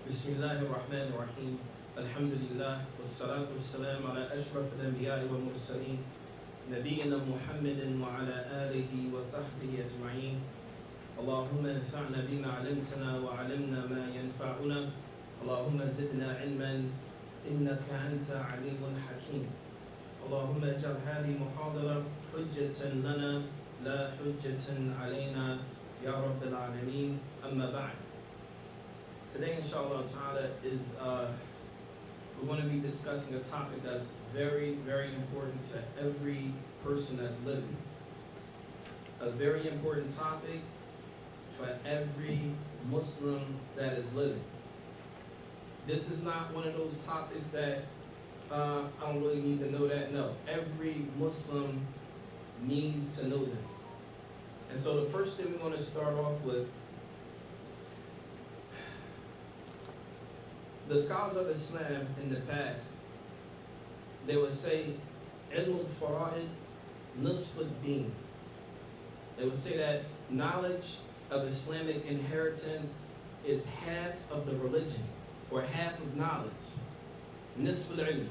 بسم الله الرحمن الرحيم الحمد لله والصلاة والسلام على أشرف الأنبياء والمرسلين نبينا محمد وعلى آله وصحبه أجمعين اللهم انفعنا بما علمتنا وعلمنا ما ينفعنا اللهم زدنا علما إنك أنت عليم حكيم اللهم اجعل هذه محاضرة حجة لنا لا حجة علينا يا رب العالمين أما بعد. Today, inshallah ta'ala, is we're going to be discussing a topic that's very, very important to every person that's living. A very important topic for every Muslim that is living. This is not one of those topics that I don't really need to know that. No, every Muslim needs to know this. And so the first thing we're going to start off with, the scholars of Islam in the past, they would say, ilm al-fara'id nisf ad-din. They would say that knowledge of Islamic inheritance is half of the religion, or half of knowledge. Nisf al-ilm.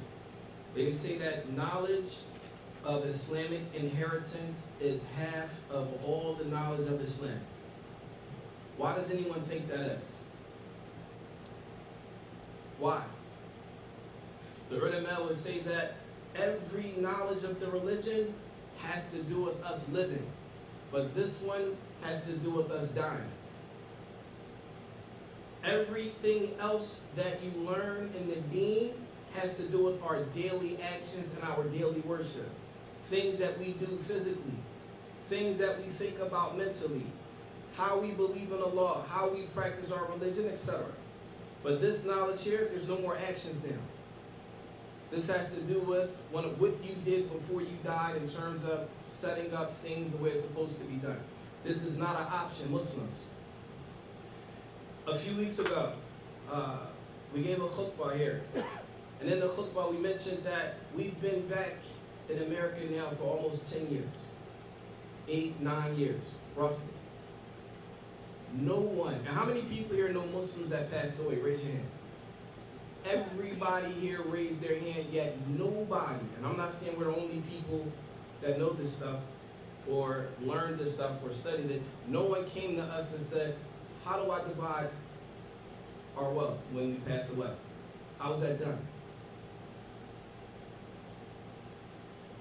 They would say that knowledge of Islamic inheritance is half of all the knowledge of Islam. Why does anyone think that is? Why? The ulama would say that every knowledge of the religion has to do with us living, but this one has to do with us dying. Everything else that you learn in the deen has to do with our daily actions and our daily worship. Things that we do physically, things that we think about mentally, how we believe in Allah, how we practice our religion, etc. But this knowledge here, there's no more actions now. This has to do with what you did before you died in terms of setting up things the way it's supposed to be done. This is not an option, Muslims. A few weeks ago, we gave a khutbah here. And in the khutbah, we mentioned that we've been back in America now for almost 10 years. 8, 9 years, roughly. No one, and how many people here know Muslims that passed away? Raise your hand. Everybody here raised their hand, yet nobody, and I'm not saying we're the only people that know this stuff or learned this stuff or studied it. No one came to us and said, how do I divide our wealth when we pass away? How is that done?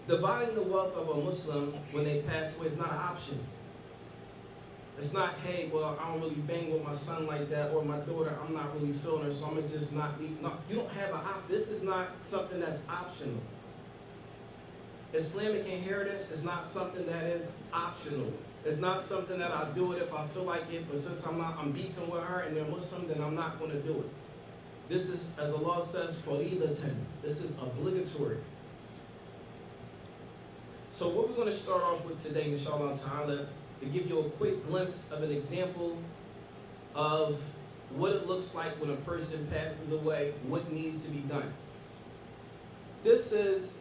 Dividing the wealth of a Muslim when they pass away is not an option. It's not, hey, well, I don't really bang with my son like that, or my daughter, I'm not really feeling her, so I'm going to just not leave. No, you don't have this is not something that's optional. Islamic inheritance is not something that is optional. It's not something that I'll do it if I feel like it, but since I'm beefing with her and they're Muslim, then I'm not going to do it. This is, as Allah says, faridatan. This is obligatory. So what we're going to start off with today, inshallah ta'ala, to give you a quick glimpse of an example of what it looks like when a person passes away, what needs to be done. This is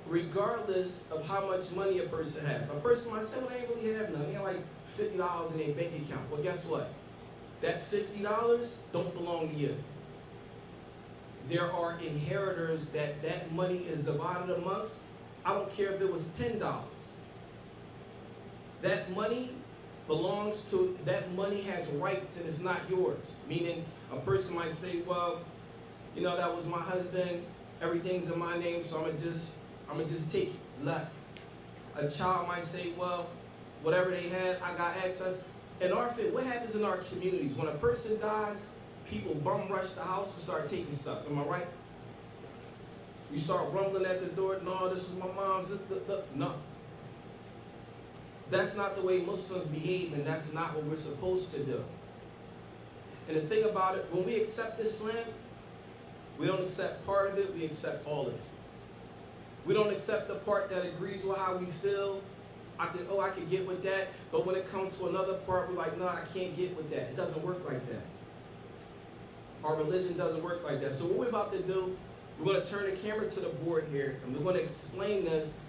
regardless of how much money a person has. A person might say, well, they ain't really have nothing. They have like $50 in their bank account. Well, guess what? That $50 don't belong to you. There are inheritors that money is divided amongst. I don't care if it was $10. That money belongs to, that money has rights and it's not yours. Meaning a person might say, well, you know, that was my husband, everything's in my name, so I'm gonna just take it. Look. A child might say, well, whatever they had, I got access. In our fit, what happens in our communities? When a person dies, people bum rush the house and start taking stuff. Am I right? You start rumbling at the door, no, this is my mom's, no. That's not the way Muslims behave, and that's not what we're supposed to do. And the thing about it, when we accept Islam, we don't accept part of it, we accept all of it. We don't accept the part that agrees with how we feel. I could get with that, but when it comes to another part, we're like, no, I can't get with that. It doesn't work like that. Our religion doesn't work like that. So what we're about to do, we're going to turn the camera to the board here, and we're going to explain this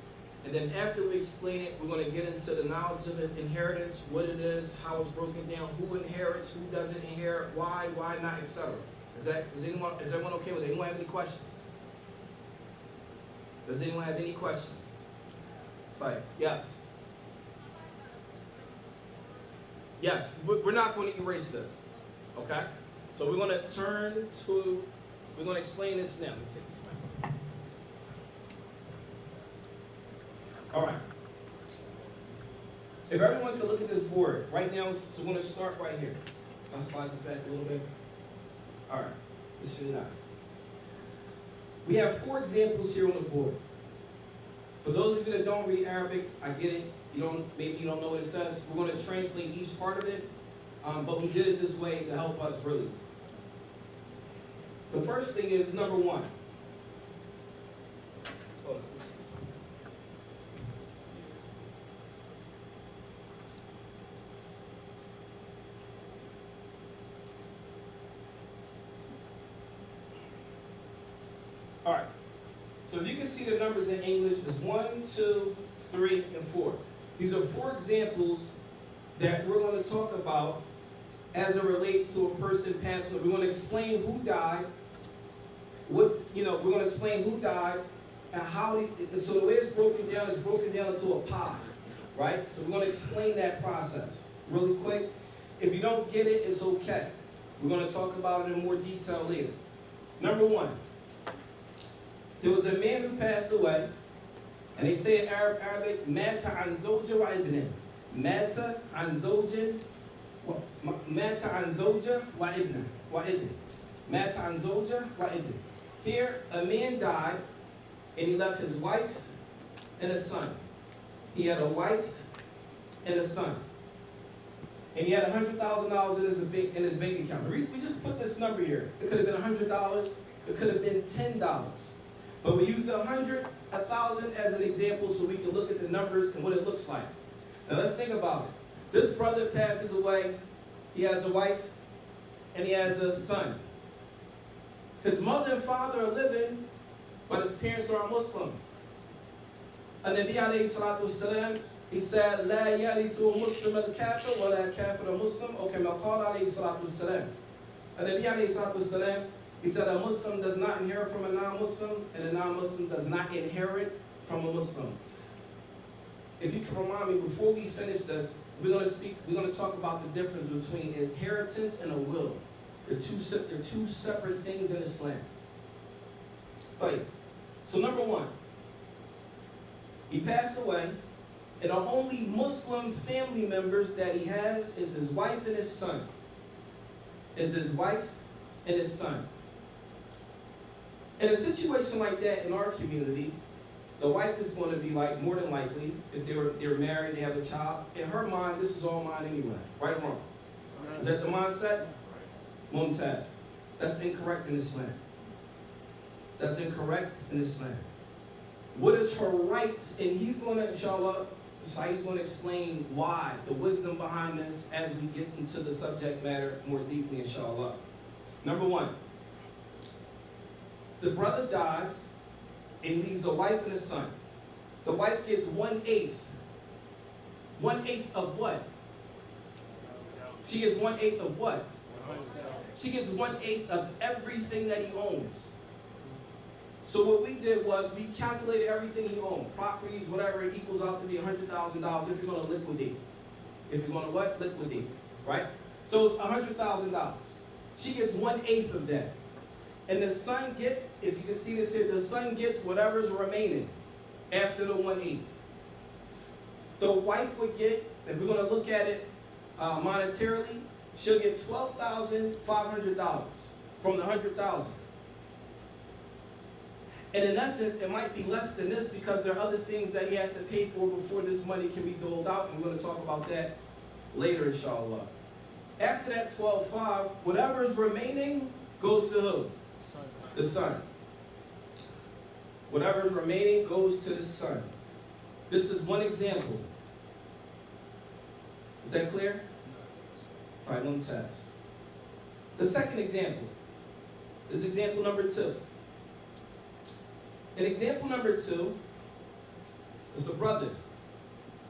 And then after we explain it, we're going to get into the knowledge of inheritance, what it is, how it's broken down, who inherits, who doesn't inherit, why not, etc. Is everyone okay with it? Anyone have any questions? Does anyone have any questions? Like, yes. Yes, we're not going to erase this. Okay? So we're going to we're going to explain this now. Let me take this back. All right. If everyone could look at this board, right now, so we're going to start right here. I'll slide this back a little bit. All right. This is not. We have 4 examples here on the board. For those of you that don't read Arabic, I get it. Maybe you don't know what it says. We're going to translate each part of it, but we did it this way to help us really. The first thing is number 1. All right. So if you can see the numbers in English, it's 1, 2, 3, and 4. These are 4 examples that we're going to talk about as it relates to a person passing away. We're going to explain who died. We're going to explain who died and how. So the way it's broken down is broken down into a pie, right? So we're going to explain that process really quick. If you don't get it, it's okay. We're going to talk about it in more detail later. Number 1. There was a man who passed away, and they say in Arabic, mata an zawja wa ibnin. Mata an zawja wa ibn. Mata an zawja wa ibn. Here, a man died, and he left his wife and a son. He had a wife and a son. And he had $100,000 in his bank account. We just put this number here. It could have been $100. It could have been $10. But we used 100, 1,000 as an example so we can look at the numbers and what it looks like. Now let's think about it. This brother passes away. He has a wife and he has a son. His mother and father are living, but his parents are Muslim. And Nabi alayhi salatu wasalam, he said, La yalithu muslim al-kafir wa la kafir al-muslim, or kama qala alayhi salatu wasalam. And Nabi alayhi salatu wasalam, he said a Muslim does not inherit from a non-Muslim, and a non-Muslim does not inherit from a Muslim. If you can remind me, before we finish this, we're going to talk about the difference between inheritance and a will. They're two separate things in Islam. Right. So number 1, he passed away, and the only Muslim family members that he has is his wife and his son. Is his wife and his son. In a situation like that in our community, the wife is going to be like, more than likely, if they're married, they have a child, in her mind, this is all mine anyway. Right or wrong? Is that the mindset? Mumtaz. That's incorrect in Islam. That's incorrect in Islam. What is her rights? And he's going to, inshallah, Saajid's going to explain why, the wisdom behind this as we get into the subject matter more deeply, inshallah. Number 1. The brother dies and leaves a wife and a son. The wife gets 1/8. 1/8 of what? She gets 1/8 of what? She gets 1/8 of everything that he owns. So what we did was we calculated everything he owned. Properties, whatever, it equals out to be $100,000 if you're going to liquidate. If you're going to what? Liquidate. Right? So it's $100,000. She gets 1/8 of that. And the son gets, if you can see this here, the son gets whatever's remaining after the 1/8. The wife would get, if we're going to look at it monetarily, she'll get $12,500 from the $100,000. And in essence, it might be less than this because there are other things that he has to pay for before this money can be doled out, and we're going to talk about that later, inshallah. After that 12,500, whatever is remaining goes to who? The son. Whatever is remaining goes to the son. This is one example. Is that clear? All right, one test. The second example is example number 2. In example number 2, It's a brother.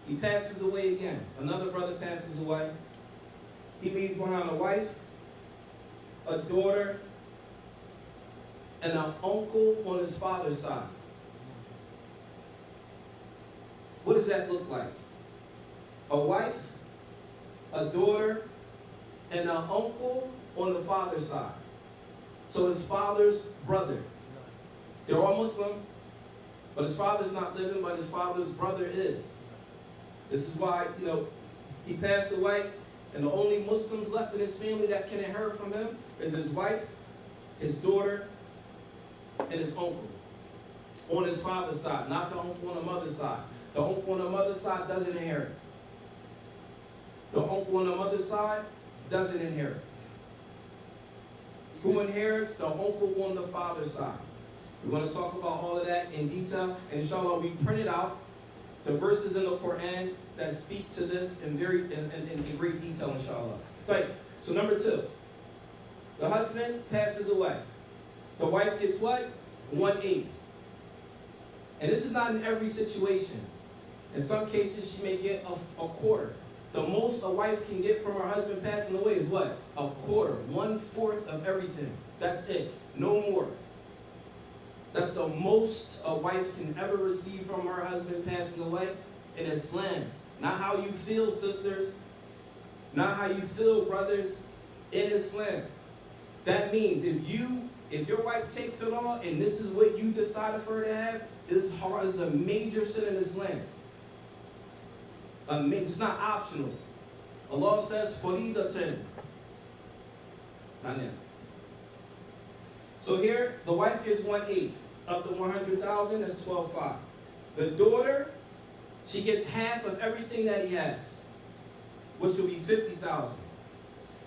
He passes away again. Another brother passes away. He leaves behind a wife, a daughter, and an uncle on his father's side. What does that look like? A wife, a daughter, and an uncle on the father's side. So his father's brother. They're all Muslim, but his father's not living, but his father's brother is. This is why, he passed away, and the only Muslims left in his family that can inherit from him is his wife, his daughter, and his uncle. On his father's side, not the uncle on the mother's side. The uncle on the mother's side doesn't inherit. The uncle on the mother's side doesn't inherit. Who inherits? The uncle on the father's side. We're going to talk about all of that in detail. And inshallah, we printed out the verses in the Quran that speak to this in great detail, inshallah. Right. So number 2. The husband passes away. The wife gets what? 1/8. And this is not in every situation. In some cases, she may get a quarter. The most a wife can get from her husband passing away is what? A quarter. 1/4 of everything. That's it. No more. That's the most a wife can ever receive from her husband passing away in Islam. Not how you feel, sisters. Not how you feel, brothers, in Islam. That means if your wife takes it all and this is what you decided for her to have, this is a major sin in Islam. It's not optional. Allah says, "Faridatan." Not now. So here, the wife gets 1/8. Up to 100,000, that's 12,500. The daughter, she gets half of everything that he has, which will be 50,000.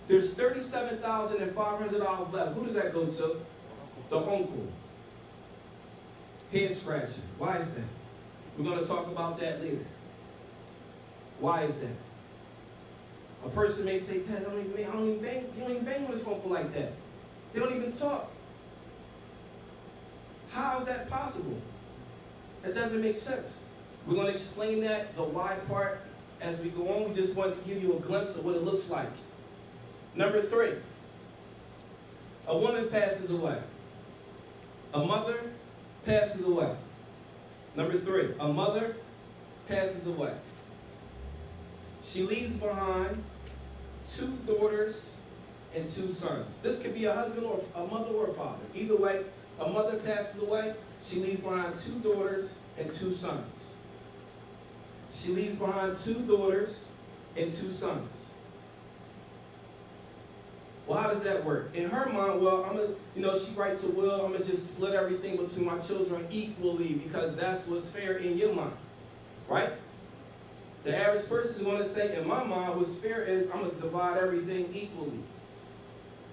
There's $37,500 left. Who does that go to? The uncle. Head scratching. Why is that? We're going to talk about that later. Why is that? A person may say, "Dad, you don't even bang with his uncle like that. They don't even talk." How is that possible? That doesn't make sense. We're going to explain that, the why part, as we go on. We just wanted to give you a glimpse of what it looks like. Number 3. A woman passes away. A mother passes away. Number 3. A mother passes away. She leaves behind 2 daughters and 2 sons. This could be a husband or a mother or a father. Either way, a mother passes away. She leaves behind 2 daughters and 2 sons. She leaves behind 2 daughters and 2 sons. Well, how does that work? In her mind, she writes a will, I'm going to just split everything between my children equally because that's what's fair in your mind. Right? The average person is going to say, in my mind, what's fair is I'm going to divide everything equally.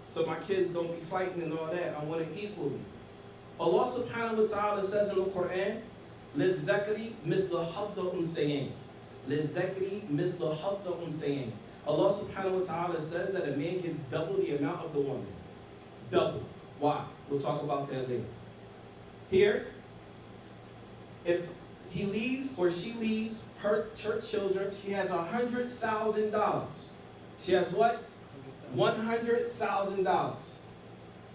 So my kids don't be fighting and all that. I want it equally. Allah subhanahu wa ta'ala says in the Quran, لِلذَّكَرِ مِثْلَ حَظِّ الْأُنثَيَيْنِ لِلذَّكَرِ مِثْلَ حَظِّ الْأُنثَيَيْنِ. Allah subhanahu wa ta'ala says that a man gets double the amount of the woman. Double. Why? We'll talk about that later. Here, if he leaves or she leaves her children, she has $100,000. She has what? $100,000.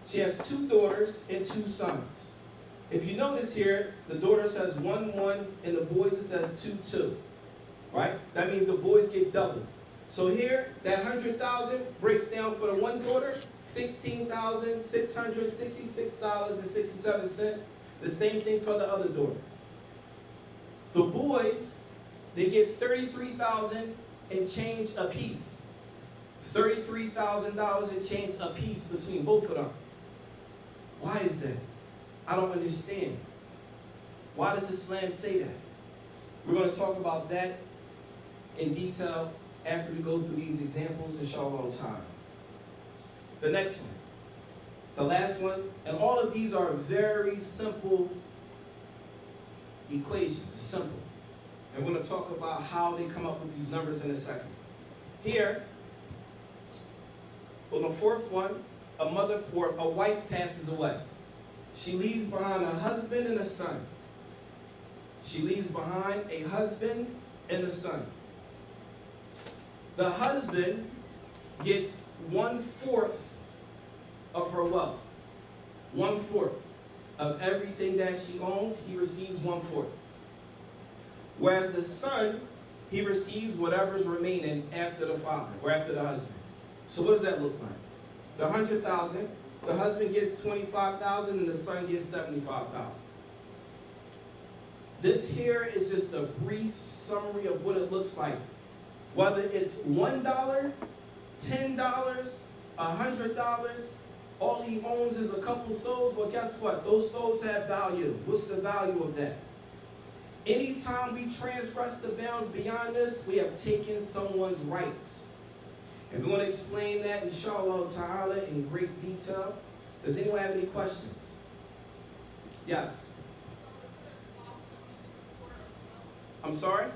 She has 2 daughters and 2 sons. If you notice here, the daughter says 1-1 and the boys it says 2-2. Right? That means the boys get double. So here, that $100,000 breaks down for the one daughter, $16,666.67. The same thing for the other daughter. The boys, they get $33,000 and change a piece. $33,000 and change a piece between both of them. Why is that? I don't understand. Why does Islam say that? We're going to talk about that in detail after we go through these examples, inshallah, on time. The next one, the last one, and all of these are very simple equations, simple. And we're going to talk about how they come up with these numbers in a second. Here, on the 4th one, a mother or a wife passes away. She leaves behind a husband and a son. She leaves behind a husband and a son. The husband gets 1/4 of her wealth. 1/4 of everything that she owns, he receives 1/4. Whereas the son, he receives whatever's remaining after the father or after the husband. So what does that look like? The 100,000, the husband gets 25,000 and the son gets 75,000. This here is just a brief summary of what it looks like. Whether it's $1, $10, $100, all he owns is a couple stoves. Well, guess what? Those stoves have value. What's the value of that? Anytime we transgress the bounds beyond this, we have taken someone's rights. And we want to explain that, inshallah ta'ala, in great detail. Does anyone have any questions? Yes. I'm sorry?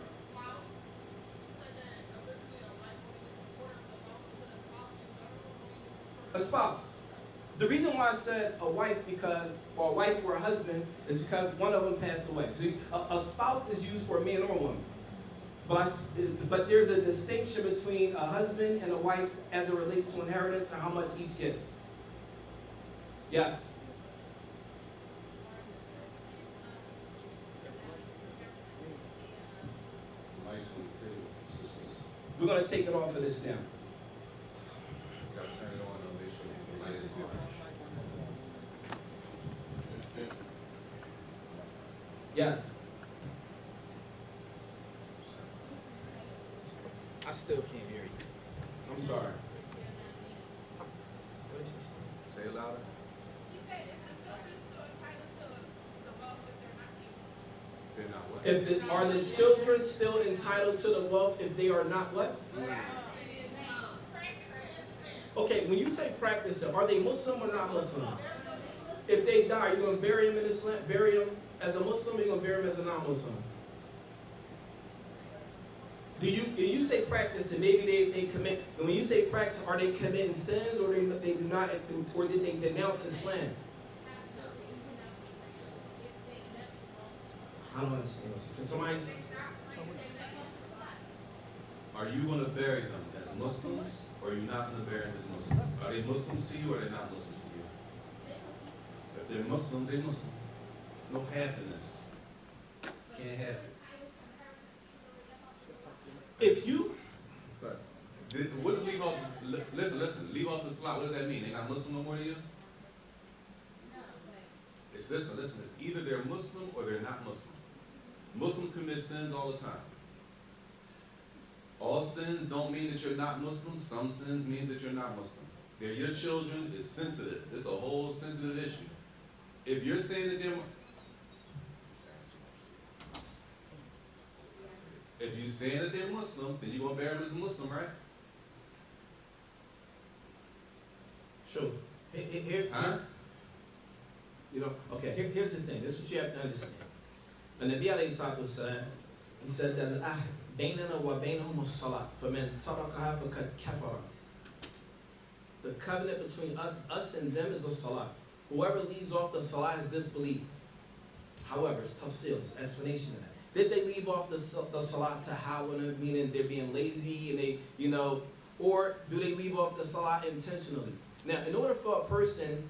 A spouse. The reason why I said a wife or a wife or a husband is because one of them passed away. See, a spouse is used for a man or a woman. But there's a distinction between a husband and a wife as it relates to inheritance and how much each gets. Yes. We're going to take it off of this now. Gotta turn it on and make sure the light is different. Yes. I still can't hear you. I'm sorry. Say it louder. He said, if the children still entitled to the wealth if they're not people? They're not what? Are the children still entitled to the wealth if they are not what? Okay, when you say practice it, are they Muslim or not Muslim? If they die, you're going to bury them in Islam, bury them as a Muslim, or you're going to bury them as a non-Muslim? When you say practice it, maybe they commit, and when you say practice, are they committing sins or they do not, or did they denounce Islam? I don't understand. Can somebody? Are you going to bury them as Muslims, or are you not going to bury them as Muslims? Are they Muslims to you, or are they not Muslims to you? If they're Muslims, they're Muslims. There's no half in this. Can't have it. If you, But what does leave off the, listen, leave off the slot. What does that mean? They're not Muslim no more to you? It's listen. Either they're Muslim or they're not Muslim. Muslims commit sins all the time. All sins don't mean that you're not Muslim. Some sins means that you're not Muslim. They're your children. It's sensitive. It's a whole sensitive issue. If you're saying that they're, if you're saying that they're Muslim, then you're going to bury them as a Muslim, right? sure. Huh? You know, okay, here's the thing. This is what you have to understand. And Nabi alayhi salatu wasalam, he said that al-ahd baynana wa baynahum as-salat faman tarakaha faqad kafara. The covenant between us and them is a salat. Whoever leaves off the salat is disbelieved. However, it's tafsil, it's explanation of that. Did they leave off the salat tahawana, meaning they're being lazy and they, you know, or do they leave off the salat intentionally? Now, in order for a person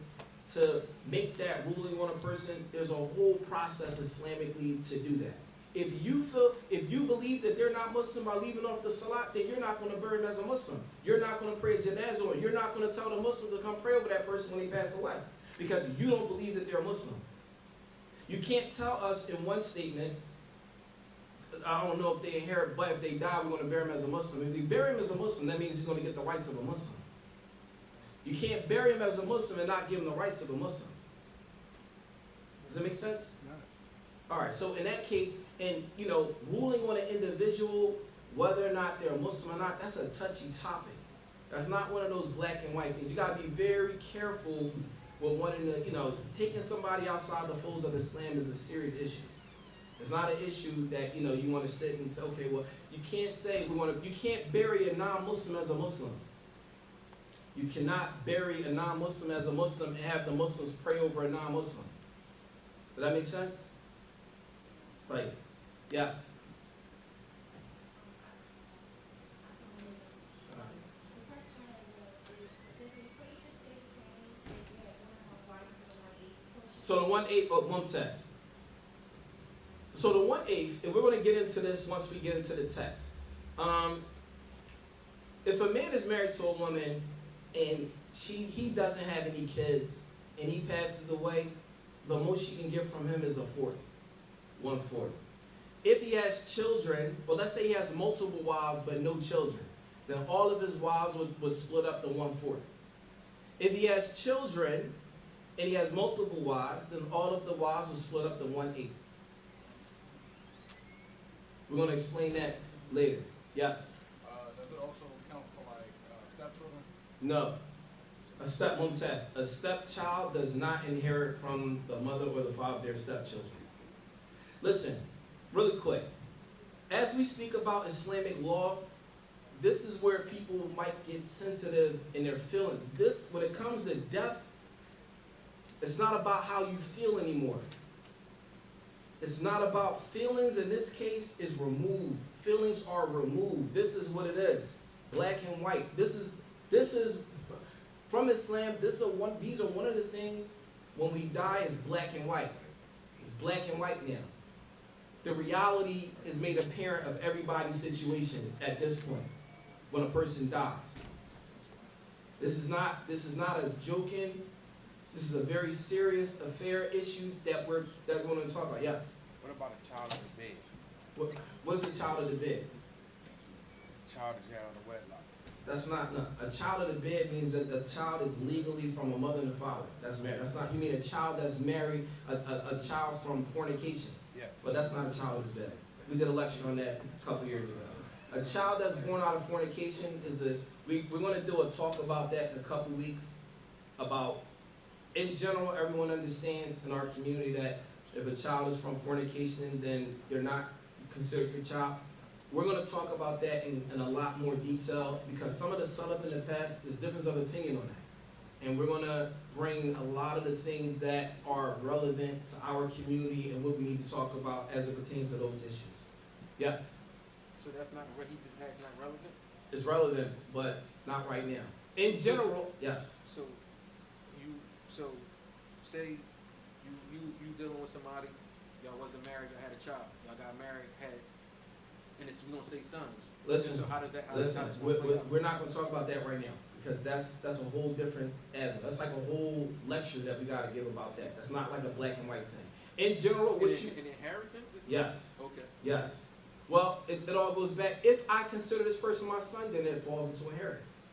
to make that ruling on a person, there's a whole process Islamically to do that. If you believe that they're not Muslim by leaving off the salat, then you're not going to bury them as a Muslim. You're not going to pray janazah, or you're not going to tell the Muslims to come pray over that person when they pass away, because you don't believe that they're Muslim. You can't tell us in one statement, I don't know if they inherit, but if they die, we're going to bury him as a Muslim. If they bury him as a Muslim, that means he's going to get the rights of a Muslim. You can't bury him as a Muslim and not give him the rights of a Muslim. Does that make sense? All right, so in that case, and you know, ruling on an individual, whether or not they're a Muslim or not, that's a touchy topic. That's not one of those black and white things. You got to be very careful with wanting to, you know, taking somebody outside the folds of Islam is a serious issue. It's not an issue that, you know, you want to sit and say, okay, well, you can't say you can't bury a non-Muslim as a Muslim. You cannot bury a non-Muslim as a Muslim and have the Muslims pray over a non-Muslim. Does that make sense? Right. Yes. So the 1/8 of Mumtaz. So the 1/8, and we're going to get into this once we get into the text. If a man is married to a woman and he doesn't have any kids and he passes away, the most she can get from him is a fourth, 1/4. If he has children, well, let's say he has multiple wives but no children, then all of his wives would split up to 1/4. If he has children and he has multiple wives, then all of the wives will split up to 1/8. We're going to explain that later. Yes? Does it also count for like stepchildren? No. A stepchild does not inherit from the mother or the father of their stepchildren. Listen, really quick. As we speak about Islamic law, this is where people might get sensitive in their feelings. When it comes to death, it's not about how you feel anymore. It's not about feelings. In this case, is removed. Feelings are removed. This is what it is. Black and white. This is from Islam. These are one of the things when we die is black and white. It's black and white now. The reality is made apparent of everybody's situation at this point when a person dies. This is not a joking. This is a very serious affair issue that we're going to talk about. Yes. What about a child of the bed? What is a child of the bed? Child is out of the wedlock. That's not, no. A child of the bed means that the child is legally from a mother and a father. That's married. That's not, you mean a child that's married, a child from fornication. Yeah. But that's not a child of the bed. We did a lecture on that a couple years ago. A child that's born out of fornication we're going to do a talk about that in a couple weeks. About, in general, everyone understands in our community that if a child is from fornication, then they're not considered your child. We're going to talk about that in a lot more detail because some of the salaf in the past, there's difference of opinion on that. And we're going to bring a lot of the things that are relevant to our community and what we need to talk about as it pertains to those issues. Yes? So that's not what he just had, not relevant? It's relevant, but not right now. In general, yes. So say you dealing with somebody, y'all wasn't married, y'all had a child, y'all got married, and we don't say sons. Listen, So how does that? we're not going to talk about that right now because that's a whole different avenue. That's like a whole lecture that we got to give about that. That's not like a black and white thing. In general, An inheritance? Yes. Okay. Yes. Well, it all goes back. If I consider this person my son, then it falls into inheritance.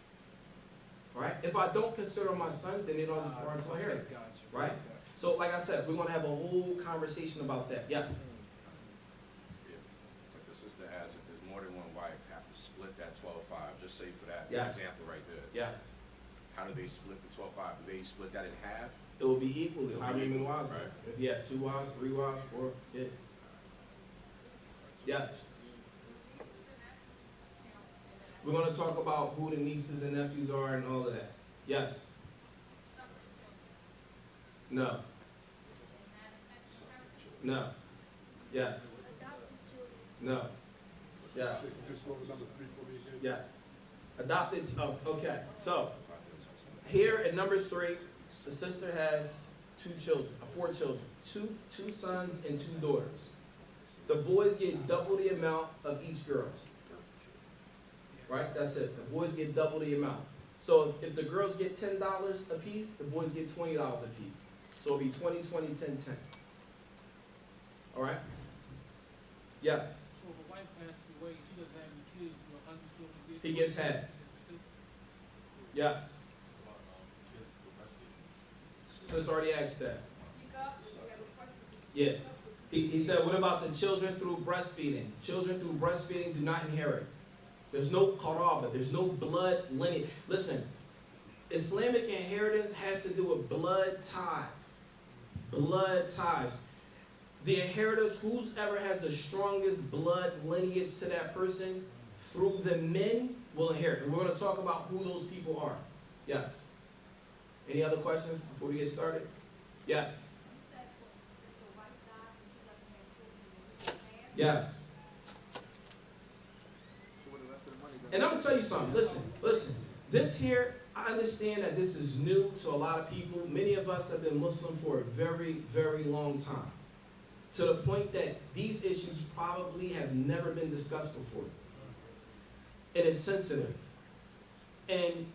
Right? If I don't consider my son, then it doesn't fall into inheritance. Gotcha. Right? So, like I said, we're going to have a whole conversation about that. Yes. Like the sister asked, if there's more than one wife, have to split that 12/5. Just say for that Yes. example right there. Yes. How do they split the 12/5? Do they split that in half? It will be equally. It'll How be many equal, wives? right. If he has 2 wives, 3 wives, 4, yeah. Yes. We're going to talk about who the nieces and nephews are and all of that. Yes. No. No. Yes. No. Yes. Just go with number 3 for me again. Yes. Adopted. Oh, okay. So here at number 3, the sister has 4 children, two sons and 2 daughters. The boys get double the amount of each girl. Right? That's it. The boys get double the amount. So if the girls get $10 a piece, the boys get $20 a piece. So it'll be 20, 20, 10, 10. All right? Yes. So if a wife passes away, she doesn't have any kids, will husband still get? He gets half. Yes. Sis already asked that. Yeah. He said, what about the children through breastfeeding? Children through breastfeeding do not inherit. There's no qaraba. There's no blood lineage. Listen, Islamic inheritance has to do with blood ties. Blood ties. The inheritors, whoever has the strongest blood lineage to that person, through the men will inherit. And we're going to talk about who those people are. Yes. Any other questions before we get started? Yes. Yes. So where the rest of the money goes? And I'm gonna tell you something. Listen. This here, I understand that this is new to a lot of people. Many of us have been Muslim for a very, very long time. To the point that these issues probably have never been discussed before. And it's sensitive. And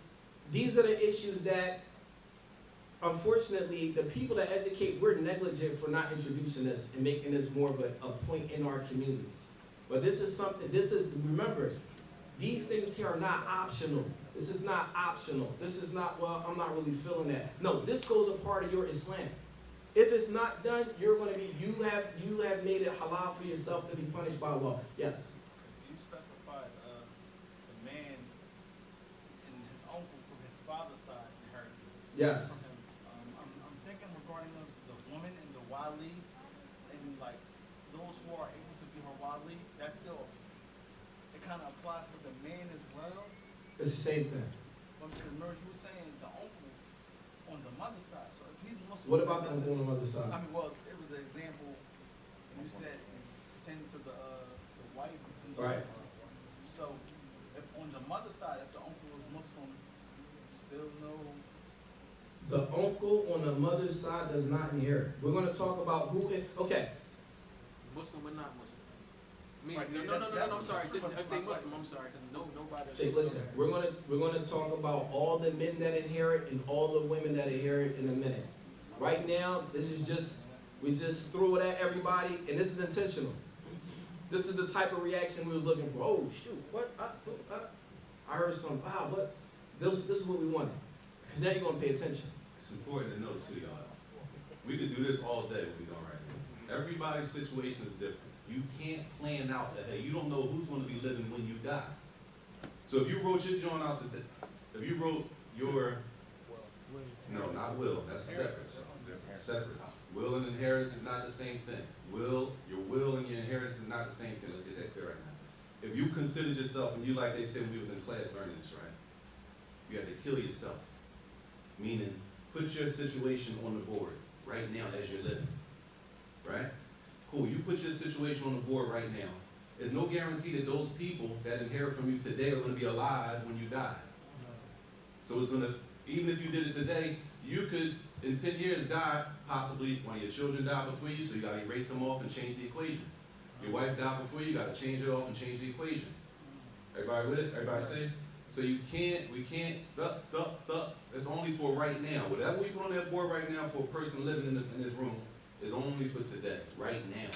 these are the issues that, unfortunately, the people that educate, we're negligent for not introducing this and making this more of a point in our communities. But this is something, remember, these things here are not optional. This is not optional. This is not, well, I'm not really feeling that. No, this goes a part of your Islam. If it's not done, you're going to be, you have made it halal for yourself to be punished by Allah. Yes. So you specified the man and his uncle from his father's side inherited Yes. from him. I'm thinking regarding the woman and the wali, and like those who are able to be her wali, that's still, it kind of applies for the man as well. It's the same thing. But because remember you were saying the uncle on the mother's side, so if he's Muslim, What about the uncle on the other side? I mean, well, it was the example you said pertaining to the wife. And the, Right. So, if on the mother's side, if the uncle is Muslim, still no. The uncle on the mother's side does not inherit. We're going to talk about who, okay. Muslim or not Muslim? I mean, Right, no, that's I'm sorry. the If they Muslim, I'm sorry, because nobody. Say, listen, we're gonna talk about all the men that inherit and all the women that inherit in a minute. Right now, we just threw it at everybody, and this is intentional. This is the type of reaction we was looking for. Oh shoot, what? I heard some. Wow, what? This is what we wanted. Because now you're gonna pay attention. It's important to know too, y'all. We could do this all day when we go right now. Everybody's situation is different. You can't plan out ahead. You don't know who's going to be living when you die. So if you wrote your joint out if you wrote your, no, not will, that's separate. Separate. Will and inheritance is not the same thing. Your will and your inheritance is not the same thing. Let's get that clear right now. If you considered yourself, and you like they said when we was in class learning this, right? You have to kill yourself. Meaning, put your situation on the board right now as you're living. Right? Cool, you put your situation on the board right now. There's no guarantee that those people that inherit from you today are going to be alive when you die. So it's going to, even if you did it today, you could, in 10 years, die, possibly one of your children died before you, so you got to erase them off and change the equation. Your wife died before you, you got to change it off and change the equation. Everybody with it? Everybody say? So we can't, it's only for right now. Whatever we put on that board right now for a person living in this room is only for today, right now.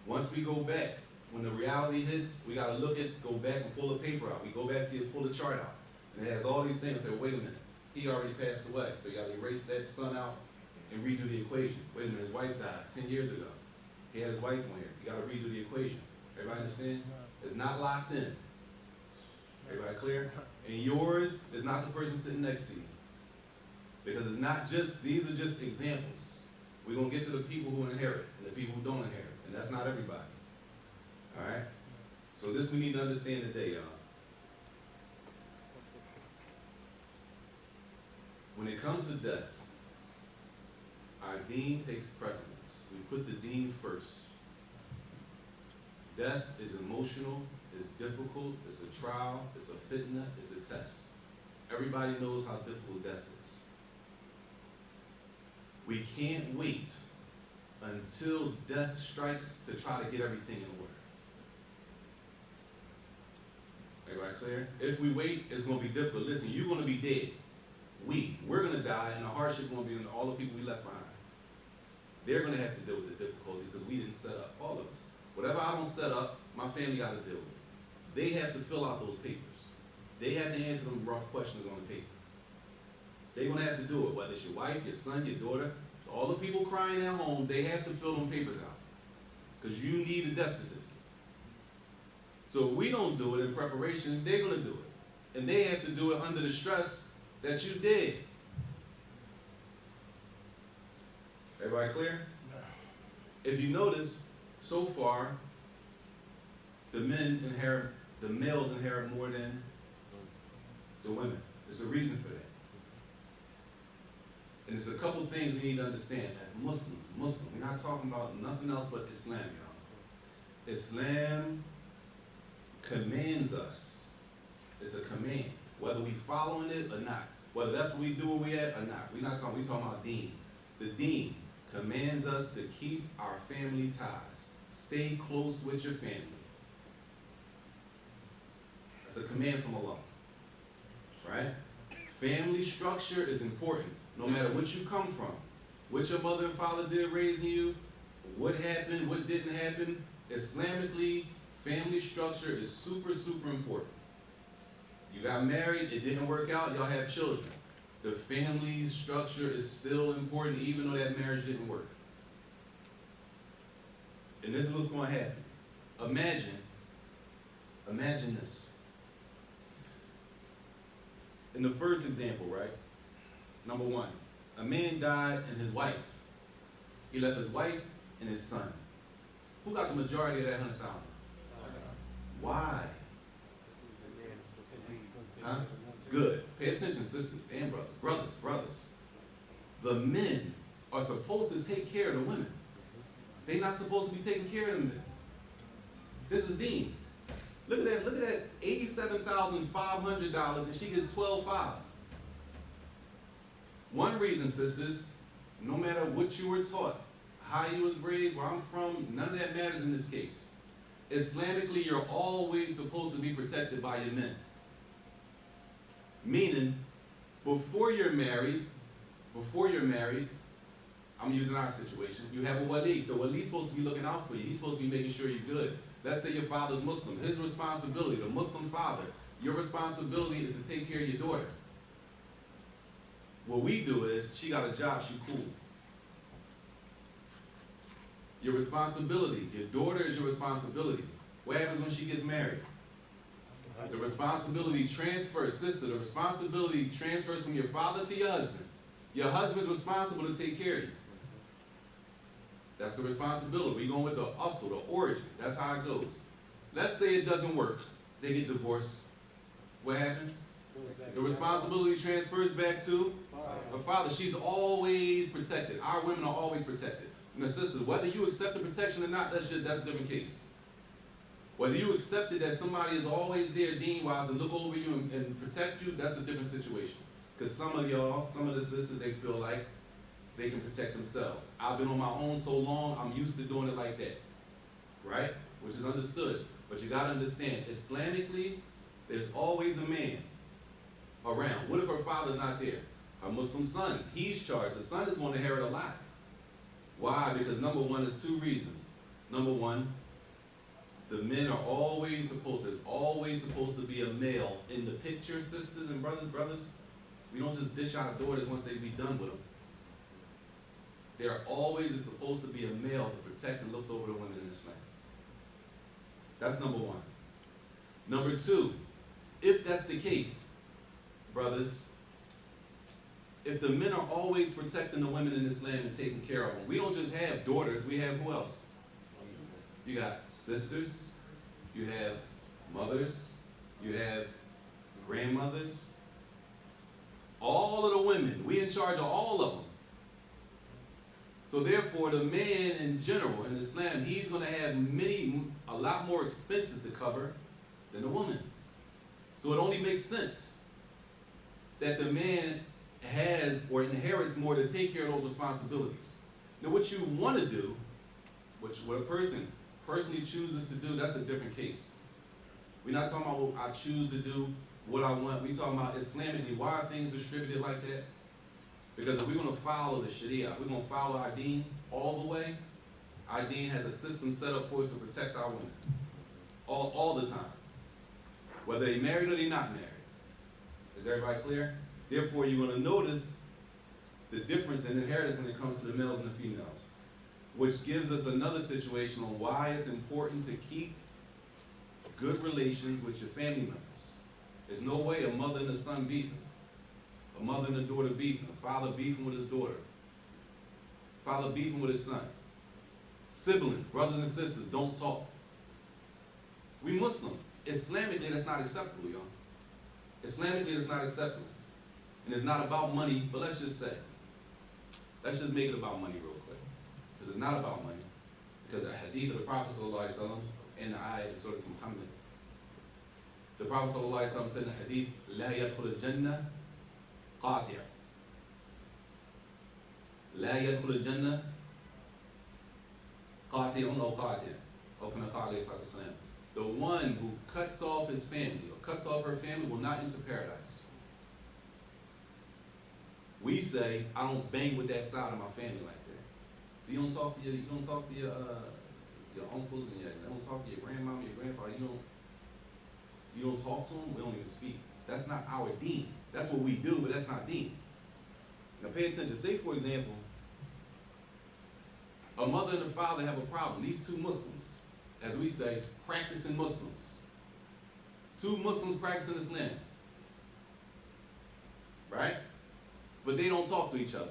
Once we go back, when the reality hits, we gotta go back and pull the paper out. We go back to you, pull the chart out. And it has all these things, say, wait a minute, he already passed away. So you gotta erase that son out and redo the equation. Wait a minute, his wife died 10 years ago. He had his wife on here. You gotta redo the equation. Everybody understand? It's not locked in. Everybody clear? And yours is not the person sitting next to you. Because it's not just, these are just examples. We're going to get to the people who inherit and the people who don't inherit. And that's not everybody. All right? So this we need to understand today, y'all. When it comes to death, our deen takes precedence. We put the deen first. Death is emotional, it's difficult, it's a trial, it's a fitna, it's a test. Everybody knows how difficult death is. We can't wait until death strikes to try to get everything in order. Everybody clear? If we wait, it's going to be difficult. Listen, you're going to be dead. We're going to die, and the hardship is going to be on all the people we left behind. They're going to have to deal with the difficulties because we didn't set up, all of us. Whatever I don't set up, my family got to deal with it. They have to fill out those papers. They have to answer them rough questions on the paper. They're going to have to do it, whether it's your wife, your son, your daughter, all the people crying at home, they have to fill them papers out because you need a death certificate. So if we don't do it in preparation, they're going to do it. And they have to do it under the stress that you did. Everybody clear? If you notice, so far, the males inherit more than the women. There's a reason for that. And it's a couple things we need to understand as Muslims. We're not talking about nothing else but Islam, y'all. Islam commands us. It's a command, whether we following it or not. Whether that's what we do where we at or not. We talking about deen. The deen commands us to keep our family ties. Stay close with your family. That's a command from Allah. Right? Family structure is important, no matter what you come from. What your mother and father did raising you, what happened, what didn't happen. Islamically, family structure is super, super important. You got married, it didn't work out, y'all have children. The family structure is still important even though that marriage didn't work. And this is what's going to happen. Imagine this. In the first example, right? Number one, a man died and his wife. He left his wife and his son. Who got the majority of that 100,000? Why? Huh? Good. Pay attention, sisters and brothers. Brothers. The men are supposed to take care of the women. They're not supposed to be taking care of the men. This is deen. Look at that, $87,500 and she gets $12,500. One reason, sisters, no matter what you were taught, how you was raised, where I'm from, none of that matters in this case. Islamically, you're always supposed to be protected by your men. Meaning, before you're married, I'm using our situation, you have a wali. The wali's supposed to be looking out for you. He's supposed to be making sure you're good. Let's say your father's Muslim. His responsibility, the Muslim father, your responsibility is to take care of your daughter. What we do is, she got a job, she cool. Your responsibility, your daughter is your responsibility. What happens when she gets married? The responsibility transfers, sister, the responsibility transfers from your father to your husband. Your husband's responsible to take care of you. That's the responsibility. We're going with the hustle, the origin. That's how it goes. Let's say it doesn't work. They get divorced. What happens? The responsibility transfers back to her father. She's always protected. Our women are always protected. And the sisters, whether you accept the protection or not, that's a different case. Whether you accepted that somebody is always there deen-wise to look over you and protect you, that's a different situation. Because some of y'all, some of the sisters, they feel like they can protect themselves. I've been on my own so long, I'm used to doing it like that. Right? Which is understood. But you gotta understand, Islamically, there's always a man around. What if her father's not there? Her Muslim son, he's charged. The son is going to inherit a lot. Why? Because number one, there's two reasons. Number one, the men are always supposed, there's always supposed to be a male in the picture, sisters and brothers. We don't just dish out daughters once they be done with them. There always is supposed to be a male to protect and look over the women in Islam. That's number one. Number two, if that's the case, brothers, if the men are always protecting the women in Islam and taking care of them, we don't just have daughters, we have who else? You got sisters, you have mothers, you have grandmothers. All of the women, we in charge of all of them. So therefore, the man in general in Islam, he's going to have a lot more expenses to cover than the woman. So it only makes sense that the man has or inherits more to take care of those responsibilities. Now what you want to do, what a person personally chooses to do, that's a different case. We're not talking about what I choose to do, what I want. We're talking about Islamically, why are things distributed like that? Because if we're going to follow the Sharia, we're going to follow our deen all the way, our deen has a system set up for us to protect our women. All the time. Whether they're married or they're not married. Is everybody clear? Therefore, you're going to notice the difference in inheritance when it comes to the males and the females. Which gives us another situation on why it's important to keep good relations with your family members. There's no way a mother and a son beefing. A mother and a daughter beefing. A father beefing with his daughter. Father beefing with his son. Siblings, brothers and sisters, don't talk. We Muslim. Islamically, that's not acceptable, y'all. Islamically, that's not acceptable. And it's not about money, but let's just make it about money real quick. Because it's not about money. Because the hadith of the Prophet ﷺ in the ayah of Surah Muhammad. The Prophet ﷺ said in the hadith, لا يدخل الجنة قاطع. لا يدخل الجنة قاطع أو قاطع. أو كما قال عليه الصلاة والسلام. The one who cuts off his family or cuts off her family will not enter paradise. We say, I don't bang with that side of my family like that. So you don't talk to your uncles and you don't talk to your grandmama, your grandfather. You don't talk to them. We don't even speak. That's not our deen. That's what we do, but that's not deen. Now pay attention. Say for example, a mother and a father have a problem. These two Muslims, as we say, practicing Muslims. Two Muslims practicing Islam. Right? But they don't talk to each other.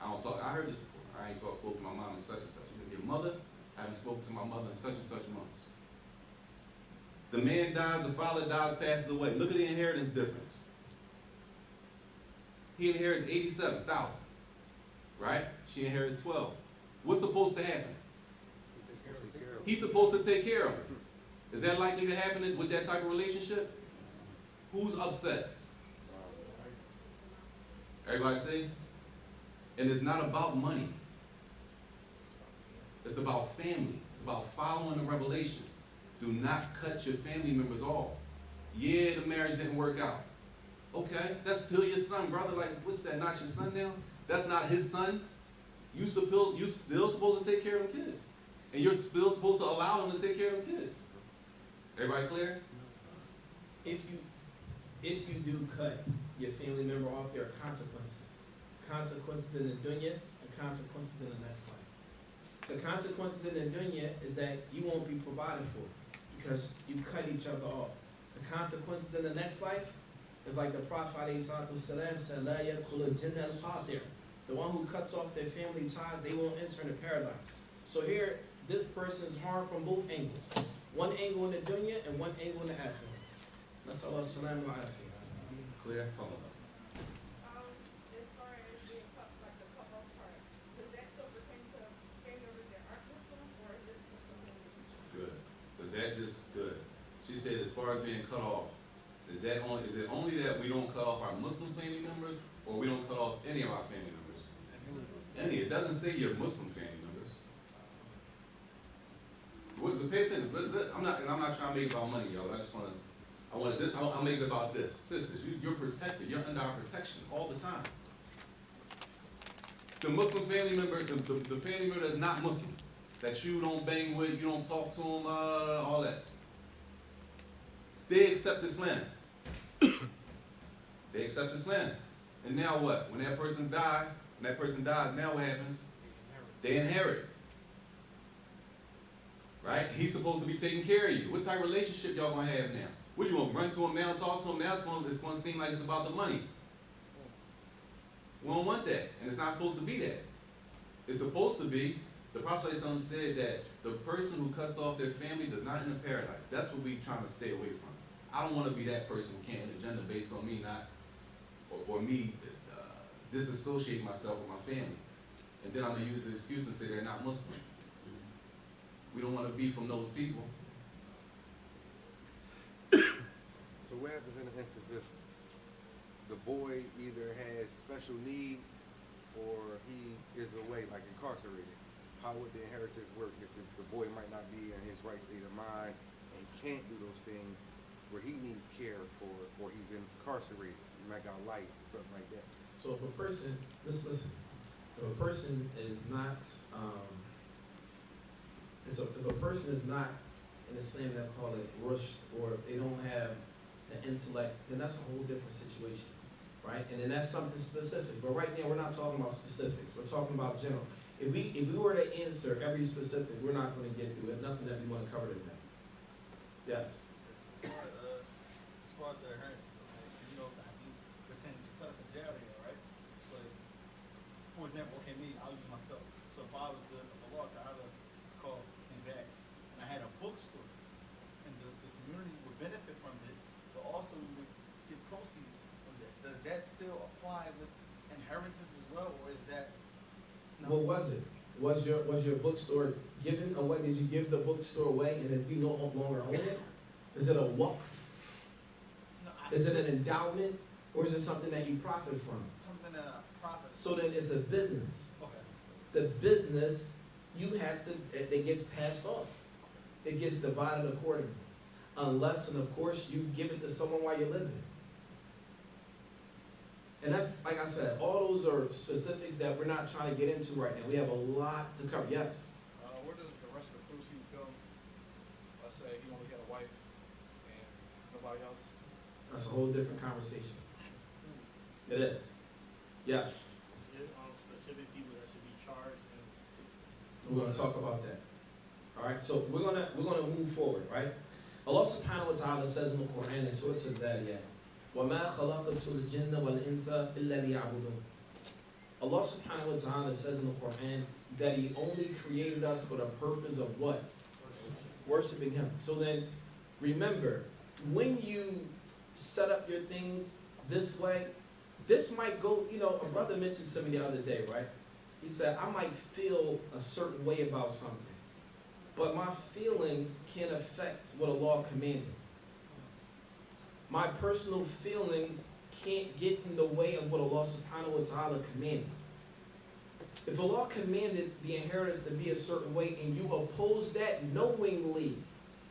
I don't talk. I heard this before. I ain't spoke to my mom in such and such. Your mother, I haven't spoken to my mother in such and such months. The man dies, the father dies, passes away. Look at the inheritance difference. He inherits 87,000. Right? She inherits 12. What's supposed to happen? He's supposed to take care of her. Is that likely to happen with that type of relationship? Who's upset? Everybody see? And it's not about money. It's about family. It's about following the revelation. Do not cut your family members off. Yeah, the marriage didn't work out. Okay, that's still your son, brother. Like, what's that, not your son now? That's not his son. You still supposed to take care of them kids. And you're still supposed to allow them to take care of them kids. Everybody clear? If you do cut your family member off, there are consequences. Consequences in the dunya and consequences in the next life. The consequences in the dunya is that you won't be provided for because you cut each other off. The consequences in the next life is like the Prophet ﷺ said, لا يدخل الجنة القاطع. The one who cuts off their family ties, they won't enter into paradise. So here, this person is harmed from both angles. One angle in the dunya and one angle in the akhirah. Nasallahu salam wa afiyah. Clear? Follow up. As far as being cut, like the cut off part, does that still pertain to family members that aren't Muslim, or is this Muslim? Good. Is that just good? She said as far as being cut off, is it only that we don't cut off our Muslim family members, or we don't cut off any of our family members? Any. It doesn't say your Muslim family members. Pay attention. I'm not trying to make it about money, y'all. I'll make it about this. Sisters, you're protected. You're under our protection all the time. The Muslim family member, the family member that's not Muslim, that you don't bang with, you don't talk to them, all that. They accept Islam. They accept Islam. And now what? When that person dies, now what happens? They inherit. Right? He's supposed to be taking care of you. What type of relationship y'all gonna have now? What, you gonna run to him now, talk to him now? It's gonna seem like it's about the money. We don't want that. And it's not supposed to be that. It's supposed to be, the Prophet ﷺ said that the person who cuts off their family does not enter paradise. That's what we're trying to stay away from. I don't want to be that person who can't agenda based on me not, or me disassociate myself with my family. And then I'm going to use the excuse and say they're not Muslim. We don't want to be from those people. So what happens in an instance if the boy either has special needs or he is away, like incarcerated? How would the inheritance work if the boy might not be in his right state of mind and can't do those things where he needs care for, or he's incarcerated, he might got life, something like that? So if a person, listen, if a person is not, if a person is not in Islam, they'll call it rushd, or if they don't have the intellect, then that's a whole different situation, right? And then that's something specific. But right now, we're not talking about specifics. We're talking about general. If we were to answer every specific, we're not going to get through it. Nothing that we want to cover today. Yes. As far as the inheritance, you know, I think pertaining to certain jariyah, right? So, for example, okay, me, I'll use myself. So if I was if Allah Ta'ala called me back and I had a bookstore, and the community would benefit from it, but also we would get proceeds from that. Does that still apply with inheritance as well, or is that? No. What was it? Was your bookstore given away? Did you give the bookstore away and then you no longer own it? Is it a waqf? No, Is it an endowment? Or is it something that you profit from? something that I profit? So then it's a business. Okay. The business, you have to, it gets passed off. It gets divided accordingly. Unless, and of course, you give it to someone while you're living. And that's, like I said, all those are specifics that we're not trying to get into right now. We have a lot to cover. Yes? Where does the rest of the proceeds go? Let's say he only had a wife and nobody else. That's a whole different conversation. It is. Yes. Specific people that should be charged and. We're going to talk about that. All right. So we're gonna move forward. Right. Allah Subhanahu wa Taala says in the Quran in Surah Al-Dhariyat, وَمَا خَلَقْتُ الْجِنَّ وَالْإِنسَ إِلَّا لِيَعْبُدُونَ. Allah Subhanahu wa Taala says in the Quran that He only created us for the purpose of what? Worshiping Him. So then, remember, when you set up your things this way, this might go, a brother mentioned to me the other day, right? He said, I might feel a certain way about something, but my feelings can't affect what Allah commanded. My personal feelings can't get in the way of what Allah Subhanahu wa Ta'ala commanded. If Allah commanded the inheritance to be a certain way and you oppose that knowingly,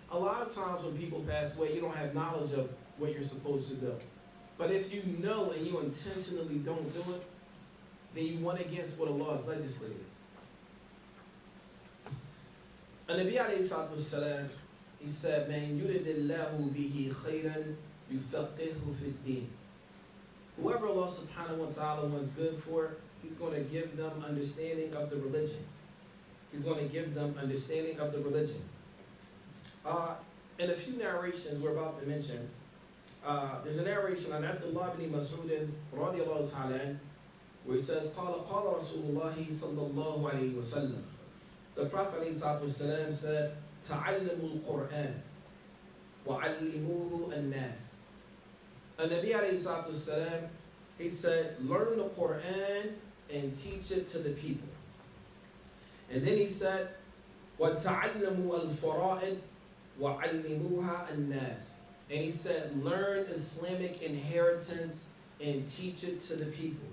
a lot of times when people pass away, you don't have knowledge of what you're supposed to do. But if you know and you intentionally don't do it, then you went against what Allah has legislated. And Nabi alayhi salatu wasalam, he said, Man yuridillahu bihi khayran yufaqihu fid din. Whoever Allah subhanahu wa ta'ala wants good for, He's going to give them understanding of the religion. He's going to give them understanding of the religion. In a few narrations we're about to mention, there's a narration on Abdullah ibn Mas'ud radiyallahu ta'ala where he says, قال Rasulullah sallallahu alayhi wa sallam. The Prophet alayhi salatu wasalam said, تعلموا القرآن وعلموه الناس. And Nabi alayhi salatu wasalam, he said, learn the Quran and teach it to the people. And then he said, وَتَعَلَّمُوا الْفَرَائِدِ وَعَلِّمُوهَا النَّاسِ. And he said, learn Islamic inheritance and teach it to the people.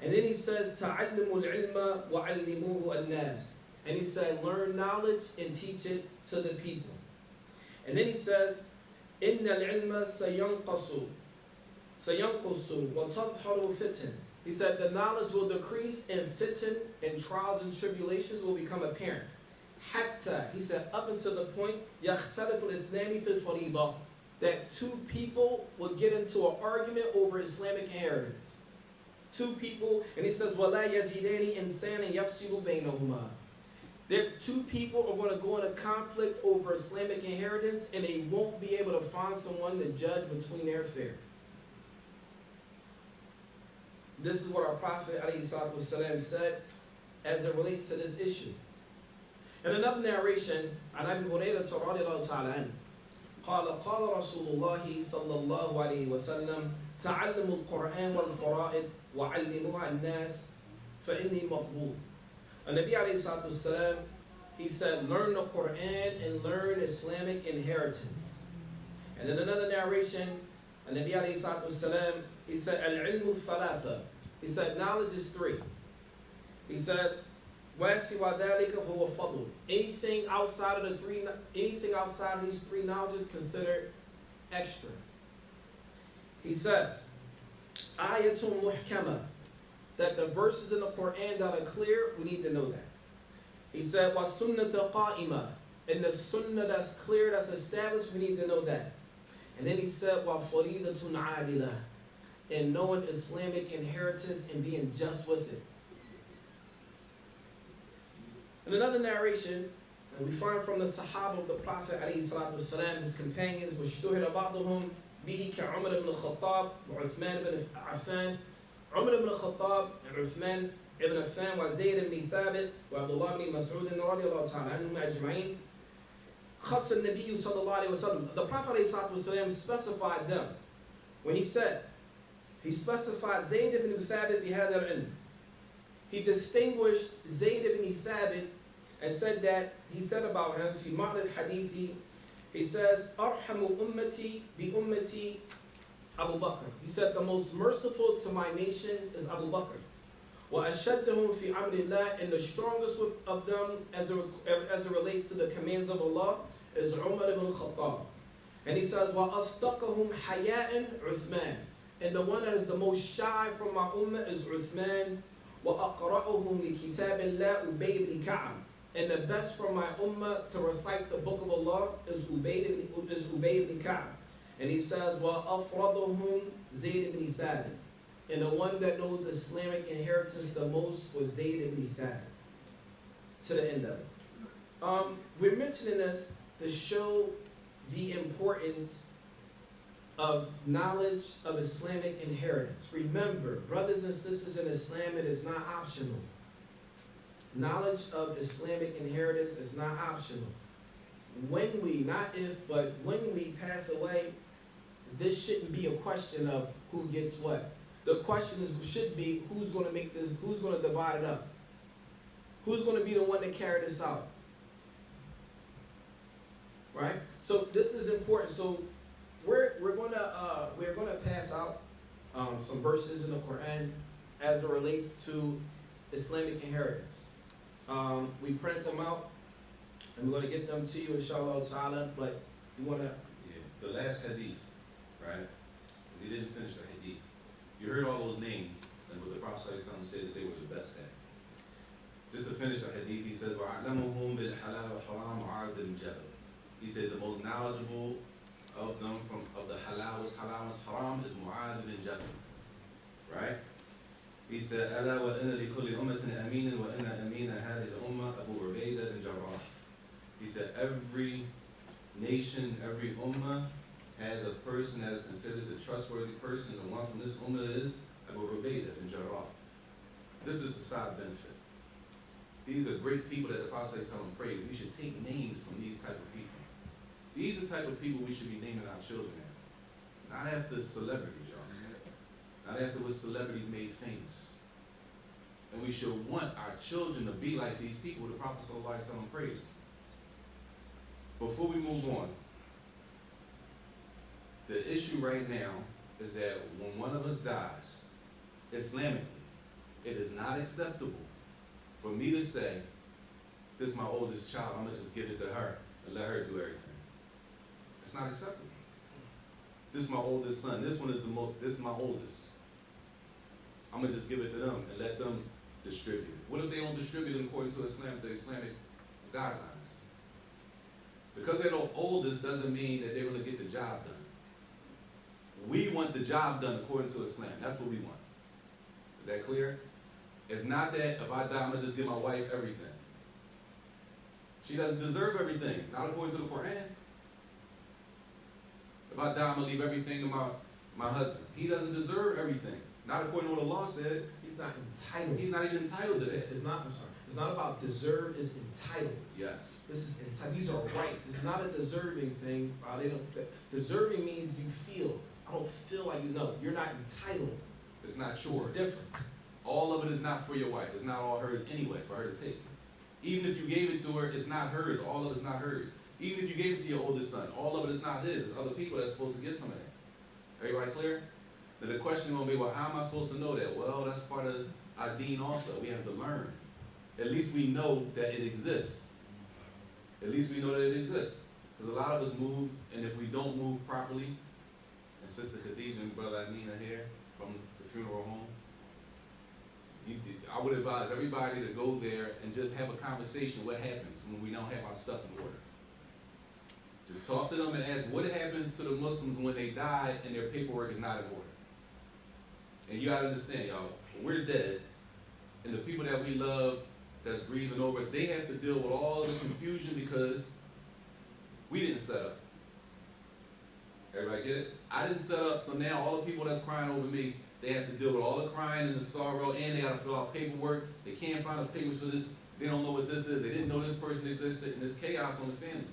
And then he says, تَعَلَّمُوا الْعِلْمَ وَعَلِّمُوهُ النَّاسِ. And he said, learn knowledge and teach it to the people. And then he says, إِنَّ الْعِلْمَ سَيَنْقَصُ وَتَظْهَرُ فِتْنٍ. He said, the knowledge will decrease and fitan and trials and tribulations will become apparent. Hatta, he said, up until the point, يَخْتَلِفُ الْإِثْنَانِ فِي الْفَرِيضَةِ, that two people will get into an argument over Islamic inheritance. Two people, and he says, وَلَا يَجِدَانِ إِنسَانًا يَفْصِلُ بَيْنَهُمَا. That two people are going to go in a conflict over Islamic inheritance and they won't be able to find someone to judge between their affair. This is what our Prophet ﷺ said as it relates to this issue. In another narration, عن أبي هريرة رضي الله تعالى عنه قال قال رسول الله صلى الله عليه وسلم تعلموا القرآن والفرائض وعلموها الناس فإني مقبول. And Nabi alayhi salatu wasalam, he said, learn the Quran and learn Islamic inheritance. And in another narration, and Nabi alayhi salatu wasalam, he said, al-ilmu thalatha. He said, knowledge is three. He says, وَاسِوَى ذَلِكَ هُوَ فَضْلٌ. Anything outside of these three knowledges considered extra. He says, ayatun muhkama, that the verses in the Quran that are clear, we need to know that. He said, وَسُنَّةَ قَائِمَةً, and the sunnah that's clear, that's established, we need to know that. And then he said, وَفَرِيدَةٌ عَادِلَةٌ, and knowing Islamic inheritance and being just with it. In another narration, and we find from the Sahaba of the Prophet ﷺ, his companions, وَاشْتُهِرَ بَعْضُهُمْ بِهِ كَعُمَرَ ibn Khattab وعثمان ibn Affan. Umar ibn Khattab and Uthman ibn Affan wa Zayd ibn Thabit wa Abdullah ibn Mas'ud radiyallahu ta'ala anhum ajma'in. خص النبي صلى الله عليه وسلم. The Prophet ﷺ specified them when he said, he specified Zayd ibn Thabit بهذا العلم. he distinguished Zayd ibn Thabit and said that, he said about him, fi ma'na al-hadithi, he says, Arhamu ummati bi ummati Abu Bakr. He said, the most merciful to my nation is Abu Bakr. Wa ashaddahum fi amrillah, and the strongest of them as it relates to the commands of Allah is Umar ibn Khattab. And he says, wa astaqahum haya'an Uthman. And the one that is the most shy from my ummah is Uthman. Wa aqra'uhum li kitabillah Ubay ibn Ka'ab. And the best from my ummah to recite the book of Allah is Ubay ibn Ka'ab. And he says, wa afraduhum Zayd ibn Thabit. And the one that knows Islamic inheritance the most was Zayd ibn Thabit. To the end of it. We're mentioning this to show the importance of knowledge of Islamic inheritance. Remember, brothers and sisters in Islam, it is not optional. Knowledge of Islamic inheritance is not optional. When we, not if, but when we pass away, this shouldn't be a question of who gets what. The question should be who's going to make this, who's going to divide it up? Who's going to be the one to carry this out? Right? So this is important. So we're gonna pass out some verses in the Quran as it relates to Islamic inheritance. We printed them out, and we're gonna get them to you, inshallah ta'ala. But you wanna? Yeah, the last hadith, right? Because he didn't finish the hadith. You heard all those names, and what the Prophet ﷺ said that they were the best at. Just to finish the hadith, he says, وَعَلَّمُهُمْ بِالْحَلَالِ وَالْحَرَامِ مُعَاذ بِن جَبَلٍ. He said the most knowledgeable of them of the halal was haram is Mu'adh bin Jabal. Right? He said, أَلَا وَإِنَّ لِكُلِّ أُمَّةٍ أَمِينٍ وَإِنَّ أَمِينَ هَذِهِ الْأُمَّةِ أَبُو عُبَيدَةَ بن جراح. He said every nation, every ummah has a person that is considered the trustworthy person. The one from this ummah is Abu Ubaidah bin Jarrah. This is a side benefit. These are great people that the Prophet ﷺ praised. We should take names from these type of people. These are the type of people we should be naming our children after. Not after celebrities, y'all. Not after what celebrities made famous. And we should want our children to be like these people the Prophet ﷺ praised. Before we move on, the issue right now is that when one of us dies, Islamically, it is not acceptable for me to say, this is my oldest child, I'm gonna just give it to her and let her do everything. It's not acceptable. This is my oldest son, this one is this is my oldest. I'm gonna just give it to them and let them distribute it. What if they don't distribute it according to the Islamic guidelines? Because they're the oldest doesn't mean that they're gonna get the job done. We want the job done according to Islam. That's what we want. Is that clear? It's not that if I die, I'm gonna just give my wife everything. She doesn't deserve everything, not according to the Quran. If I die, I'm gonna leave everything to my husband. He doesn't deserve everything, not according to what Allah said. He's not entitled. He's not even entitled to this. It's not. I'm sorry. It's not about deserve. It's entitled. Yes. This is entitled. These are rights. It's not a deserving thing. Deserving means you feel. I don't feel like you know. You're not entitled. It's not It's yours. different. All of it is not for your wife. It's not all hers anyway, for her to take. Even if you gave it to her, it's not hers. All of it's not hers. Even if you gave it to your oldest son, all of it is not his. It's other people that's supposed to get some of that. Everybody clear? Now the question will be, well, how am I supposed to know that? Well, that's part of our deen also. We have to learn. At least we know that it exists. At least we know that it exists. Because a lot of us move, and if we don't move properly, and Sister Khadija and Brother Anina here from the funeral home, I would advise everybody to go there and just have a conversation. What happens when we don't have our stuff in order? Just talk to them and ask what happens to the Muslims when they die and their paperwork is not in order. And you gotta understand, y'all, when we're dead, and the people that we love that's grieving over us, they have to deal with all the confusion because we didn't set up. Everybody get it? I didn't set up, so now all the people that's crying over me, they have to deal with all the crying and the sorrow, and they gotta fill out paperwork. They can't find the papers for this. They don't know what this is. They didn't know this person existed, and there's chaos on the family.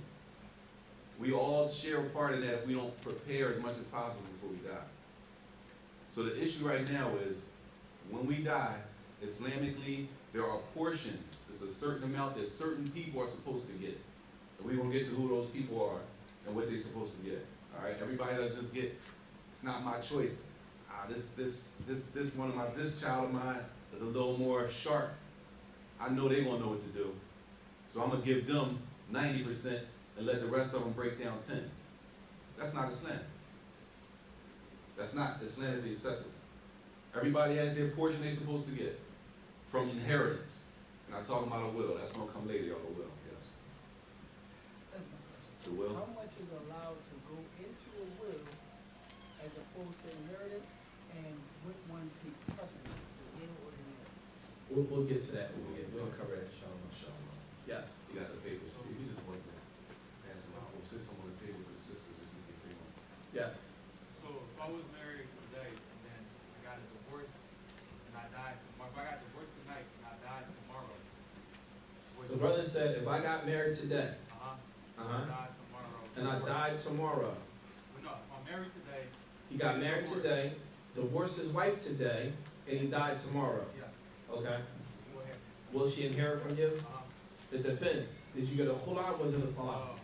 We all share a part in that if we don't prepare as much as possible before we die. So the issue right now is, when we die, Islamically, there are portions. It's a certain amount that certain people are supposed to get. And we're going to get to who those people are and what they're supposed to get. All right? Everybody doesn't just get, it's not my choice. This child of mine is a little more sharp. I know they're going to know what to do. So I'm going to give them 90% and let the rest of them break down 10. That's not Islam. That's not Islamically acceptable. Everybody has their portion they're supposed to get from inheritance. And I'm talking about a will. That's going to come later, y'all, a will. Yes. That's my question. The will. How much is allowed to go into a will as opposed to inheritance, and what one takes precedence, the will or inheritance? We'll get to that when we get, we'll cover that, inshallah. Yes. You got the papers. You just wasn't answering my whole system on the table for the sisters just in case they want. Yes. So if I was married today and then I got a divorce and I died tomorrow, if I got divorced tonight and I died tomorrow, The brother said, if I got married today, I died tomorrow. and I died tomorrow, Well, no, if I'm married today, he got married today, divorced his wife today, and he died tomorrow. yeah, Okay? go ahead. Will she inherit from you? Uh-huh. It depends. Did you get a khula or was it a talaq?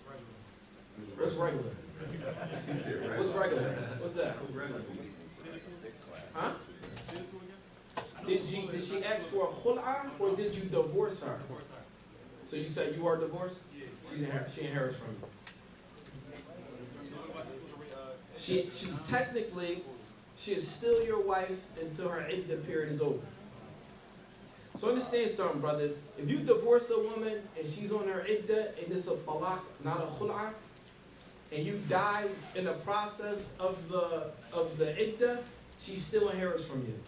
Regular. What's regular? What's regular? What's that? Huh? Say it to again? Did she ask for a khula or did you divorce her? Divorce her. So you said you are divorced? Yeah. She inherits from you. She technically, she is still your wife until her iddah period is over. So understand something, brothers. If you divorce a woman and she's on her iddah and it's a talaq, not a khul'ah, and you die in the process of the iddah, she still inherits from you.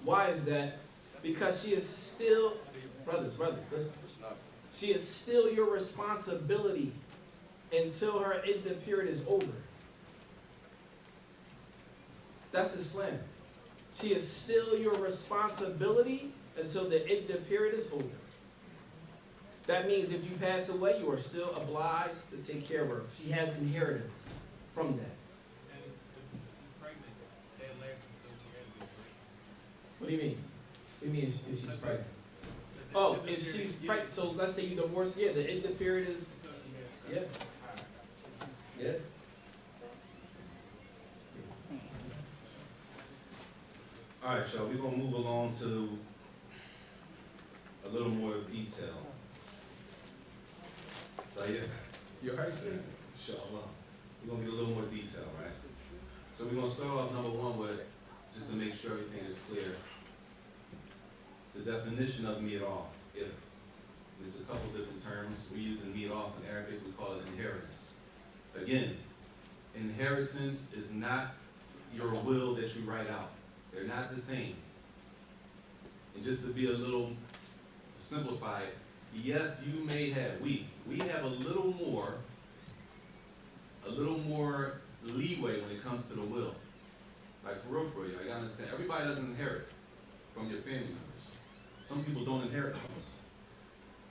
Why is that? Because she is still, brothers, listen. She is still your responsibility until her iddah period is over. That's Islam. She is still your responsibility until the iddah period is over. That means if you pass away, you are still obliged to take care of her. She has inheritance from that. And if she's pregnant, that lasts until she has the What do you mean? What do you mean if she's pregnant? Oh, if she's pregnant, so let's say you divorce, yeah, the iddah period is, yeah. Yeah. All right, y'all, we're going to move along to a little more detail. You heard me? Inshallah. We're going to get a little more detail, right? So we're going to start off number one with, just to make sure everything is clear, the definition of miraf. If there's a couple different terms, we're using miraf in Arabic, we call it inheritance. Again, inheritance is not your will that you write out. They're not the same. And just to be a little, to simplify it, yes, you may have, we have a little more leeway when it comes to the will. Like for real, you gotta understand, everybody doesn't inherit from your family members. Some people don't inherit from us.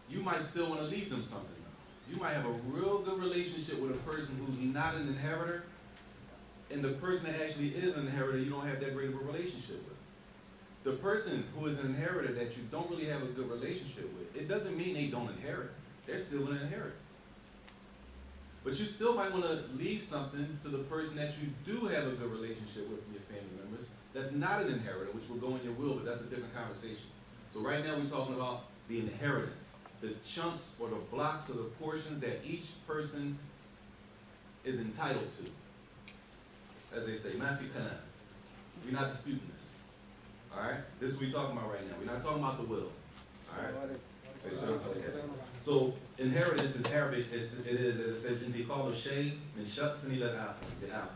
You might still want to leave them something though. You might have a real good relationship with a person who's not an inheritor, and the person that actually is an inheritor, you don't have that great of a relationship with. The person who is an inheritor that you don't really have a good relationship with, it doesn't mean they don't inherit. They're still an inheritor. But you still might want to leave something to the person that you do have a good relationship with from your family members that's not an inheritor, which will go in your will, but that's a different conversation. So right now we're talking about the inheritance, the chunks or the blocks or the portions that each person is entitled to. As they say, mafi kana. We're not disputing this. All right? This is what we're talking about right now. We're not talking about the will. All right? So inheritance in Arabic is, as it says, intiqal shay min shakhsin ila al-akhar.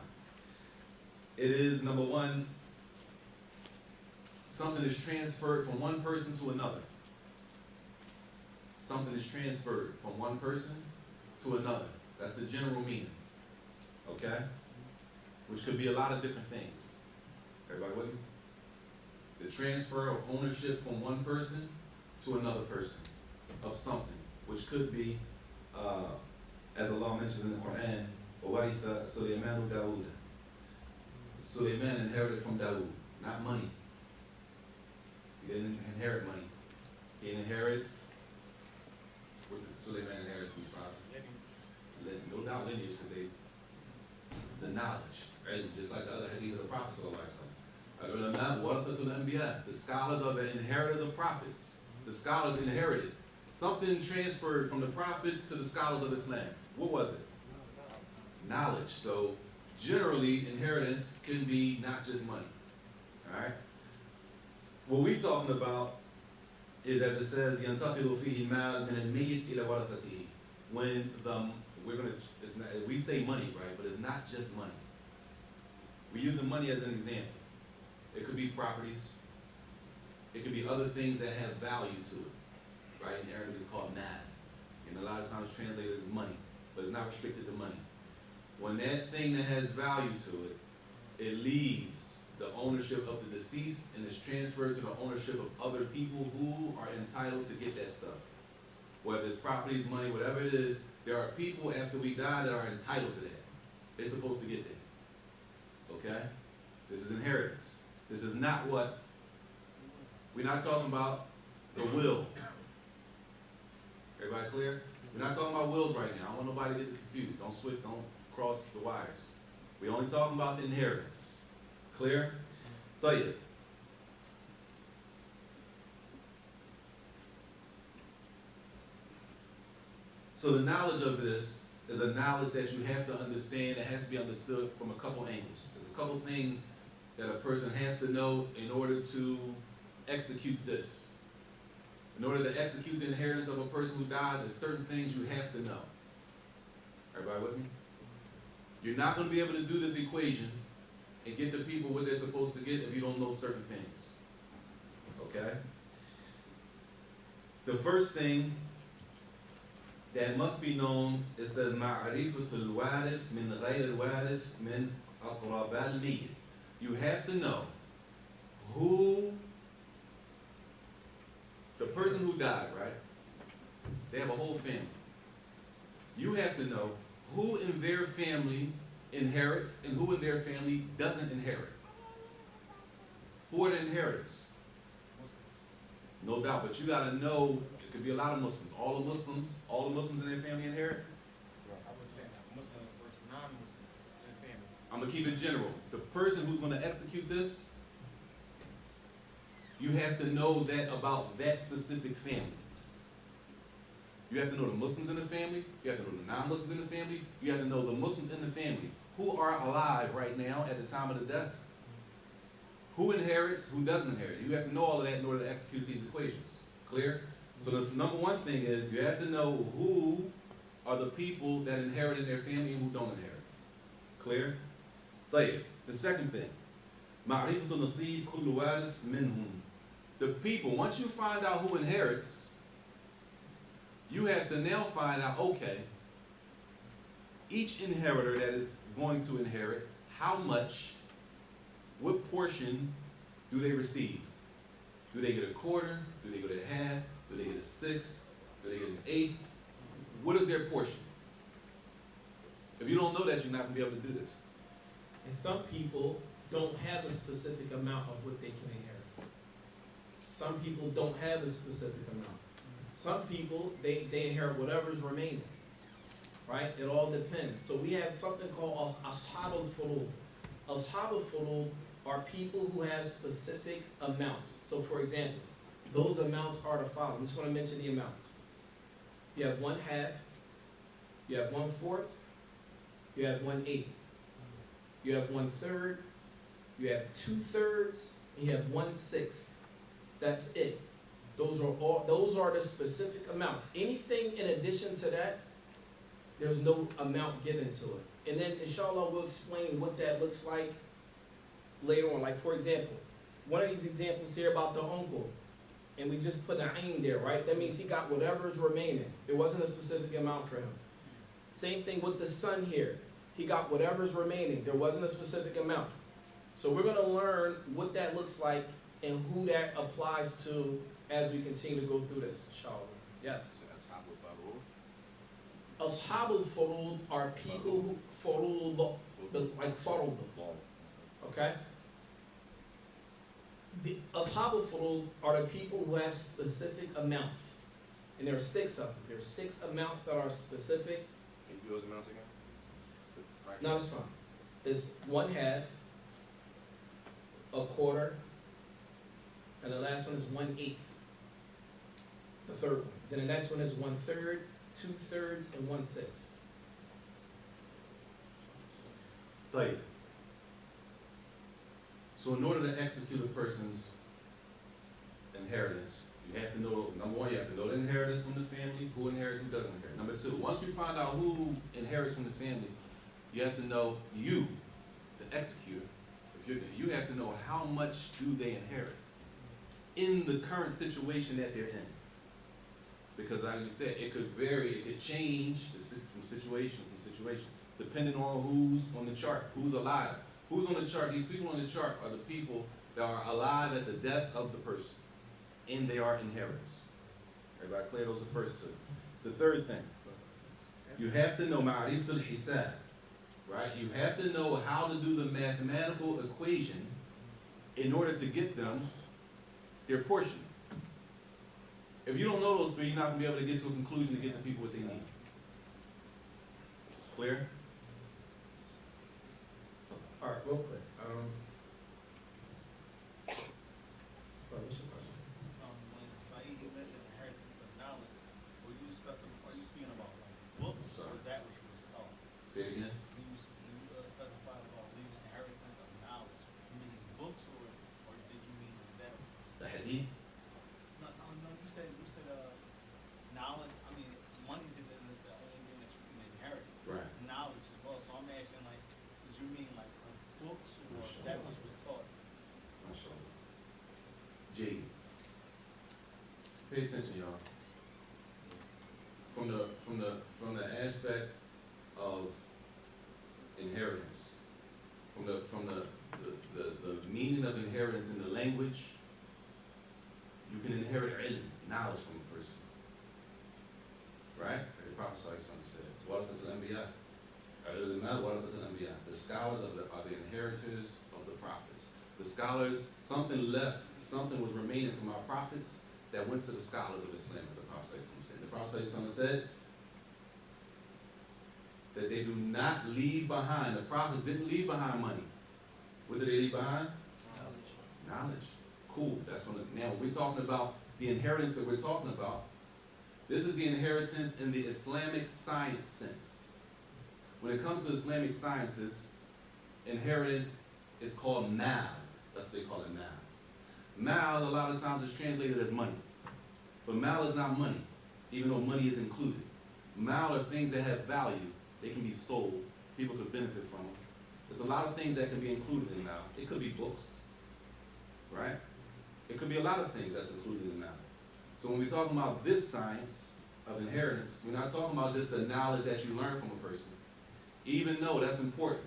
It is, number one, something is transferred from one person to another. Something is transferred from one person to another. That's the general meaning. Okay? Which could be a lot of different things. Everybody with me? The transfer of ownership from one person to another person of something, which could be, as Allah mentions in the Quran, وَوَرِثَ سُلَيْمَانُ دَاوُودَ. Suleiman inherited from Dawood, not money. He didn't inherit money. He inherited, what did Suleiman inherit from his father? No doubt lineage, because the knowledge, right? Just like the other hadith of the Prophet ﷺ. The scholars are the inheritors of prophets. The scholars inherited. Something transferred from the prophets to the scholars of Islam. What was it? Knowledge. So generally, inheritance can be not just money. All right? What we're talking about is, as it says, يَنْتَقِلُ فِيهِ الْمَالُ مِنَ الْمَيِّتِ إِلَى وَرَثَتِهِ. When we say money, right? But it's not just money. We're using money as an example. It could be properties. It could be other things that have value to it, right? In Arabic, it's called mal. And a lot of times translated as money, but it's not restricted to money. When that thing that has value to it, it leaves the ownership of the deceased and is transferred to the ownership of other people who are entitled to get that stuff. Whether it's properties, money, whatever it is, there are people after we die that are entitled to that. They're supposed to get that. Okay? This is inheritance. This is not what, we're not talking about the will. Everybody clear? We're not talking about wills right now. I don't want nobody to get confused. Don't switch, don't cross the wires. We're only talking about the inheritance. Clear? طيب. So the knowledge of this is a knowledge that you have to understand, that has to be understood from a couple angles. There's a couple things that a person has to know in order to execute this. In order to execute the inheritance of a person who dies, there's certain things you have to know. Everybody with me? You're not going to be able to do this equation and get the people what they're supposed to get if you don't know certain things. Okay? The first thing that must be known, it says معرفة الوارث من غير الوارث من أقرباء الميت. You have to know who the person who died, right? They have a whole family. You have to know who in their family inherits and who in their family doesn't inherit. Who are the inheritors? No doubt, but you gotta know, it could be a lot of Muslims. All the Muslims in their family inherit? I would say that Muslim versus non-Muslim in the family. I'm gonna keep it general. The person who's gonna execute this, you have to know that about that specific family. You have to know the Muslims in the family, you have to know the non-Muslims in the family, you have to know the Muslims in the family who are alive right now at the time of the death. Who inherits, who doesn't inherit. You have to know all of that in order to execute these equations. Clear? So the number one thing is you have to know who are the people that inherit in their family and who don't inherit. Clear? طيب. The second thing. معرفة نصيب كل وارث منهم. The people, once you find out who inherits, you have to now find out, okay, each inheritor that is going to inherit, how much, what portion do they receive? Do they get a quarter? Do they get a half? Do they get a sixth? Do they get an eighth? What is their portion? If you don't know that, you're not going to be able to do this. And some people don't have a specific amount of what they can inherit. Some people don't have a specific amount. Some people, they inherit whatever's remaining. Right? It all depends. So we have something called ashab al-furud. Ashab al-furud are people who have specific amounts. So for example, those amounts are the following. I'm just going to mention the amounts. You have 1/2, you have 1/4, you have 1/8, you have 1/3, you have 2/3, and you have 1/6. That's it. Those are the specific amounts. Anything in addition to that, there's no amount given to it. And then inshallah we'll explain what that looks like later on. Like for example, one of these examples here about the uncle, and we just put an ain there, right? That means he got whatever is remaining. There wasn't a specific amount for him. Same thing with the son here. He got whatever's remaining. There wasn't a specific amount. So we're going to learn what that looks like and who that applies to as we continue to go through this, inshallah. Yes? Ashab al-furud are people who, furud, like furud. Okay? The Ashabul Furud are the people who have specific amounts. And there are 6 of them. There are 6 amounts that are specific. Can you do those amounts again? No, it's fine. It's 1/2, a quarter, and the last one is 1/8. The third one. Then the next one is 1/3, 2/3, and 1/6. Like, so in order to execute a person's inheritance, you have to know, number one, you have to know the inheritance from the family, who inherits, who doesn't inherit. Number 2, once you find out who inherits from the family, you have to know you, the executor, you have to know how much do they inherit in the current situation that they're in. Because like you said, it could vary, it could change from situation, depending on who's on the chart, who's alive. Who's on the chart? These people on the chart are the people that are alive at the death of the person, and they are inheritors. Everybody clear? Those are the first 2. The third thing, you have to know ma'arif al-hisab, right? You have to know how to do the mathematical equation in order to get them their portion. If you don't know those 3, you're not going to be able to get to a conclusion to get the people what they need. Clear? All right, real quick. What's your question? When Saeed, you mentioned inheritance of knowledge, are you speaking about like books or that which was taught? Say it again. When you specify about leaving inheritance of knowledge, you mean books or did you mean that which was The hadith. No, you said knowledge. I mean, money just isn't the only thing that you can inherit. Right. Knowledge as well. So I'm asking, like, did you mean like books or that which was taught? MashaAllah. Jade. Pay attention, y'all. From the aspect of inheritance, from the meaning of inheritance in the language, you can inherit ilm, knowledge from a person. Right? The Prophet said, Warathatul Anbiya. The scholars are the inheritors of the prophets. The scholars, something left, something was remaining from our prophets that went to the scholars of Islam, as the Prophet said. The Prophet said that they do not leave behind, the prophets didn't leave behind money. What did they leave behind? Knowledge. Cool. That's from the, now we're talking about the inheritance that we're talking about. This is the inheritance in the Islamic science sense. When it comes to Islamic sciences, inheritance is called mal. That's what they call it, mal. Mal, a lot of times, is translated as money. But mal is not money, even though money is included. Mal are things that have value. They can be sold. People could benefit from them. There's a lot of things that can be included in mal. It could be books, right? It could be a lot of things that's included in mal. So when we're talking about this science of inheritance, we're not talking about just the knowledge that you learn from a person. Even though that's important.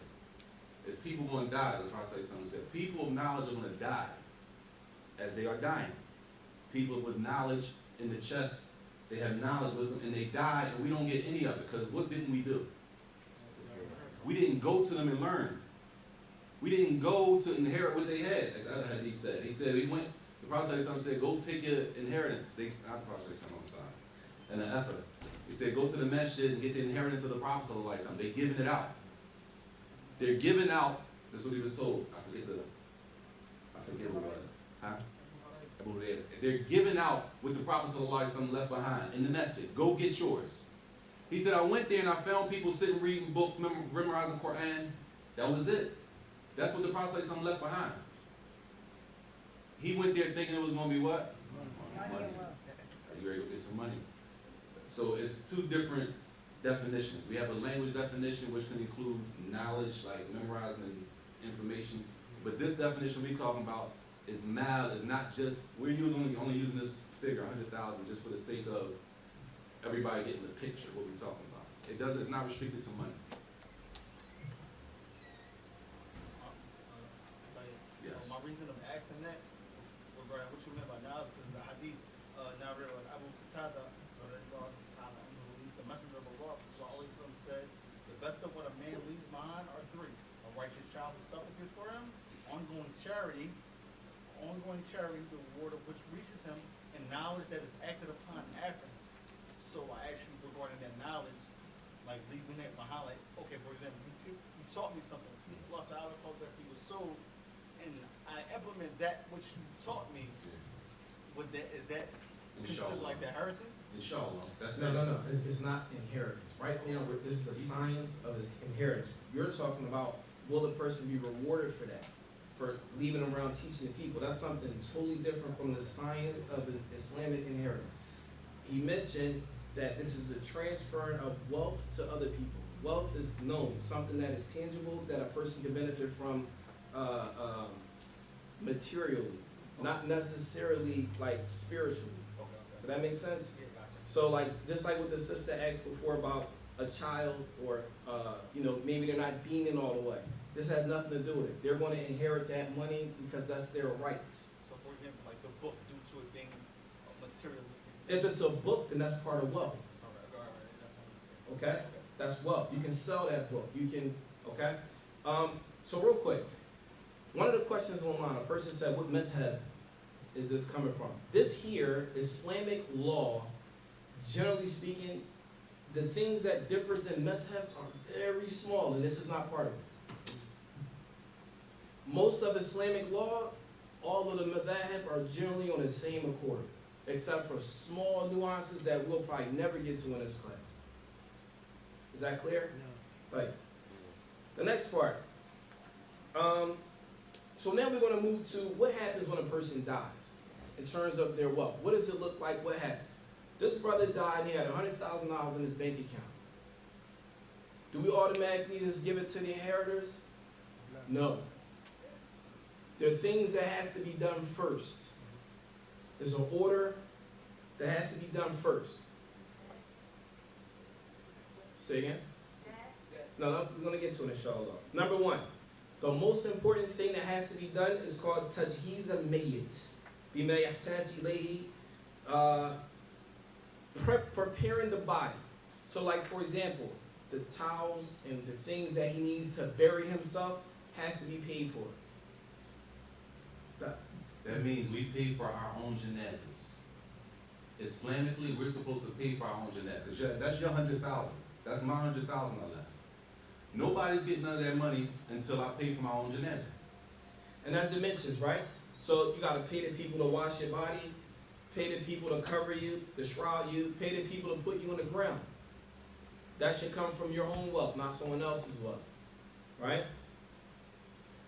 As people going to die, the Prophet said, people of knowledge are going to die as they are dying. People with knowledge in the chest, they have knowledge with them, and they die, and we don't get any of it, because what didn't we do? We didn't go to them and learn. We didn't go to inherit what they had, like the other hadith said. He said, he went, the Prophet said, go take your inheritance. Not the Prophet said, I'm sorry. And the Hector. He said, go to the masjid and get the inheritance of the Prophet. They're giving it out. They're giving out, that's what he was told. I forget what it was. Huh? They're giving out what the Prophet left behind in the masjid. Go get yours. He said, I went there and I found people sitting reading books, memorizing Quran. That was it. That's what the Prophet left behind. He went there thinking it was going to be what? Money. Are you ready to get some money? So it's 2 different definitions. We have a language definition which can include knowledge, like memorizing information. But this definition we're talking about is mal, is not just, we're only using this figure, 100,000, just for the sake of everybody getting the picture of what we're talking about. It's not restricted to money. Yes. My reason of asking that, regarding what you meant by knowledge, because the hadith narrated by Abu Qatada, the messenger of Allah said, the best of what a man leaves behind are 3: a righteous child who supplicates for him, ongoing charity, ongoing charity, the reward of which reaches him, and knowledge that is acted upon after him. So I actually regarding that knowledge, like leaving that behind, like, okay, for example, you taught me something. Allah Ta'ala called that for your soul, and I implement that which you taught me. With that, is that considered like the inheritance? Inshallah. That's No. It's not inheritance. Right now, this is a science of his inheritance. You're talking about, will the person be rewarded for that? For leaving around teaching the people. That's something totally different from the science of the Islamic inheritance. He mentioned that this is a transfer of wealth to other people. Wealth is known, something that is tangible, that a person can benefit from materially, not necessarily like spiritually. Does that make sense? Yeah, gotcha. So like, just like what the sister asked before about a child or, maybe they're not deaning all the way. This has nothing to do with it. They're going to inherit that money because that's their rights. So, for example, like the book, due to it being a materialistic. If it's a book, then that's part of wealth. All right, that's what Okay? That's wealth. You can sell that book. You can, okay? So real quick, one of the questions online, a person said, what madhab is this coming from? This here, Islamic law, generally speaking, the things that differs in madhabs are very small, and this is not part of it. Most of Islamic law, all of the madhab are generally on the same accord, except for small nuances that we'll probably never get to in this class. Is that clear? No. Right. The next part. So now we're going to move to what happens when a person dies in terms of their wealth. What does it look like? What happens? This brother died and he had $100,000 in his bank account. Do we automatically just give it to the inheritors? No. There are things that has to be done first. There's an order that has to be done first. Say again? No, we're going to get to it, inshallah. Number one, the most important thing that has to be done is called tajheez al-mayyit. Bima yahtaj ilayhi, preparing the body. So like, for example, the towels and the things that he needs to bury himself has to be paid for. That means we pay for our own janazas. Islamically, we're supposed to pay for our own janazas. That's your 100,000. That's my 100,000 I left. Nobody's getting none of that money until I pay for my own janazah. And that's dimensions, right? So you got to pay the people to wash your body, pay the people to cover you, to shroud you, pay the people to put you on the ground. That should come from your own wealth, not someone else's wealth, right?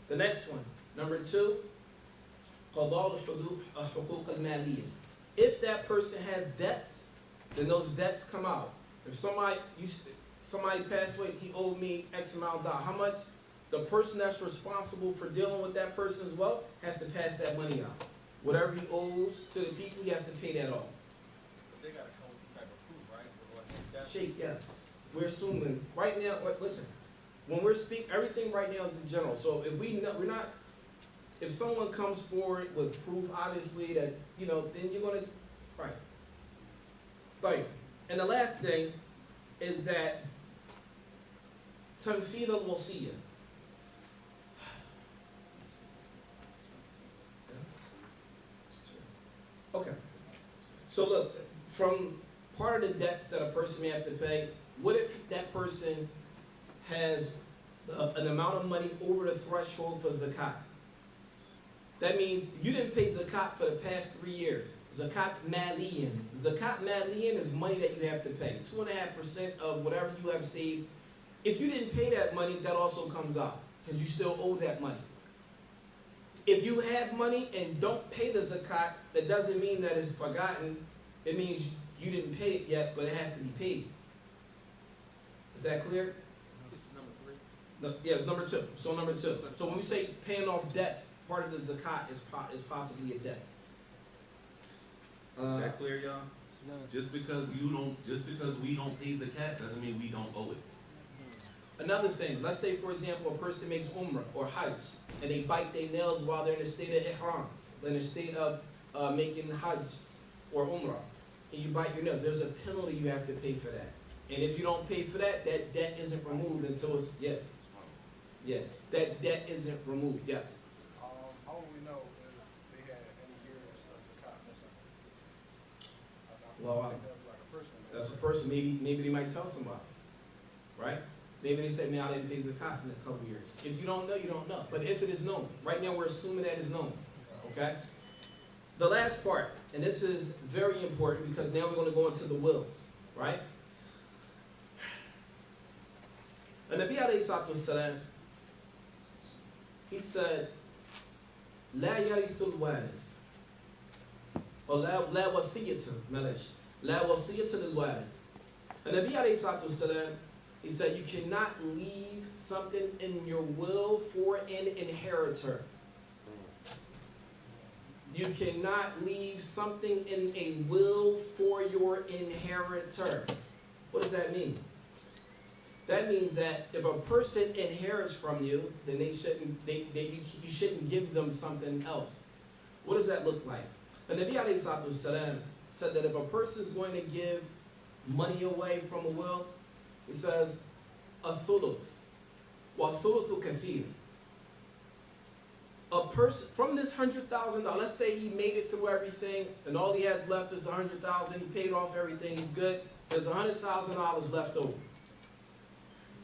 The next one, number two, قضاء الحقوق المالية. If that person has debts, then those debts come out. If somebody passed away, he owed me X amount of dollars. How much? The person that's responsible for dealing with that person's wealth has to pass that money out. Whatever he owes to the people, he has to pay that off. But they gotta come with some type of proof, right? Sheikh, yes. We're assuming right now. Listen, when we're speaking, everything right now is in general. So if we're not. If someone comes forward with proof, obviously that then you're gonna right. And the last thing is that tanfidh al-wasiyya. Okay. So look, from part of the debts that a person may have to pay, what if that person has an amount of money over the threshold for zakat? That means you didn't pay zakat for the past 3 years. Zakat maliyan. Zakat maliyan is money that you have to pay. 2.5% of whatever you have saved. If you didn't pay that money, that also comes out because you still owe that money. If you have money and don't pay the zakat, that doesn't mean that it's forgotten. It means you didn't pay it yet, but it has to be paid. Is that clear? This is number 3. No, yeah, it's number 2. So number 2. So when we say paying off debts, part of the zakat is possibly a debt. Is that clear, y'all? Just because we don't pay zakat doesn't mean we don't owe it. Another thing, let's say for example a person makes umrah or hajj and they bite their nails while they're in the state of ihram, in the state of making hajj or umrah, and you bite your nails. There's a penalty you have to pay for that. And if you don't pay for that, that debt isn't removed until it's that debt isn't removed. Yes. How will we know if they Well, Like a person. that's the person, maybe they might tell somebody, right? Maybe they say, man, I didn't pay zakat in a couple years. If you don't know, you don't know. But if it is known, right now we're assuming that it's known, okay? The last part, and this is very important because now we're going to go into the wills, right? And Nabi alayhi salatu wasalam, he said, لا يرث الوارث or لا وصية معلش لا وصية للوارث. And Nabi alayhi salatu wasalam, he said, you cannot leave something in your will for an inheritor. You cannot leave something in a will for your inheritor. What does that mean? That means that if a person inherits from you, then you shouldn't give them something else. What does that look like? And Nabi alayhi salatu wasalam said that if a person is going to give money away from a will, he says, a thuluth, wa thuluthu kathir. A person, from this $100,000, let's say he made it through everything, and all he has left is the $100,000, he paid off everything, he's good, there's $100,000 left over.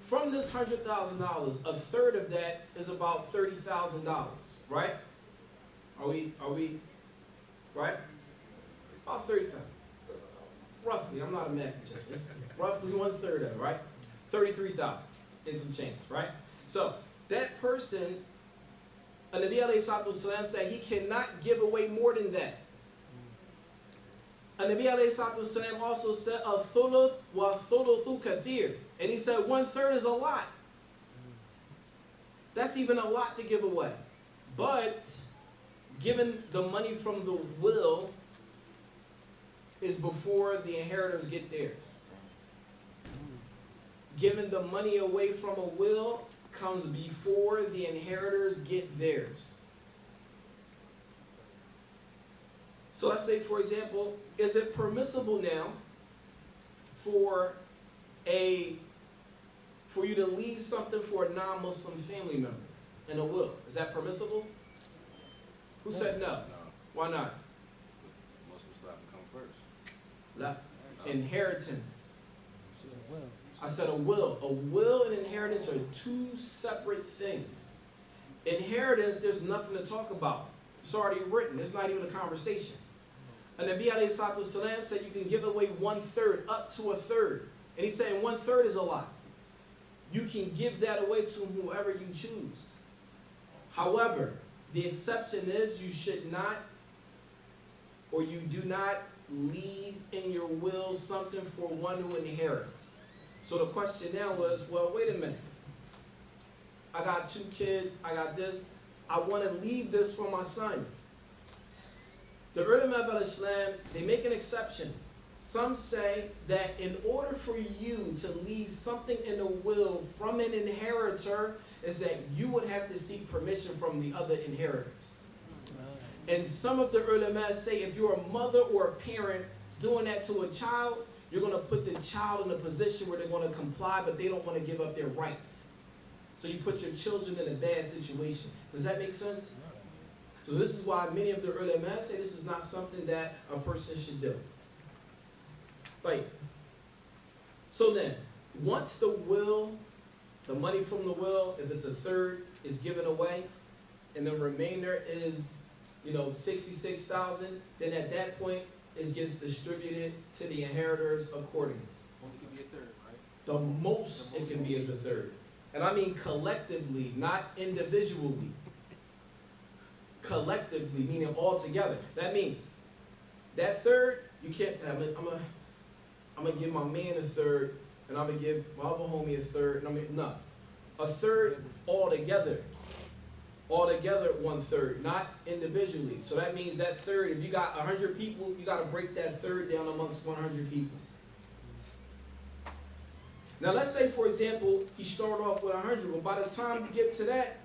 From this $100,000, a third of that is about $30,000, right? Are we, right? About 30,000. Roughly, I'm not a mathematician. Roughly 1/3 of it, right? 33,000 and some change, right? So that person, Nabi alayhi salatu wasalam said he cannot give away more than that. And Nabi alayhi salatu wasalam also said a thuluth wa thuluthu kathir. And he said 1/3 is a lot. That's even a lot to give away. But given the money from the will is before the inheritors get theirs. Giving the money away from a will comes before the inheritors get theirs. So let's say, for example, is it permissible now for you to leave something for a non-Muslim family member in a will? Is that permissible? Who said no? No, Why not? Muslims let them come first. Inheritance. Well, I said a will. A will and inheritance are two separate things. Inheritance, there's nothing to talk about. It's already written. It's not even a conversation. And Nabi alayhi salatu wasalam said you can give away 1/3, up to a third. And he's saying 1/3 is a lot. You can give that away to whoever you choose. However, the exception is you should not, or you do not leave in your will something for one who inherits. So the question now was, well, wait a minute. I got 2 kids, I got this. I want to leave this for my son. The ulama of Islam, they make an exception. Some say that in order for you to leave something in a will from an inheritor, is that you would have to seek permission from the other inheritors. And some of the ulama say if you're a mother or a parent doing that to a child, you're going to put the child in a position where they're going to comply, but they don't want to give up their rights. So you put your children in a bad situation. Does that make sense? So this is why many of the ulama say this is not something that a person should do. Like, so then, once the will, the money from the will, if it's a third, is given away, and the remainder is, 66,000, then at that point, it gets distributed to the inheritors accordingly. Only can be a third, right? The most it can be is a third. And I mean collectively, not individually. Collectively, meaning all together. That means that third, you can't have it. I'm gonna give my man a third, and I'm gonna give my other homie a third, and no. A third all together. All together 1/3, not individually. So that means that third, if you got 100 people, you gotta break that third down amongst 100 people. Now let's say, for example, he started off with 100. Well, by the time you get to that,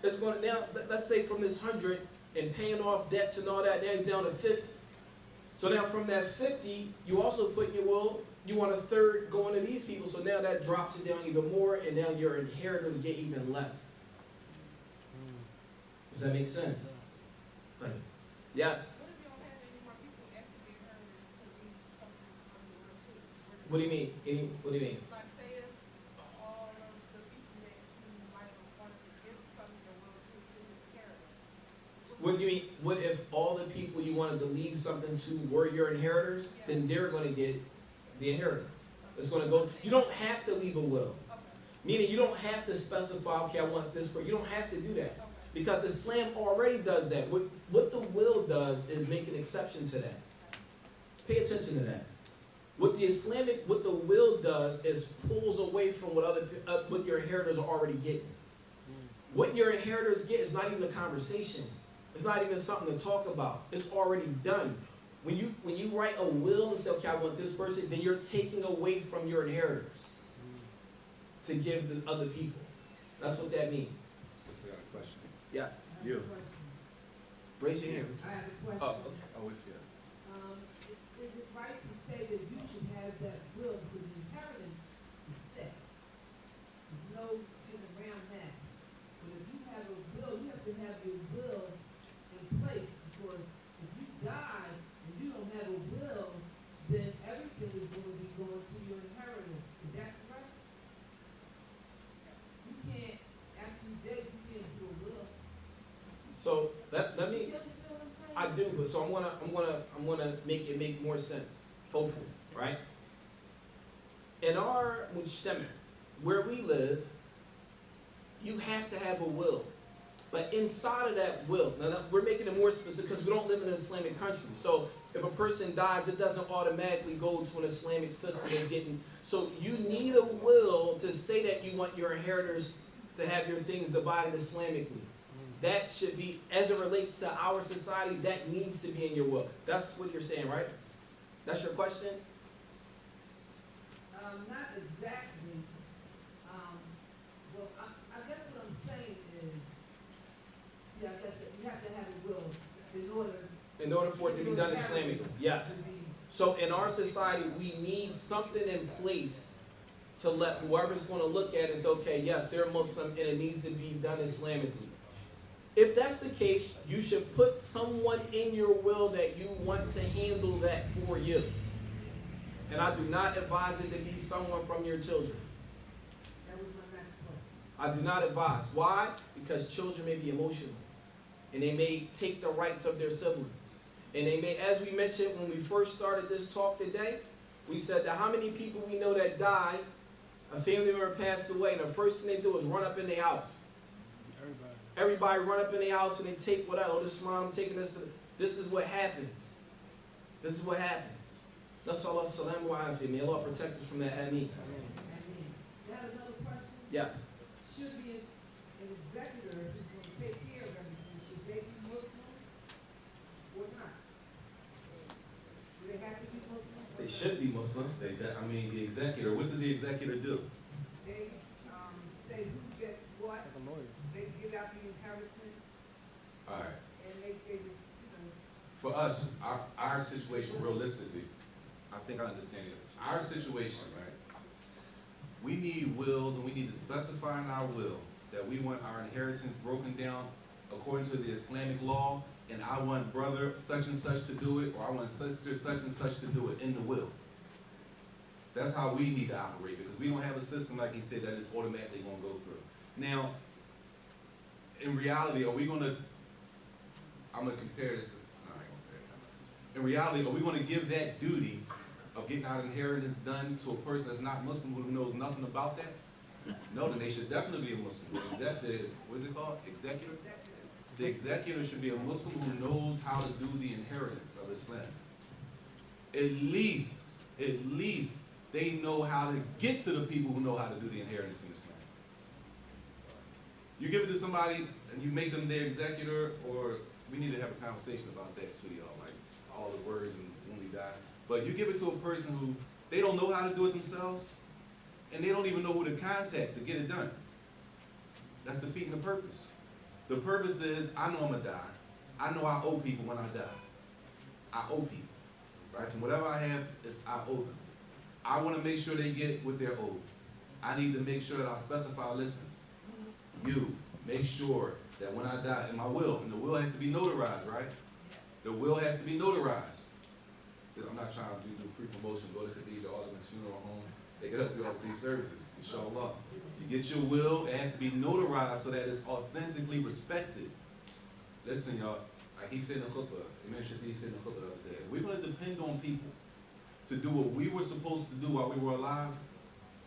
it's going to now. Let's say from this 100 and paying off debts and all that, now he's down to 50. So now from that 50, you also put in your will, you want a third going to these people. So now that drops it down even more, and now your inheritors get even less. Does that make sense? Like, yes. What if you don't have any more people after the inheritors to leave something What do you mean? What do you mean? Like say if all of the people that you might have wanted to give something your will to is inheritance. What do you mean? What if all the people you wanted to leave something to were your inheritors? Then they're going to get the inheritance. It's going to go. You don't have to leave a will. Okay. Meaning you don't have to specify, okay, I want this, but you don't have to do that. Okay. Because Islam already does that. What the will does is make an exception to that. Pay attention to that. What the will does is pulls away from what your inheritors are already getting. What your inheritors get is not even a conversation. It's not even something to talk about. It's already done. When you write a will and say, okay, I want this person, then you're taking away from your inheritors to give the other people. That's what that means. Just got a question. Yes. You. Raise your hand. I have a question. Oh, okay. Oh, which yeah. Is it right to say that you should have that will because the inheritance is set? There's no getting around that. But if you have a will, you have to have your will in place because if you die and you don't have a will, then everything is going to be going to your inheritance. Is that correct? You can't, after you dead, you can't do a will. So let me. You understand what I'm saying? I do, but so I'm gonna make it make more sense. Hopefully, right? In our mujtama, where we live, you have to have a will. But inside of that will, now we're making it more specific because we don't live in an Islamic country. So if a person dies, it doesn't automatically go to an Islamic system that's getting. So you need a will to say that you want your inheritors to have your things divided Islamically. That should be, as it relates to our society, that needs to be in your will. That's what you're saying, right? That's your question? Not exactly. Well, I guess what I'm saying is, yeah, I guess that you have to have a will In order for it to be done Islamically, yes. So in our society, we need something in place to let whoever's going to look at it and say, okay, yes, they're Muslim and it needs to be done Islamically. If that's the case, you should put someone in your will that you want to handle that for you. And I do not advise it to be someone from your children. That was my next question. I do not advise. Why? Because children may be emotional. And they may take the rights of their siblings. And they may, as we mentioned when we first started this talk today, we said that how many people we know that died, a family member passed away, and the first thing they do is run up in their house. Everybody run up in their house and they take what oh, this mom taking this. This is what happens. This is what happens. Nasallahu salam wa afiyah. May Allah protect us from that. Ameen. You have another question? Yes. Should be an executor who's going to take care of everything, should they be Muslim or not? Do they have to be Muslim? or They not? should be Muslim. The executor, what does the executor do? They say who gets what, they give out the inheritance, All right. and they just, For us, our situation, realistically, I think I understand it. Our situation, right? We need wills and we need to specify in our will that we want our inheritance broken down according to the Islamic law, and I want brother such and such to do it, or I want sister such and such to do it in the will. That's how we need to operate, because we don't have a system, like he said, that is automatically going to go through. Now, in reality, are we going to, I'm going to compare this to, no, I ain't going to compare it. In reality, are we going to give that duty of getting our inheritance done to a person that's not Muslim who knows nothing about that? No, then they should definitely be a Muslim. What is it called? Executor? The executor should be a Muslim who knows how to do the inheritance of Islam. At least, they know how to get to the people who know how to do the inheritance in Islam. You give it to somebody and you make them their executor, or we need to have a conversation about that too, y'all, like all the words and when we die. But you give it to a person who, they don't know how to do it themselves, and they don't even know who to contact to get it done. That's defeating the purpose. The purpose is, I know I'm gonna die. I know I owe people when I die. I owe people, right? From whatever I have, I owe them. I wanna make sure they get what they're owed. I need to make sure that I specify, listen, you make sure that when I die, in my will, and the will has to be notarized, right? The will has to be notarized. I'm not trying to do free promotion, go to Khadija Alderman's funeral home. They can help you out with these services, inshallah. You get your will, it has to be notarized so that it's authentically respected. Listen, y'all, like he said in the khutbah, Imam Shafi'i said in the khutbah the other day, we're going to depend on people to do what we were supposed to do while we were alive.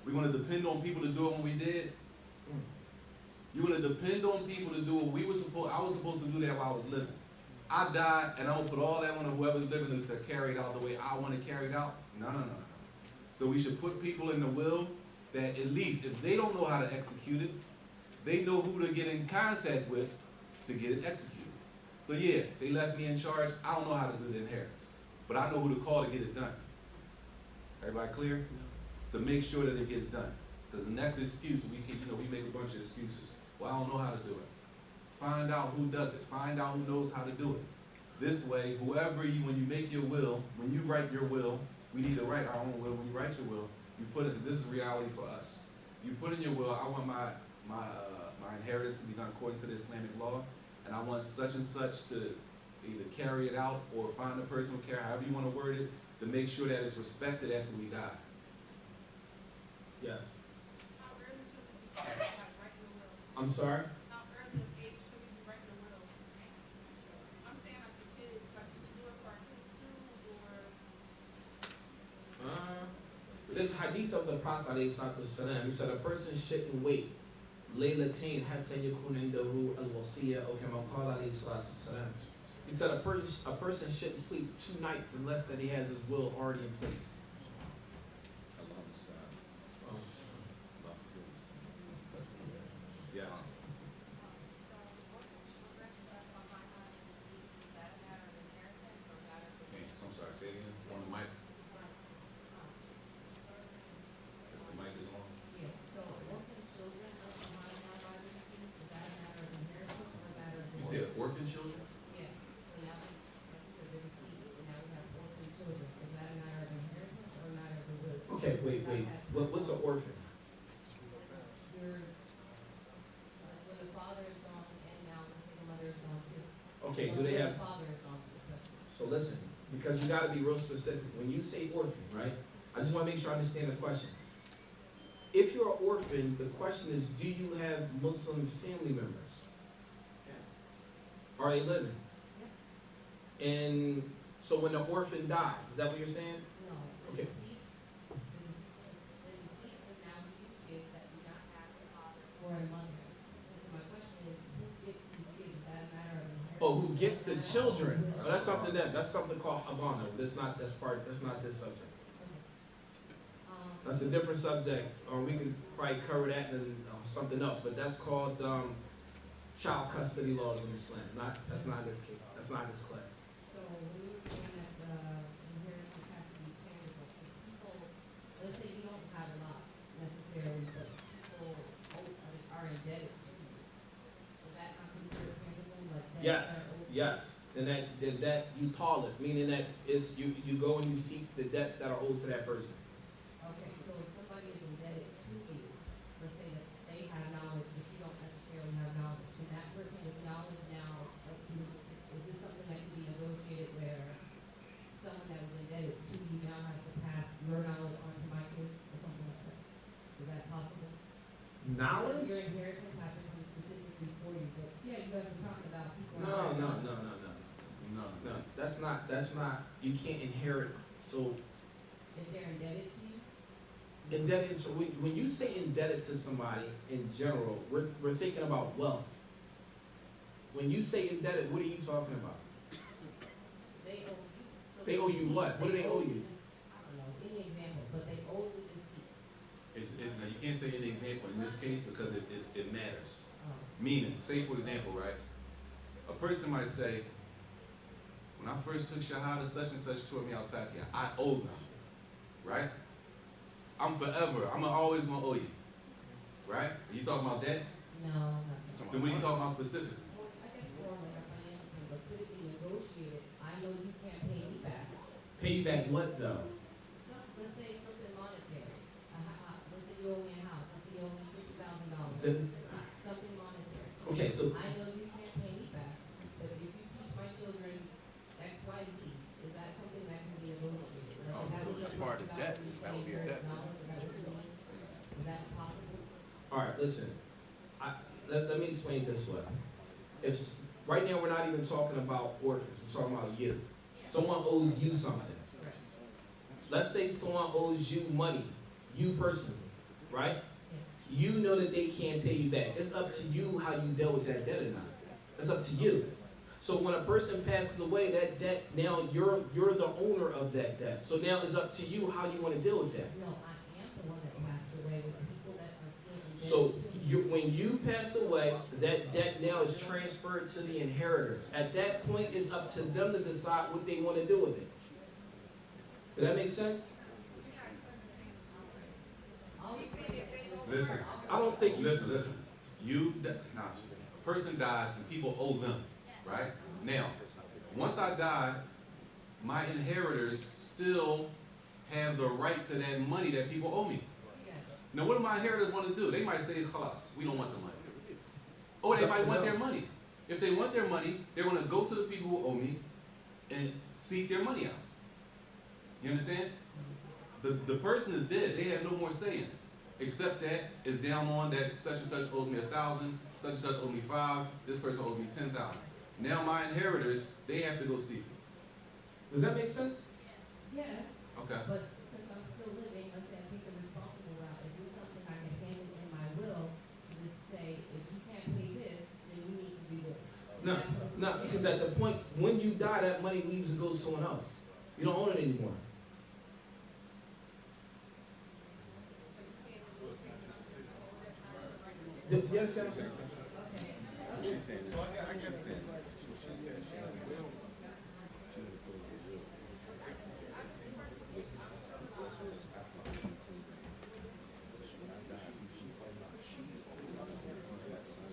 We're going to depend on people to do it when we did. You're going to depend on people to do what I was supposed to do that while I was living. I died, and I'm going to put all that on whoever's living to carry it out the way I want to carry it out. No. So we should put people in the will that at least, if they don't know how to execute it, they know who to get in contact with to get it executed. So yeah, they left me in charge. I don't know how to do the inheritance, but I know who to call to get it done. Everybody clear? To make sure that it gets done. Because the next excuse, we make a bunch of excuses. Well, I don't know how to do it. Find out who does it. Find out who knows how to do it. This way, when you make your will, when you write your will, we need to write our own will. When you write your will, you put it, this is reality for us. You put in your will, I want my inheritance to be done according to the Islamic law, and I want such and such to either carry it out or find a person who care, however you want to word it, to make sure that it's respected after we die. Yes. How early should we be writing the will? I'm sorry? How early age should we be writing the will? I'm saying like the kids, like we can do it for our kids too, or This hadith of the Prophet ﷺ, he said a person shouldn't wait. Laylatain hatta yakun indahu al-wasiyya or kama qala alayhi salatu wassalam. He said a person shouldn't sleep 2 nights unless that he has his will already in place. Yes. Okay, so I'm sorry, say it again. On the mic. If the mic is on. You said orphan children? Okay, wait. What's an orphan? Okay, do they have? So listen, because you got to be real specific. When you say orphan, right? I just want to make sure I understand the question. If you're an orphan, the question is, do you have Muslim family members? Are they living? And so when the orphan dies, is that what you're saying? Okay. Oh, who gets the children? Oh, that's something called habana. That's not this subject. That's a different subject. We can probably cover that in something else, but that's called child custody laws in Islam. That's not this case. That's not this class. So when you were saying that inheritance has to be tangible, people, let's say you don't have a lot necessarily, but people are indebted to you. Is that not considered tangible? Like Yes. And that you call it, meaning that it's you go and you seek the debts that are owed to that person. Okay, so if somebody is indebted to you, let's say that they have knowledge, but you don't necessarily have knowledge, and that person with knowledge now, like, is this something that can be negotiated where someone that was indebted to you now has to pass your knowledge on to my kids, or something like that? Is that possible? Knowledge? Your inheritance happens specifically for you, but yeah, you guys are talking about people. No. That's not. You can't inherit. So If they're indebted to you. indebted. So when you say indebted to somebody in general, we're thinking about wealth. When you say indebted, what are you talking about? They owe you. So They owe you what? What do they owe you? I don't know, any example, but they owe the deceased. Now you can't say any example in this case because it matters. Oh. Meaning, say for example, right? A person might say, when I first took Shahada, such and such taught me Al-Fatiha. I owe them, right? I'm always gonna owe you, right? Are you talking about that? No, not. Then what are you talking about specifically? Well, I guess more like a financial thing, but could it be negotiated? I know you can't pay me back. Pay you back what though? Let's say something monetary. Let's say you owe me a house. Let's say you owe me $50,000. The- Something monetary. Okay, so I know you can't pay me back, but if you teach my children X, Y, Z, is that something that can be negotiated? part of debt. That would be a debt. Is that possible? All right, listen. Let me explain it this way. Right now we're not even talking about orphans. We're talking about you. Someone owes you something. Let's say someone owes you money, you personally, right? You know that they can't pay you back. It's up to you how you deal with that debt or not. It's up to you. So when a person passes away, that debt, now you're the owner of that debt. So now it's up to you how you want to deal with that. No, I am the one that passed away with the people that are still in debt. So when you pass away, that debt now is transferred to the inheritors. At that point, it's up to them to decide what they want to do with it. Does that make sense? Listen, I don't think you... listen. Now, a person dies and people owe them, right? Now, once I die, my inheritors still have the right to that money that people owe me. Now, what do my inheritors want to do? They might say, "Khalas, we don't want the money." Or they might want their money. If they want their money, they're going to go to the people who owe me and seek their money out. You understand? The person is dead. They have no more say in it. Except that it's down on that such and such owes me 1,000, such and such owes me 5, this person owes me 10,000. Now my inheritors, they have to go seek it. Does that make sense? Yes. Okay. But since I'm still living, let's say I take the responsible route, is this something I can handle in my will to just say, if you can't pay this, then you need to do this? No, because at the point when you die, that money leaves and goes to someone else. You don't own it anymore. You understand what I'm saying? She's saying, So I guess she said she will. She was going to do it. Listen, such and such after when I die, she owes that son.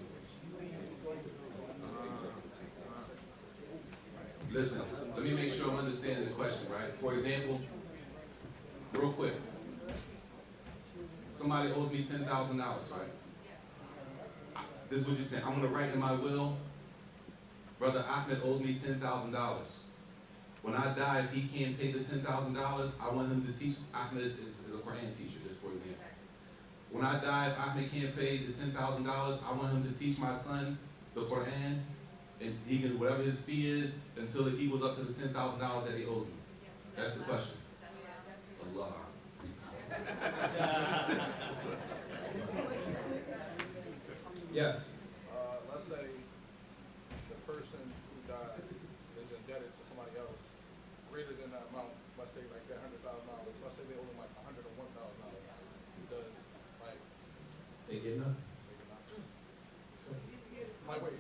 Listen, let me make sure I'm understanding the question, right? For example, real quick, somebody owes me $10,000, right? This is what you're saying. I'm going to write in my will, Brother Ahmed owes me $10,000. When I die, if he can't pay the $10,000, I want him to teach. Ahmed is a Quran teacher, just for example. When I die, if Ahmed can't pay the $10,000, I want him to teach my son the Quran, and he can, whatever his fee is, until it equals up to the $10,000 that he owes me. That's the question. Allah. Yes. Let's say the person who dies is indebted to somebody else greater than that amount. Let's say like that $100,000. Let's say they owe them like $101,000. Does like They get nothing. like wait?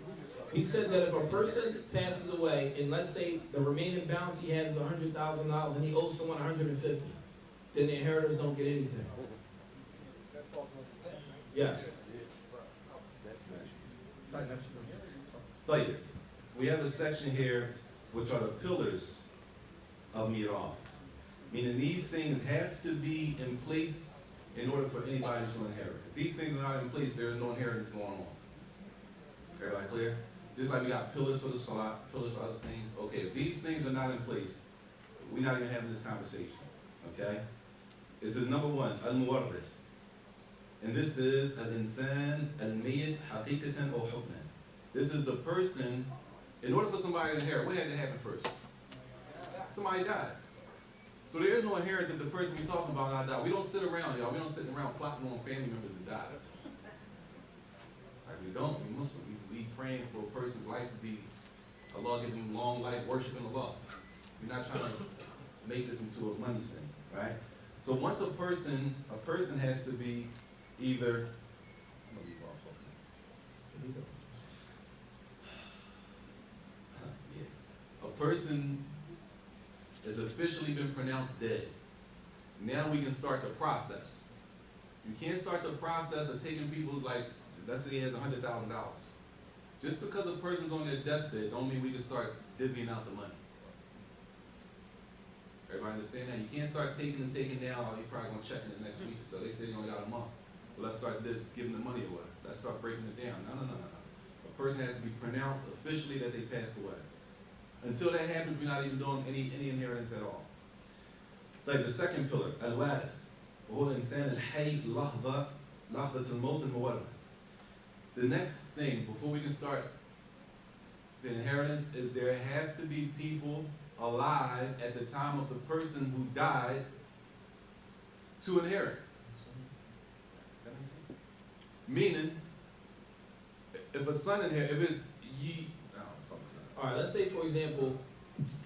He said that if a person passes away, and let's say the remaining balance he has is $100,000, and he owes someone $150,000, then the inheritors don't get anything. That falls under that. Yes. Later, we have a section here which are the pillars of Miraf. Meaning these things have to be in place in order for anybody to inherit. If these things are not in place, there is no inheritance going on. Everybody clear? Just like we got pillars for the salat, pillars for other things. Okay, if these things are not in place, we're not even having this conversation. Okay? It says number 1, al-muwarrith. And this is al-insan al-mayyit haqiqatan or hukman. This is the person, in order for somebody to inherit, what had to happen first? Somebody died. So there is no inheritance if the person we're talking about not died. We don't sit around, y'all. We don't sit around plotting on family members that died. Like we don't. We Muslim. We praying for a person's life to be, Allah give them long life, worshiping Allah. We're not trying to make this into a money thing, right? So once a person has to be either, a person has officially been pronounced dead. Now we can start the process. You can't start the process of taking people's, like, let's say he has $100,000. Just because a person's on their deathbed don't mean we can start divvying out the money. Everybody understand that? You can't start taking and taking down, oh, you're probably going to check in the next week. So they say you only got a month. Well, let's start giving the money away. Let's start breaking it down. No. A person has to be pronounced officially that they passed away. Until that happens, we're not even doing any inheritance at all. Like the second pillar, al-warith. وهو الإنسان الحي لحظة الموت المورث. The next thing, before we can start the inheritance, is there have to be people alive at the time of the person who died to inherit. That makes sense? Meaning, if a son inherits, if it's All right, let's say, for example,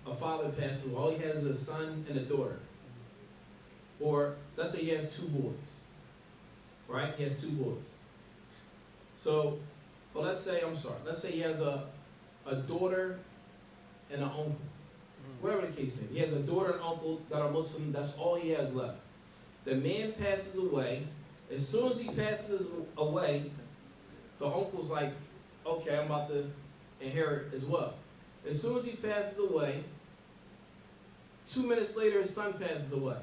a father passes away. All he has is a son and a daughter. Or let's say he has 2 boys. Right? He has 2 boys. So, well, let's say he has a daughter and an uncle. Whatever the case may be. He has a daughter and uncle that are Muslim. That's all he has left. The man passes away. As soon as he passes away, the uncle's like, okay, I'm about to inherit as well. As soon as he passes away, 2 minutes later, his son passes away.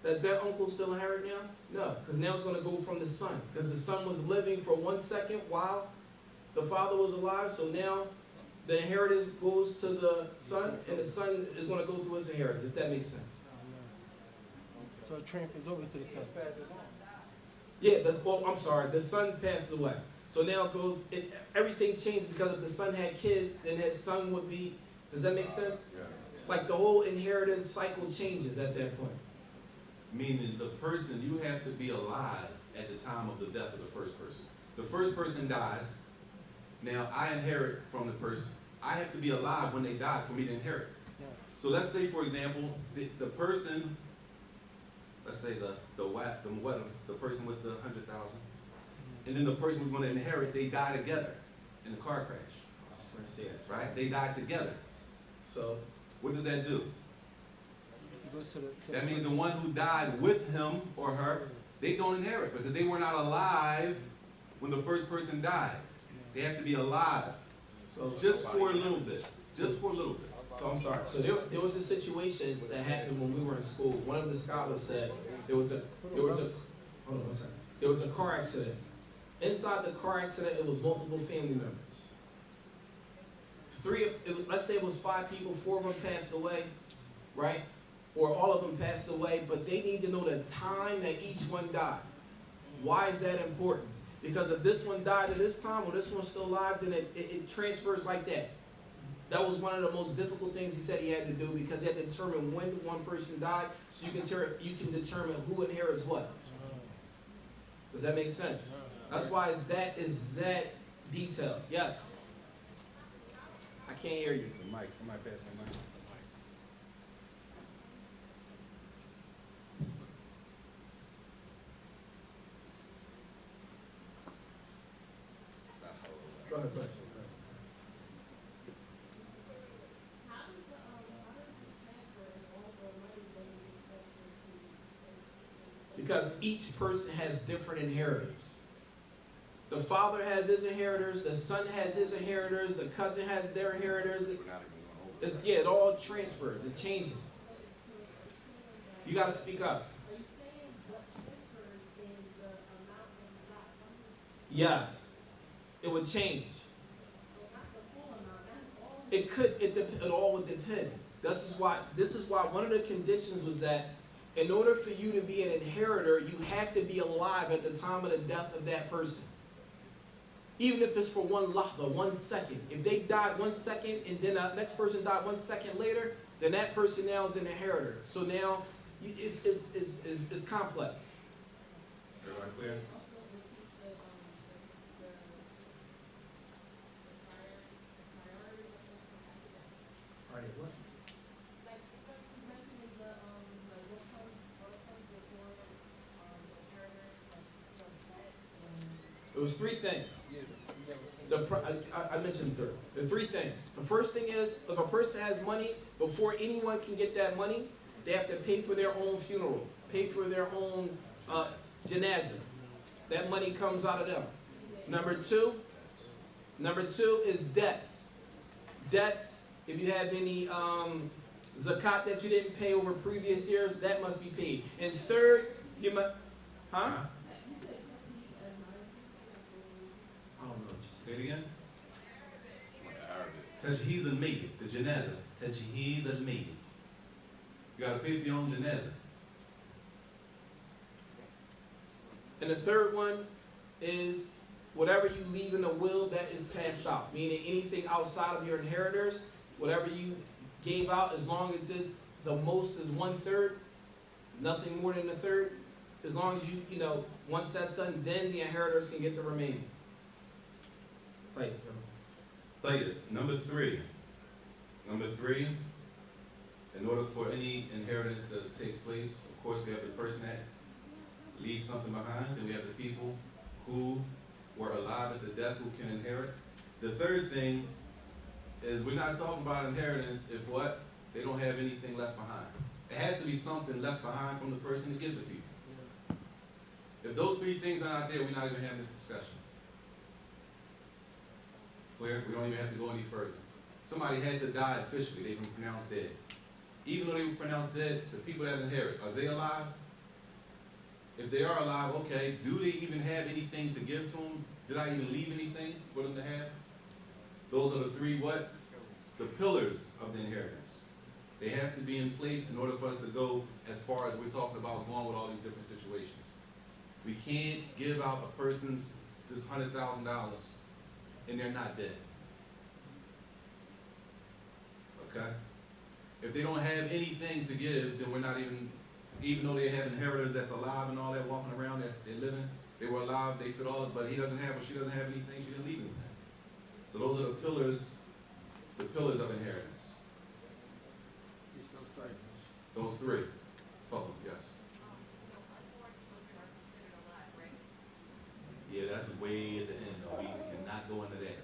Does that uncle still inherit now? No, because now it's going to go from the son. Because the son was living for 1 second while the father was alive. So now the inheritance goes to the son, and the son is going to go through his inheritance, if that makes sense. So it transfers over to the son. Yeah, the son passes away. So now it goes, everything changed because if the son had kids, then his son would be, does that make sense? Yeah. Like the whole inheritance cycle changes at that point. Meaning the person, you have to be alive at the time of the death of the first person. The first person dies. Now I inherit from the person. I have to be alive when they die for me to inherit. Yeah. So let's say, for example, the person, let's say the person with the 100,000, and then the person who's going to inherit, they die together in a car crash. I just want to say that. Right? They die together. So What does that do? It goes to That means the one who died with him or her, they don't inherit because they were not alive when the first person died. They have to be alive. So Just for a little bit. Just for a little bit. So I'm sorry. So there was a situation that happened when we were in school. One of the scholars said there was a car accident. Inside the car accident, it was multiple family members. Let's say it was 5 people, 4 of them passed away, right? Or all of them passed away, but they need to know the time that each one died. Why is that important? Because if this one died at this time or this one's still alive, then it transfers like that. That was one of the most difficult things he said he had to do because he had to determine when one person died so you can determine who inherits what. Does that make sense? That's why is that detailed. Yes. I can't hear you. The mic, somebody pass the mic. Go ahead, because each person has different inheritors. The father has his inheritors, the son has his inheritors, the cousin has their inheritors. It all transfers, it changes. You got to speak up. Yes, it would change. It all would depend. This is why one of the conditions was that in order for you to be an inheritor, you have to be alive at the time of the death of that person. Even if it's for 1 lahza, 1 second. If they died 1 second and then the next person died 1 second later, then that person now is an inheritor. So now it's complex. Everybody clear? All right, what? It was 3 things. I mentioned 3. The 3 things. The first thing is, if a person has money, before anyone can get that money, they have to pay for their own funeral, pay for their own janazah. That money comes out of them. Number two is debts. Debts, if you have any zakat that you didn't pay over previous years, that must be paid. And third, you must, huh? I don't know. Say it again. Tajheez al-mayyit, the janazah. Tajheez al-mayyit. You gotta pay for your own janazah. And the third one is whatever you leave in a will that is passed out, meaning anything outside of your inheritors, whatever you gave out, as long as it's the most is 1/3, nothing more than a third, as long as you know, once that's done, then the inheritors can get the remaining. Right. Tayyib. Number three, in order for any inheritance to take place, of course, we have the person that leaves something behind, and we have the people who were alive at the death who can inherit. The third thing is we're not talking about inheritance if what? They don't have anything left behind. It has to be something left behind from the person to give to people. If those three things are not there, we're not even having this discussion. Clear? We don't even have to go any further. Somebody had to die officially. They've been pronounced dead. Even though they were pronounced dead, the people that inherit, are they alive? If they are alive, okay, do they even have anything to give to them? Did I even leave anything for them to have? Those are the three what? The pillars of the inheritance. They have to be in place in order for us to go as far as we're talking about going with all these different situations. We can't give out a person's just $100,000 and they're not dead. Okay? If they don't have anything to give, then we're not even though they have inheritors that's alive and all that walking around, that they're living, they were alive, they fit all, but he doesn't have, or she doesn't have anything, she didn't leave anything. So those are the pillars of inheritance. Those three. Follow, yes. Yeah, that's way at the end, though. We cannot go into that.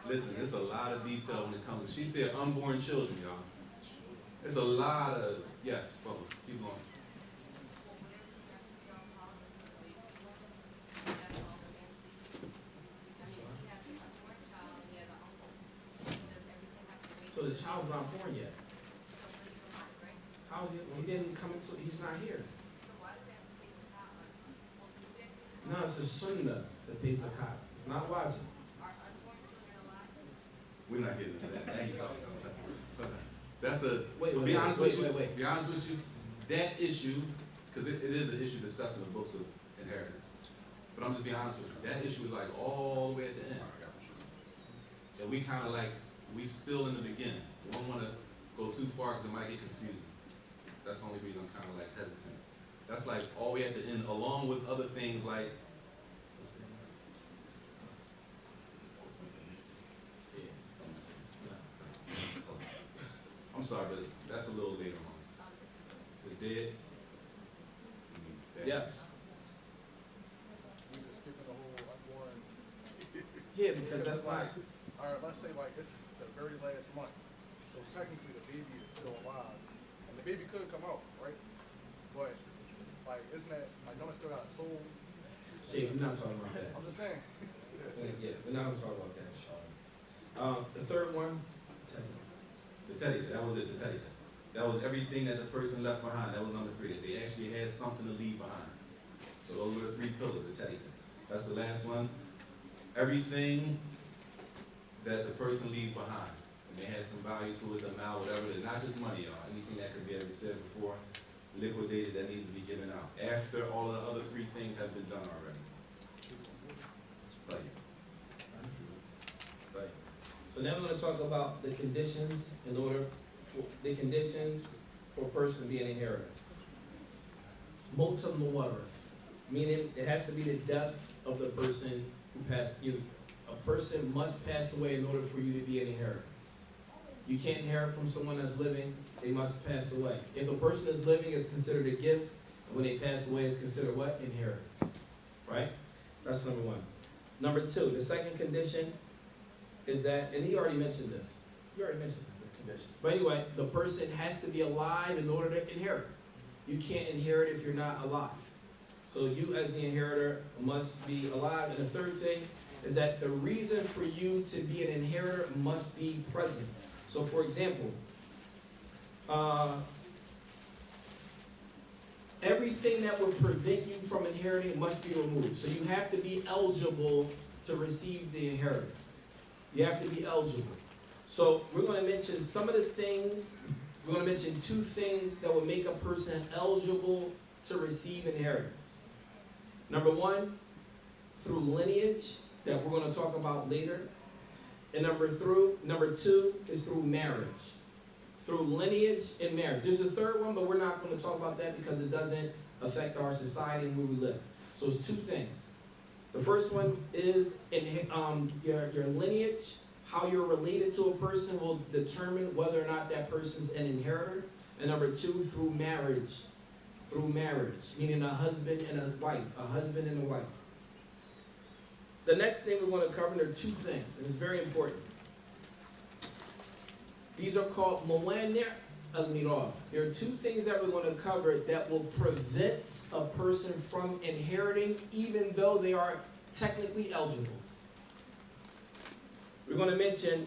Listen, there's a lot of detail when it comes to, she said unborn children, y'all. It's a lot of, yes, follow, keep going. So the child's not born yet. How's he? He didn't come into. He's not here. No, it's a sunnah that pays zakat. It's not wajib. We're not getting into that. Now you talking something. That's a. Wait, Be honest with you. wait. Be honest with you. That issue, because it is an issue discussed in the books of inheritance. But I'm just being honest with you. That issue is like all the way at the end. And we kind of like, we still in the beginning. We don't want to go too far because it might get confusing. That's the only reason I'm kind of like hesitant. That's like all the way at the end, along with other things like, I'm sorry, but that's a little later on. It's dead? Yes. We just skipping the whole unborn. Yeah, because that's not. All right, let's say like this is the very last month. So technically the baby is still alive. And the baby could come out, right? But like isn't that like don't it still got a soul? Shit, we're not talking about that. I'm just saying. Yeah, we're not gonna talk about that. The third one. The teddy, that was it, the teddy. That was everything that the person left behind. That was number three. That they actually had something to leave behind. So those were the three pillars, the teddy. That's the last one. Everything that the person leaves behind. And they had some value to it, the amount, whatever it is. Not just money, y'all. Anything that could be, as we said before, liquidated that needs to be given out. After all of the other three things have been done already. Thank you. Right. So now we're going to talk about the conditions for a person to be an inheritor. Motam muwarith, meaning it has to be the death of the person who passed you. A person must pass away in order for you to be an inheritor. You can't inherit from someone that's living, they must pass away. If a person is living, it's considered a gift, and when they pass away, it's considered what? Inheritance. Right? That's number one. Number two, the second condition is that, and he already mentioned this. You already mentioned the conditions. But anyway, the person has to be alive in order to inherit. You can't inherit if you're not alive. So you as the inheritor must be alive. And the third thing is that the reason for you to be an inheritor must be present. So for example, everything that would prevent you from inheriting must be removed. So you have to be eligible to receive the inheritance. You have to be eligible. So we're going to mention some of the things we're going to mention two things that will make a person eligible to receive inheritance. Number one, through lineage, that we're going to talk about later. And number two is through marriage. Through lineage and marriage. There's a third one, but we're not going to talk about that because it doesn't affect our society and where we live. So it's two things. The first one is your lineage. How you're related to a person will determine whether or not that person's an inheritor. And number two, through marriage. Through marriage, meaning a husband and a wife. A husband and a wife. The next thing we want to cover are two things, and it's very important. These are called mawani' al-miraf. There are two things that we're going to cover that will prevent a person from inheriting even though they are technically eligible. We're going to mention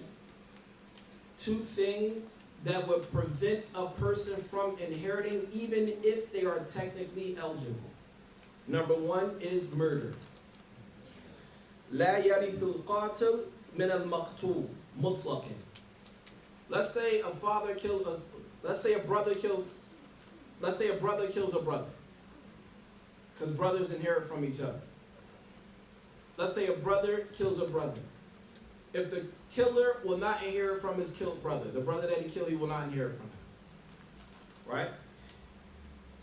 two things that would prevent a person from inheriting even if they are technically eligible. Number one is murder. لا يرث القاتل من المقتول مطلقا. Let's say a father kills us. Let's say a brother kills a brother. Because brothers inherit from each other. Let's say a brother kills a brother. If the killer will not inherit from his killed brother, the brother that he killed, he will not inherit from him. Right?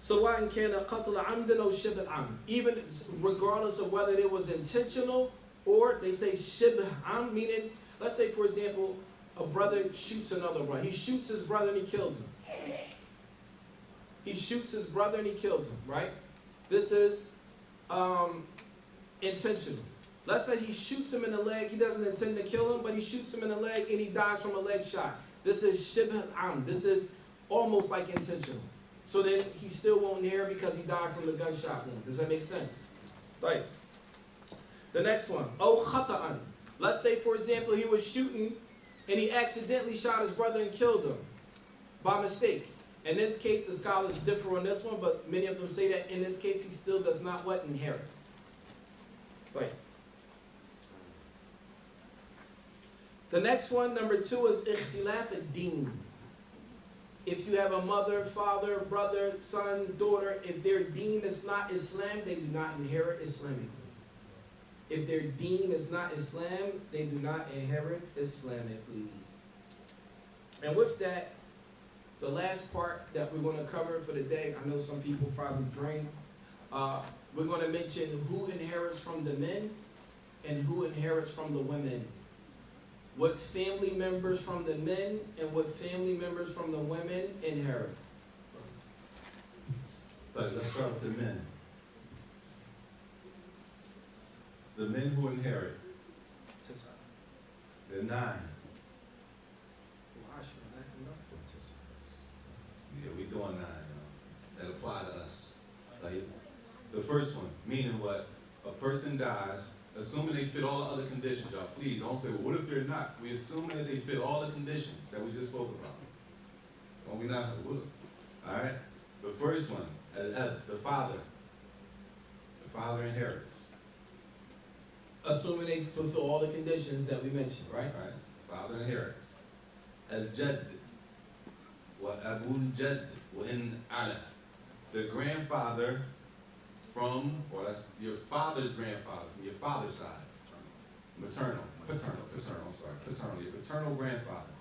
سواء كان قتل عمدا أو شبه عمد. Even regardless of whether it was intentional or they say shibh am, meaning, let's say for example, a brother shoots another brother. He shoots his brother and he kills him. He shoots his brother and he kills him, right? This is intentional. Let's say he shoots him in the leg. He doesn't intend to kill him, but he shoots him in the leg and he dies from a leg shot. This is shibh am. This is almost like intentional. So then he still won't inherit because he died from the gunshot wound. Does that make sense? Right. The next one. Oh khata'an. Let's say, for example, he was shooting and he accidentally shot his brother and killed him by mistake. In this case, the scholars differ on this one, but many of them say that in this case, he still does not what? Inherit. Right. The next one, number two, is ikhtilaf ad-din. If you have a mother, father, brother, son, daughter, if their deen is not Islam, they do not inherit Islamically. If their deen is not Islam, they do not inherit Islamically. And with that, the last part that we're going to cover for the day, I know some people probably drink. We're going to mention who inherits from the men and who inherits from the women. What family members from the men and what family members from the women inherit. But let's start with the men. The men who inherit. They're 9. Yeah, we doing 9, that apply to us. Like, the first one, meaning what? A person dies, assuming they fit all the other conditions, y'all. Please don't say, well, what if they're not? We assume that they fit all the conditions that we just spoke about. Well, we not, all right? The first one, the father. The father inherits. Assuming they fulfill all the conditions that we mentioned, right? Right. Father inherits. Al-Jadd. Wa Abul Jadd. Wa in ala. The grandfather from, or that's your father's grandfather, from your father's side. Paternal, your paternal grandfather.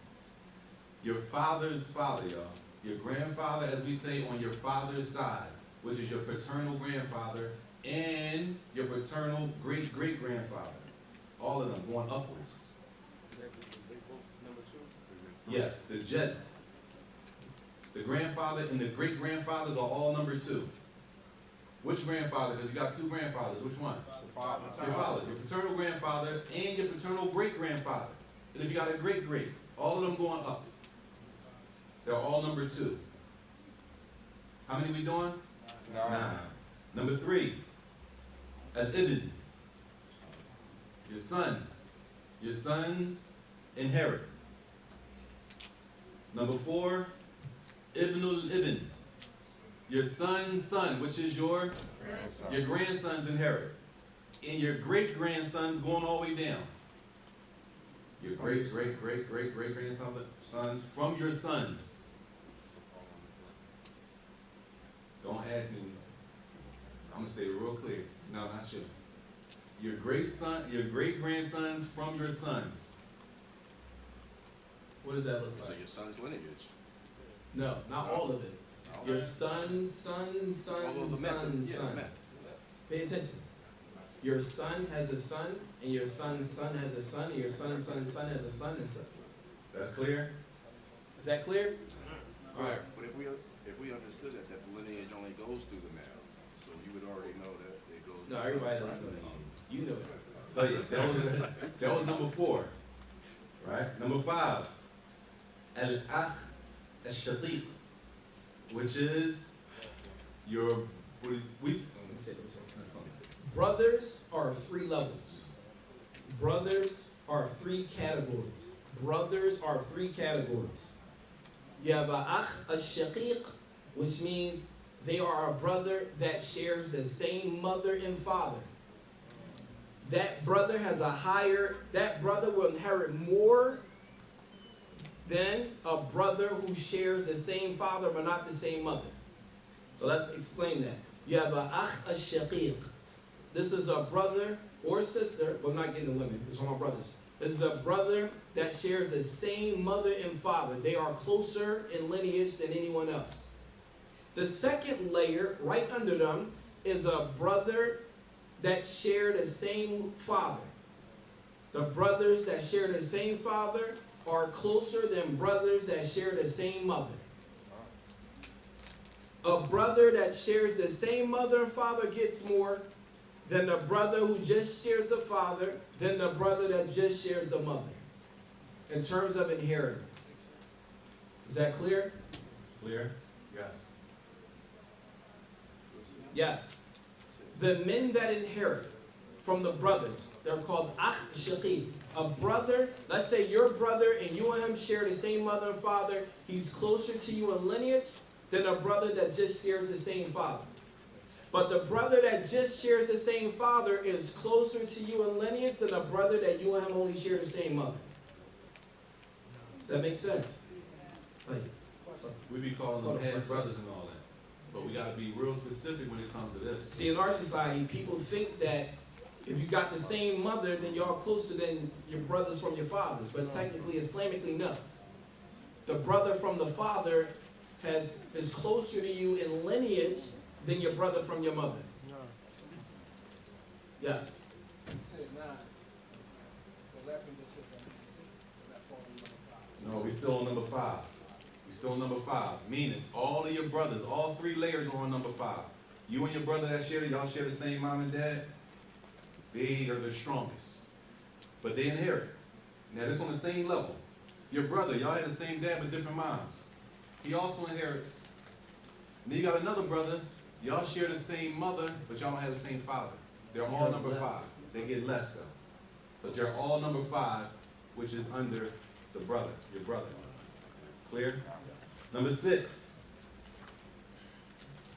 Your father's father, y'all. Your grandfather, as we say, on your father's side, which is your paternal grandfather, and your paternal great-great-grandfather. All of them going upwards. Yes, the Jed. The grandfather and the great-grandfathers are all number 2. Which grandfather? Because you got 2 grandfathers. Which one? Your father. Your paternal grandfather and your paternal great-grandfather. And if you got a great-great, all of them going up. They're all number 2. How many we doing? 9. Number 3. Al-Ibn. Your son. Your sons inherit. Number 4. Ibnul Ibn. Your son's son, which is your grandsons inherit. And your great-grandsons going all the way down. Your great-great-great-great-great-grandsons from your sons. I'm gonna say it real clear. No, not you. Your great grandsons from your sons. What does that look So like? your son's lineage. No, not all of it. Your son, son, son, All of the son, method. Yeah, son. method. Pay attention. Your son has a son, and your son's son has a son, and your son's son's son has a son and son. That's clear? Is that clear? All right. But if we understood that the lineage only goes through the male, so you would already know that it goes. No, to everybody son, doesn't know right? that shit. You know it. Oh, yes, that was number 4. Right? Number 5. Al-akh al-shatiq, which is your, Let me say it. Brothers are 3 levels. Brothers are 3 categories. Brothers are 3 categories. You have a akh al-shaqiq, which means they are a brother that shares the same mother and father. That brother that brother will inherit more than a brother who shares the same father but not the same mother. So let's explain that. You have a akh al-shaqiq. This is a brother or sister, but I'm not getting the women, it's all my brothers. This is a brother that shares the same mother and father. They are closer in lineage than anyone else. The second layer, right under them, is a brother that share the same father. The brothers that share the same father are closer than brothers that share the same mother. A brother that shares the same mother and father gets more than the brother who just shares the father, than the brother that just shares the mother, in terms of inheritance. Is that clear? Clear? Yes. Yes. The men that inherit from the brothers, they're called akh shaqiq. A brother, let's say your brother and you and him share the same mother and father, he's closer to you in lineage than a brother that just shares the same father. But the brother that just shares the same father is closer to you in lineage than a brother that you and him only share the same mother. Does that make sense? Like, We be calling them half brothers and all that. But we gotta be real specific when it comes to this. see, in our society, people think that if you got the same mother, then y'all closer than your brothers from your fathers. But technically, Islamically, no. The brother from the father is closer to you in lineage than your brother from your mother. Yes. You said 9. The last one just said that 6. And that falls in number 5. No, we still on number 5. We still on number 5. Meaning, all of your brothers, all 3 layers are on number 5. You and your brother that share, y'all share the same mom and dad. They are the strongest. But they inherit. Now, this on the same level. Your brother, y'all had the same dad but different moms. He also inherits. And then you got another brother, y'all share the same mother, but y'all don't have the same father. They're all Yeah, number less. 5. They get less though. But they're all number 5, which is under the brother, your brother. Clear? Number 6.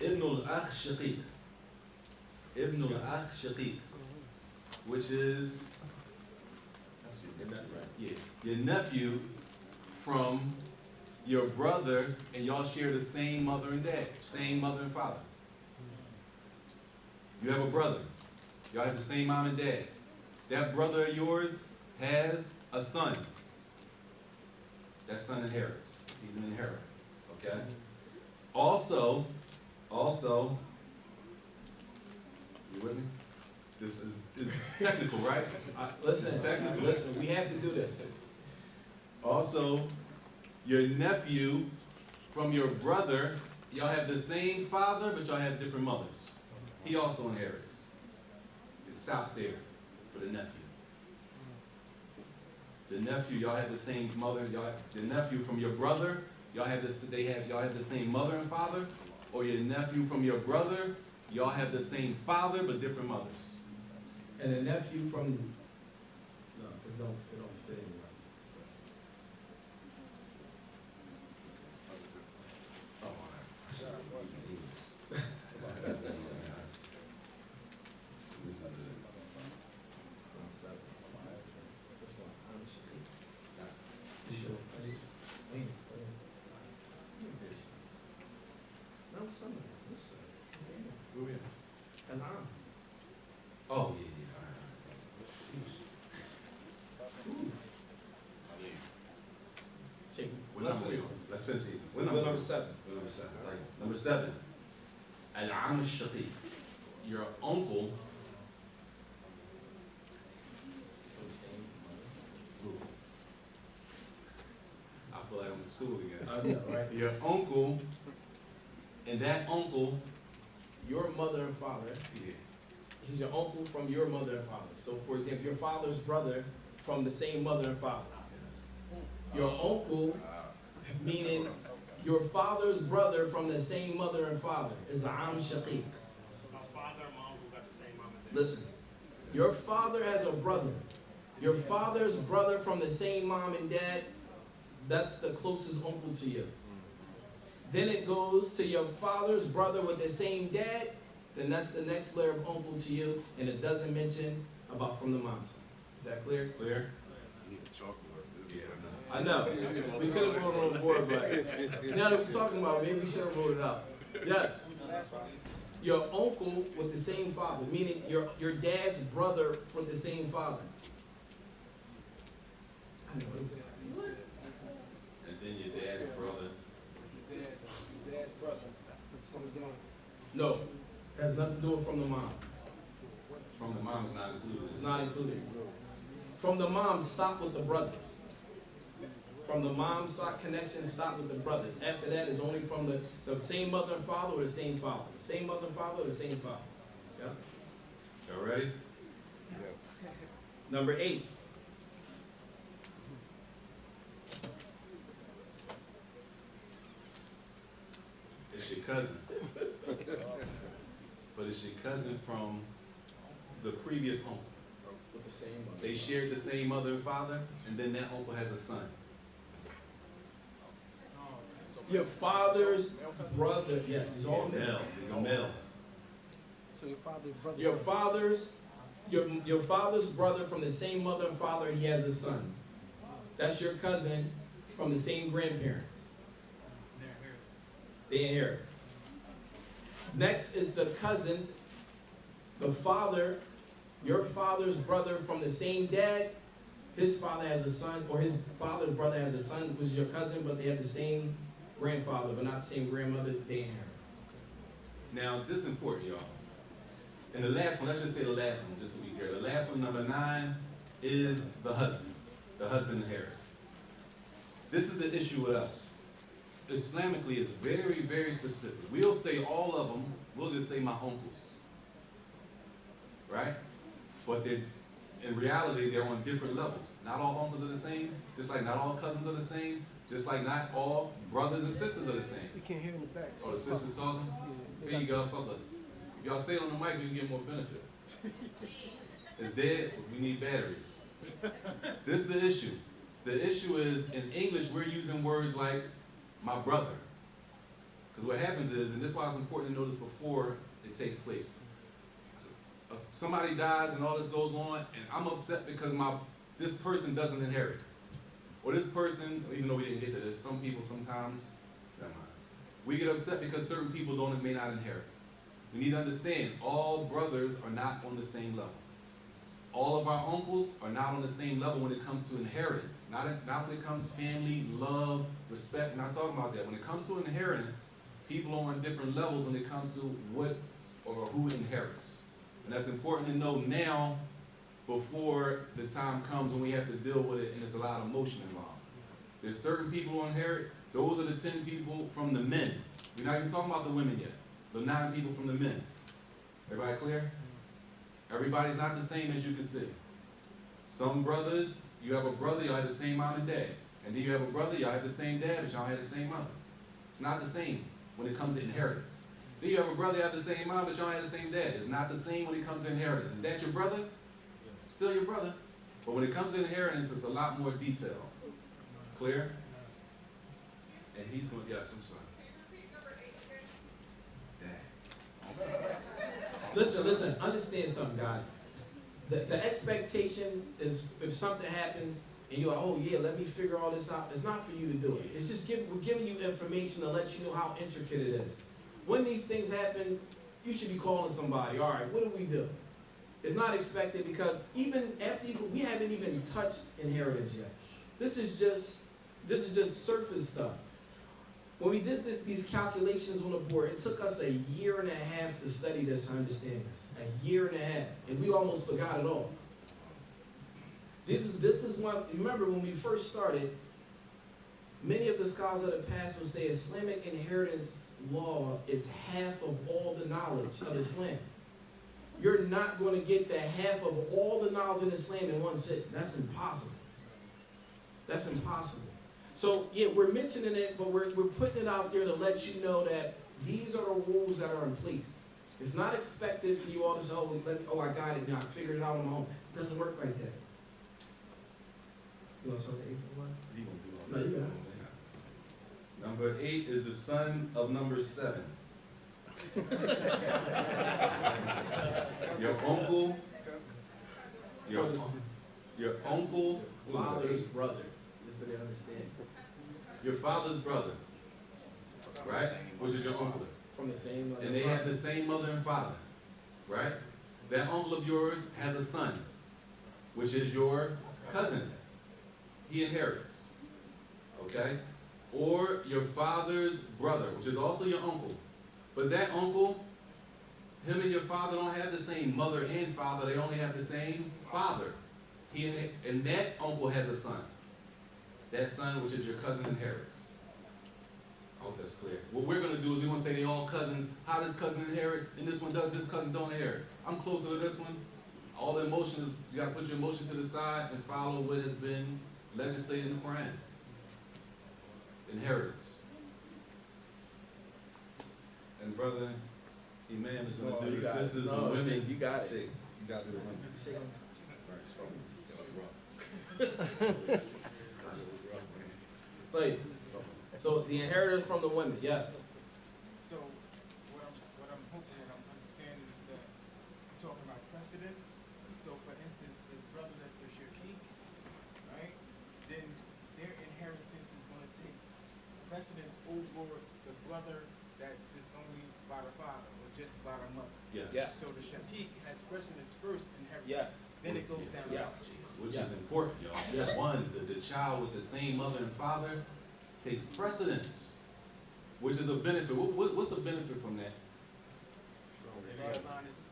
Ibn al-akh shaqiq. Ibn al-akh shaqiq. Which is, yeah, your nephew from your brother, and y'all share the same mother and dad, same mother and father. You have a brother. Y'all have the same mom and dad. That brother of yours has a son. That son inherits. He's an inheritor. Okay? Also, you with me? This is technical, right? Listen, Technical. listen, we have to do this. Also, your nephew from your brother, y'all have the same father, but y'all have different mothers. He also inherits. It stops there for the nephew. The nephew, y'all have the same mother. The nephew from your brother, y'all have the same mother and father, or your nephew from your brother, y'all have the same father but different mothers. And a nephew from, no, it don't fit in right. Oh, all right. No, some of them. Listen. Where we at? An am. Oh, yeah, all right. Check. What Let's number we finish. on? Let's finish it. We're number 7. We're number 7. Like, number 7. Al-Am al-Shaqiq. Your uncle. Ooh. I feel like I'm in school again. I know, right? Your uncle, and that uncle, Your mother and father. yeah. He's your uncle from your mother and father. So, for example, your father's brother from the same mother and father. Your uncle, meaning your father's brother from the same mother and father, is am shaqiq. So my father and my uncle got the same mom and dad. Listen, your father has a brother. Your father's brother from the same mom and dad, that's the closest uncle to you. Then it goes to your father's brother with the same dad, then that's the next layer of uncle to you, and it doesn't mention about from the mom's side. Is that clear? Clear? You need a chalkboard. Yeah, I know. We could have wrote it on the board, but now that we're talking about it, maybe we should have wrote it up. Yes. Your uncle with the same father, meaning your dad's brother from the same father. I know. And then your dad and brother. Your dad's brother. No, it has nothing to do with from the mom. From the mom is not included. It's not included. From the mom, stop with the brothers. From the mom side connection, stop with the brothers. After that is only from the same mother and father or the same father. The same mother and father or the same father. Yeah? Y'all ready? Number 8. It's your cousin. But it's your cousin from the previous uncle. With the same mother. They shared the same mother and father, and then that uncle has a son. Your father's brother, yes, it's all male. Male. These are males. So your father's brother. Your father's brother from the same mother and father, he has a son. That's your cousin from the same grandparents. They inherit. Next is the cousin, the father, your father's brother from the same dad. His father has a son, or his father's brother has a son, who's your cousin, but they have the same grandfather, but not the same grandmother. They inherit. Now, this is important, y'all. And the last one, let's just say the last one, just to be clear. The last one, number 9, is the husband. The husband inherits. This is the issue with us. Islamically, it's very, very specific. We'll say all of them, we'll just say my uncles. Right? But in reality, they're on different levels. Not all uncles are the same, just like not all cousins are the same, just like not all brothers and sisters are the same. We can't hear in the back. Oh, the sisters talking? Here you go, fuck it. If y'all say it on the mic, you can get more benefit. It's dead, we need batteries. This is the issue. The issue is, in English, we're using words like my brother. Because what happens is, and this is why it's important to know this before it takes place. If somebody dies and all this goes on, and I'm upset because this person doesn't inherit. Or this person, even though we didn't get to this, some people sometimes, never mind. We get upset because certain people may not inherit. We need to understand, all brothers are not on the same level. All of our uncles are not on the same level when it comes to inheritance. Not when it comes to family, love, respect. Not talking about that. When it comes to inheritance, people are on different levels when it comes to what or who inherits. And that's important to know now before the time comes when we have to deal with it and there's a lot of emotion involved. There's certain people who inherit. Those are the 10 people from the men. We're not even talking about the women yet. The 9 people from the men. Everybody clear? Everybody's not the same, as you can see. Some brothers, you have a brother, y'all have the same mom and dad. And then you have a brother, y'all have the same dad, but y'all have the same mother. It's not the same when it comes to inheritance. Then you have a brother, you have the same mom, but y'all have the same dad. It's not the same when it comes to inheritance. Is that your brother? Still your brother. But when it comes to inheritance, it's a lot more detail. Clear? And he's going, yes, I'm sorry. Listen, understand something, guys. The expectation is if something happens and you're like, oh yeah, let me figure all this out. It's not for you to do it. It's just we're giving you information to let you know how intricate it is. When these things happen, you should be calling somebody. All right, what do we do? It's not expected because even after we haven't even touched inheritance yet. This is just surface stuff. When we did these calculations on the board, it took us a year and a half to study this and understand this. A year and a half, and we almost forgot it all. This is what, remember when we first started, many of the scholars of the past will say Islamic inheritance law is half of all the knowledge of Islam. You're not going to get the half of all the knowledge in Islam in one sitting. That's impossible. That's impossible. So, yeah, we're mentioning it, but we're putting it out there to let you know that these are the rules that are in place. It's not expected for you all to say, oh, I got it now, I figured it out on my own. It doesn't work like that. You want to start the 8th one? He gonna do all No, you that. got it. Number 8 is the son of number 7. Your uncle, your uncle, Father's brother. Just so they understand. your father's brother, right? Which is your uncle. From the same mother. And they have the same mother and father, right? That uncle of yours has a son, which is your cousin. He inherits, okay? Or your father's brother, which is also your uncle. But that uncle, him and your father don't have the same mother and father. They only have the same father. And that uncle has a son. That son, which is your cousin, inherits. I hope that's clear. What we're going to do is we're going to say they all cousins. How does cousin inherit? And this one does, this cousin don't inherit. I'm closer to this one. All the emotions, you got to put your emotion to the side and follow what has been legislated in the Quran. Inheritance. And brother Imam is going to do the sisters and women. You got it. Shake. You got to do the women. Right. So the inheritance from the women, yes. So what I'm hoping and I'm understanding is that you're talking about precedence. So for instance, the brother that's a shaqiq, right? Then their inheritance is going to take precedence over the brother that is only by the father or just by the mother. Yes. Yes. So the shaqiq has precedence first inheritance. Yes. Then it goes down. Yes. Which Yes. is important, y'all. Yes. One, the child with the same mother and father takes precedence, which is a benefit. What's the benefit from that? The bloodline is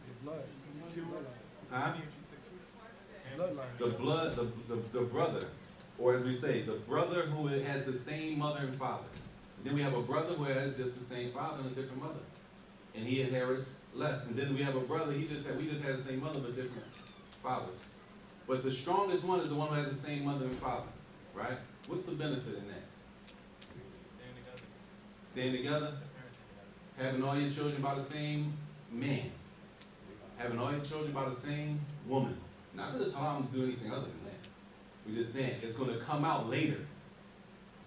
secure. Huh? Bloodline. The blood, the brother, or as we say, the brother who has the same mother and father. Then we have a brother who has just the same father and a different mother, and he inherits less. And then we have a brother, we just had the same mother but different fathers. But the strongest one is the one who has the same mother and father, right? What's the benefit in that? Staying together, having all your children by the same man, having all your children by the same woman. Not that it's haram to do anything other than that. We're just saying it's going to come out later.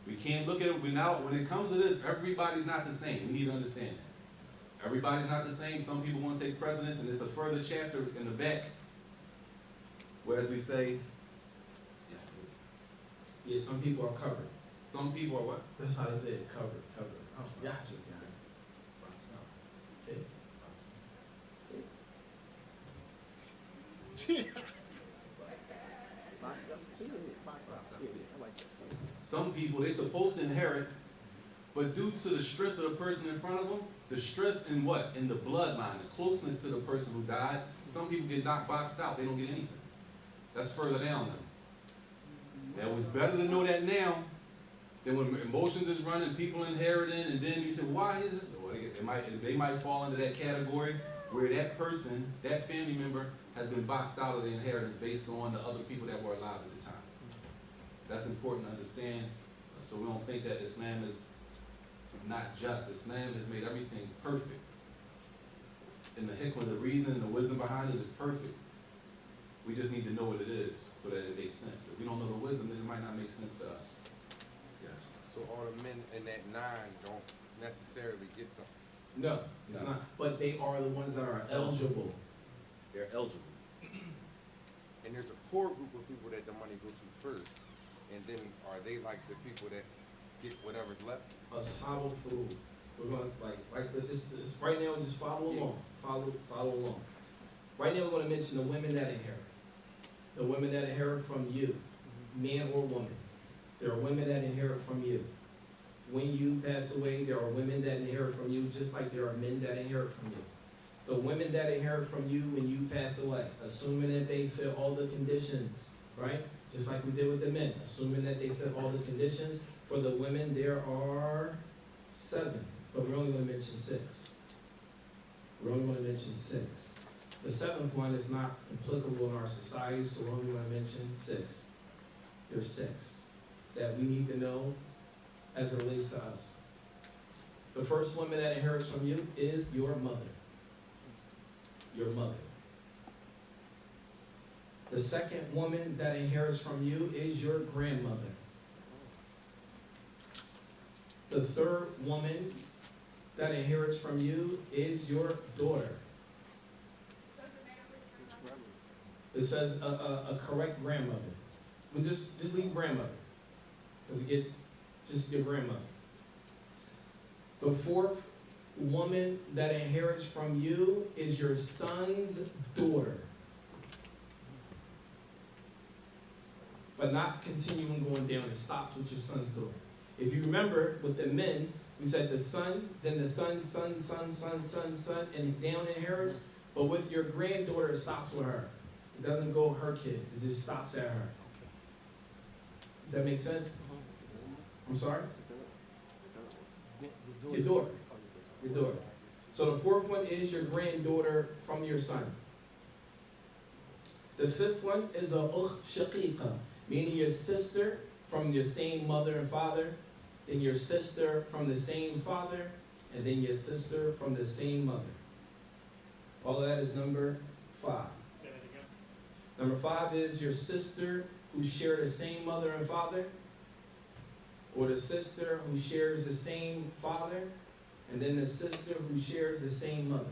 We can't look at it now. When it comes to this, everybody's not the same. We need to understand that. Everybody's not the same. Some people want to take precedence, and it's a further chapter in the back where, as we say, Yeah, some people are covered. some people are what? That's how they say it, covered. Oh, yeah, you got it. Some people, they're supposed to inherit, but due to the strength of the person in front of them, the strength in what? In the bloodline, the closeness to the person who died, some people get boxed out, they don't get anything. That's further down now. Now, it's better to know that now than when emotions is running, people inheriting, and then you say, why is this? Well, they might fall into that category where that person, that family member, has been boxed out of the inheritance based on the other people that were alive at the time. That's important to understand, so we don't think that Islam is not just. Islam has made everything perfect. And the hikmah, the reason and the wisdom behind it is perfect. We just need to know what it is so that it makes sense. If we don't know the wisdom, then it might not make sense to us. Yes. So all the men in that 9 don't necessarily get something. No, it's not. But they are the ones that are eligible. They're eligible. And there's a core group of people that the money goes to first. And then are they like the people that get whatever's left? Ashabul Furud. We're going to, like this right now, just follow along. Follow along. Right now, we're going to mention the women that inherit. The women that inherit from you, man or woman. There are women that inherit from you. When you pass away, there are women that inherit from you, just like there are men that inherit from you. The women that inherit from you when you pass away, assuming that they fit all the conditions, right? Just like we did with the men, assuming that they fit all the conditions. For the women, there are 7, but we're only going to mention 6. We're only going to mention 6. The 7th one is not applicable in our society, so we're only going to mention 6. There's 6 that we need to know as it relates to us. The first woman that inherits from you is your mother. Your mother. The second woman that inherits from you is your grandmother. The third woman that inherits from you is your daughter. It says a correct grandmother. We just leave grandmother, because it gets just your grandmother. The fourth woman that inherits from you is your son's daughter. But not continuing going down, it stops with your son's daughter. If you remember with the men, we said the son, then the son, and down inherits. But with your granddaughter, it stops with her. It doesn't go her kids, it just stops at her. Does that make sense? I'm sorry? Your daughter. Your daughter. So the fourth one is your granddaughter from your son. The fifth one is a ukh shaqiqa, meaning your sister from your same mother and father, then your sister from the same father, and then your sister from the same mother. All of that is number 5. Say that again. Number 5 is your sister who share the same mother and father, or the sister who shares the same father, and then the sister who shares the same mother.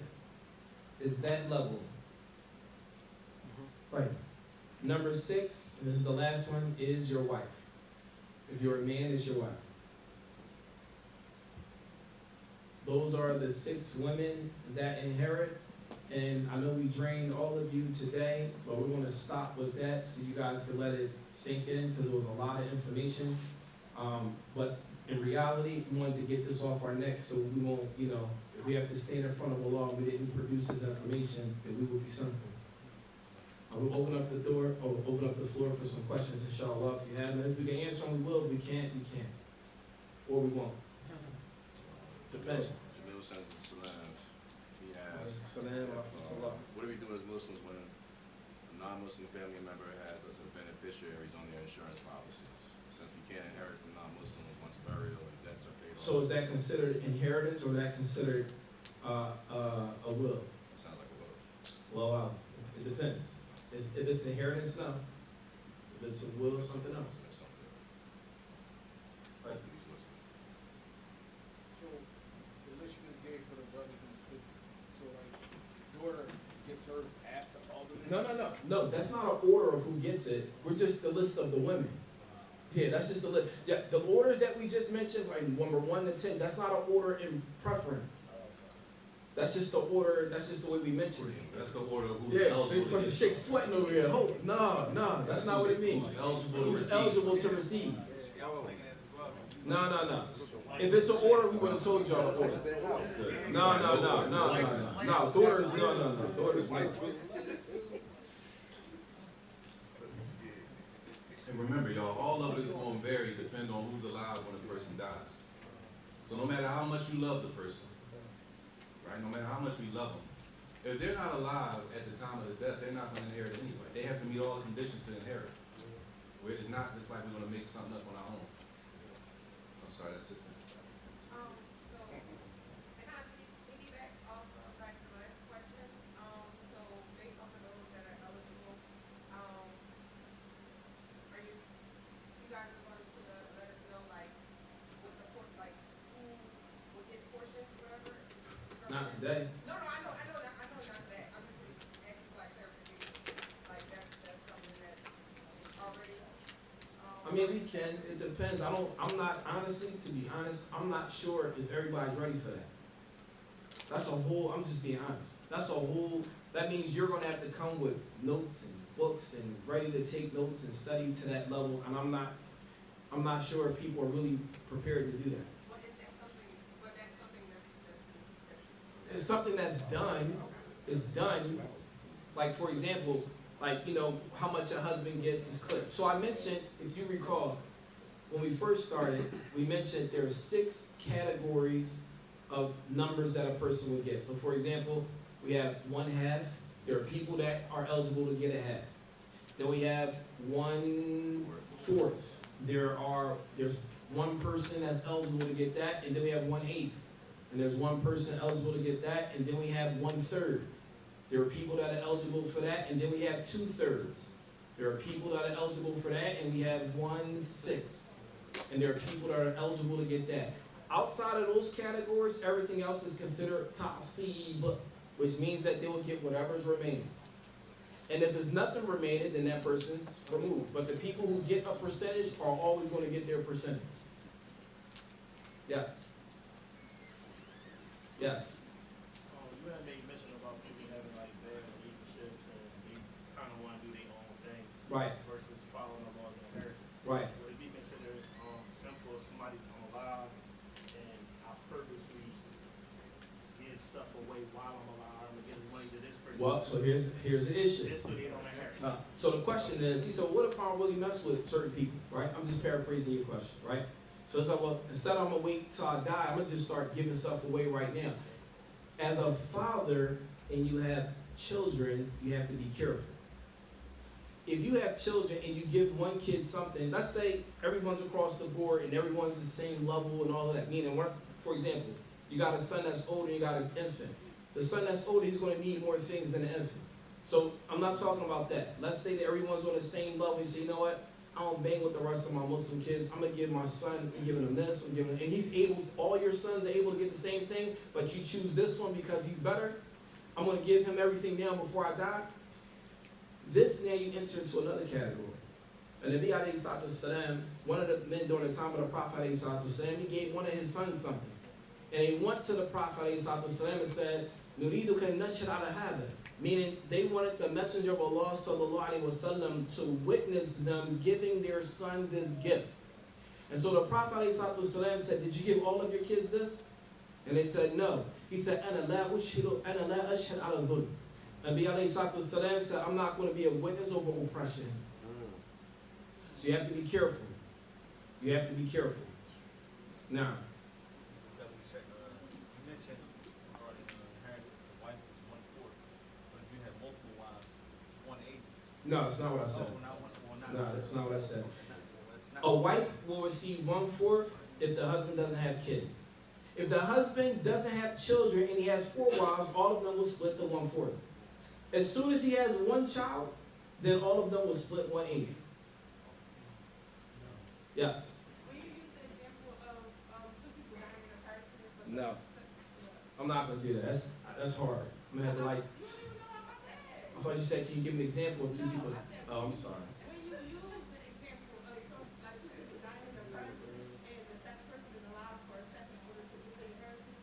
It's that level. Right. Number 6, and this is the last one, is your wife. If you're a man, it's your wife. Those are the 6 women that inherit. And I know we drained all of you today, but we're going to stop with that so you guys can let it sink in, because it was a lot of information. But in reality, we wanted to get this off our necks so we won't, if we have to stand in front of Allah and we didn't produce this information, then we will be sinful. We'll open up the door, or open up the floor for some questions, inshallah, if you have them. If we can answer them, we will. If we can't, we can't. Or we won't. Depends. Jamil sends his salams. He asks, Salam wa rahmatullah. what do we do as Muslims when a non-Muslim family member has us as beneficiaries on their insurance policies? Since we can't inherit from non-Muslims once burial and debts are paid off. So is that considered inheritance, or is that considered a will? It sounds like a will. Well, it depends. If it's inheritance, no. If it's a will, something else. That's something. Right. Hopefully he's listening. So, the list you just gave for the brothers and the sisters, so like, daughter gets hers after all the men? No, that's not an order of who gets it. We're just the list of the women. Yeah, that's just the list. Yeah, the orders that we just mentioned, like number 1 to 10, that's not an order in preference. That's just the order, that's just the way we mentioned it. That's the order of who's Yeah, eligible to big get shake sweating over here. Oh, no, that's not what it means. Who's eligible to Who's receive. eligible to receive? Yeah, I was thinking that as well. No. If it's an order, we would have told y'all the order. No. Daughters, no. Daughters, no. And remember, y'all, all of it is going to vary depending on who's alive when a person dies. So no matter how much you love the person, right? No matter how much we love them, if they're not alive at the time of the death, they're not going to inherit anyway. They have to meet all the conditions to inherit. Where it's not just like we're going to make something up on our own. I'm sorry, that's just it. So, and I piggyback off of like the last question. So based off of those that are eligible, are you guys are going to let us know like what the like who will get portions or whatever? Not today. No, I know not that. I'm just asking for like clarification. Like that's something that's already. I I mean, we can, it depends. I'm not, honestly, to be honest, I'm not sure if everybody's ready for that. That's a whole, I'm just being honest. That's a whole, that means you're gonna have to come with notes and books and ready to take notes and study to that level, and I'm not sure if people are really prepared to do that. But is that something, but that's something that's It's something that's done, it's done, like, for example, like, you know, how much a husband gets is clear. So I mentioned, if you recall, when we first started, we mentioned there's 6 categories of numbers that a person would get. So for example, we have 1/2. There are people that are eligible to get a half. Then we have 1/4. There's one person that's eligible to get that, and then we have 1/8. And there's one person eligible to get that, and then we have 1/3. There are people that are eligible for that, and then we have 2/3. There are people that are eligible for that, and we have 1/6. And there are people that are eligible to get that. Outside of those categories, everything else is considered ta'seeb, which means that they will get whatever's remaining. And if there's nothing remaining, then that person's removed. But the people who get a percentage are always going to get their percentage. Yes. Yes. You had made mention about people having like bad relationships and they kind of want to do their own thing. Right. Versus following the laws of inheritance. Right. Would it be considered sinful if somebody's alive and I purposely give stuff away while I'm alive and give money to this person? Well, so here's the issue. Just so they don't inherit. So the question is, he said, what if I don't really mess with certain people, right? I'm just paraphrasing your question, right? So it's like, well, instead of I'm gonna wait till I die, I'm gonna just start giving stuff away right now. As a father and you have children, you have to be careful. If you have children and you give one kid something, let's say everyone's across the board and everyone's the same level and all of that, meaning, for example, you got a son that's older, you got an infant. The son that's older, he's gonna need more things than the infant. So I'm not talking about that. Let's say that everyone's on the same level. You say, you know what? I don't bang with the rest of my Muslim kids. I'm gonna give my son, I'm giving him this, I'm giving him, and he's able, all your sons are able to get the same thing, but you choose this one because he's better. I'm gonna give him everything now before I die. This now you enter into another category. And Nabi alayhi salatu wasalam, one of the men during the time of the Prophet alayhi salatu wasalam, he gave one of his sons something. And he went to the Prophet alayhi salatu wasalam and said, Nuriduka nashir ala hada. Meaning they wanted the Messenger of Allah sallallahu alaihi wasallam to witness them giving their son this gift. And so the Prophet alayhi salatu wasalam said, did you give all of your kids this? And they said, no. He said, Ana la ashhad ala dhulm. And Nabi alayhi salatu wasalam said, I'm not going to be a witness over oppression. So you have to be careful. You have to be careful. Now, Just to double check, you mentioned regarding inheritance, the wife is 1/4, but if you have multiple wives, 1/8. no, that's not what I said. Oh, not one, well, not. No, that's not what I said. That's not. A wife will receive 1/4 if the husband doesn't have kids. If the husband doesn't have children and he has 4 wives, all of them will split the 1/4. As soon as he has 1 child, then all of them will split 1/8. Yes. Will you use the example of 2 people dying in a car accident? But No. I'm not gonna do that. That's hard. I'm gonna have to like. I thought you said, can you give me an example of 2 people? Oh, I'm sorry. When you use the example of like 2 people dying in a car accident and the second person is alive for a second in order to get the inheritance,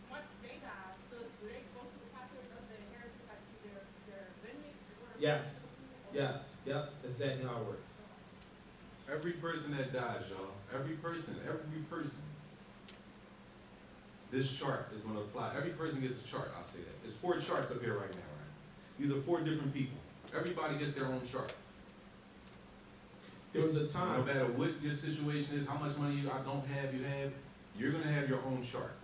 once they die, do they go through the process of the inheritance like their lineage? Yes. Yes. Yep. That's exactly how it works. Every person that dies, y'all, every person, this chart is going to apply. Every person gets a chart, I'll say that. There's 4 charts up here right now, right? These are 4 different people. Everybody gets their own chart. There was a time. No matter what your situation is, how much money you have, you're going to have your own chart.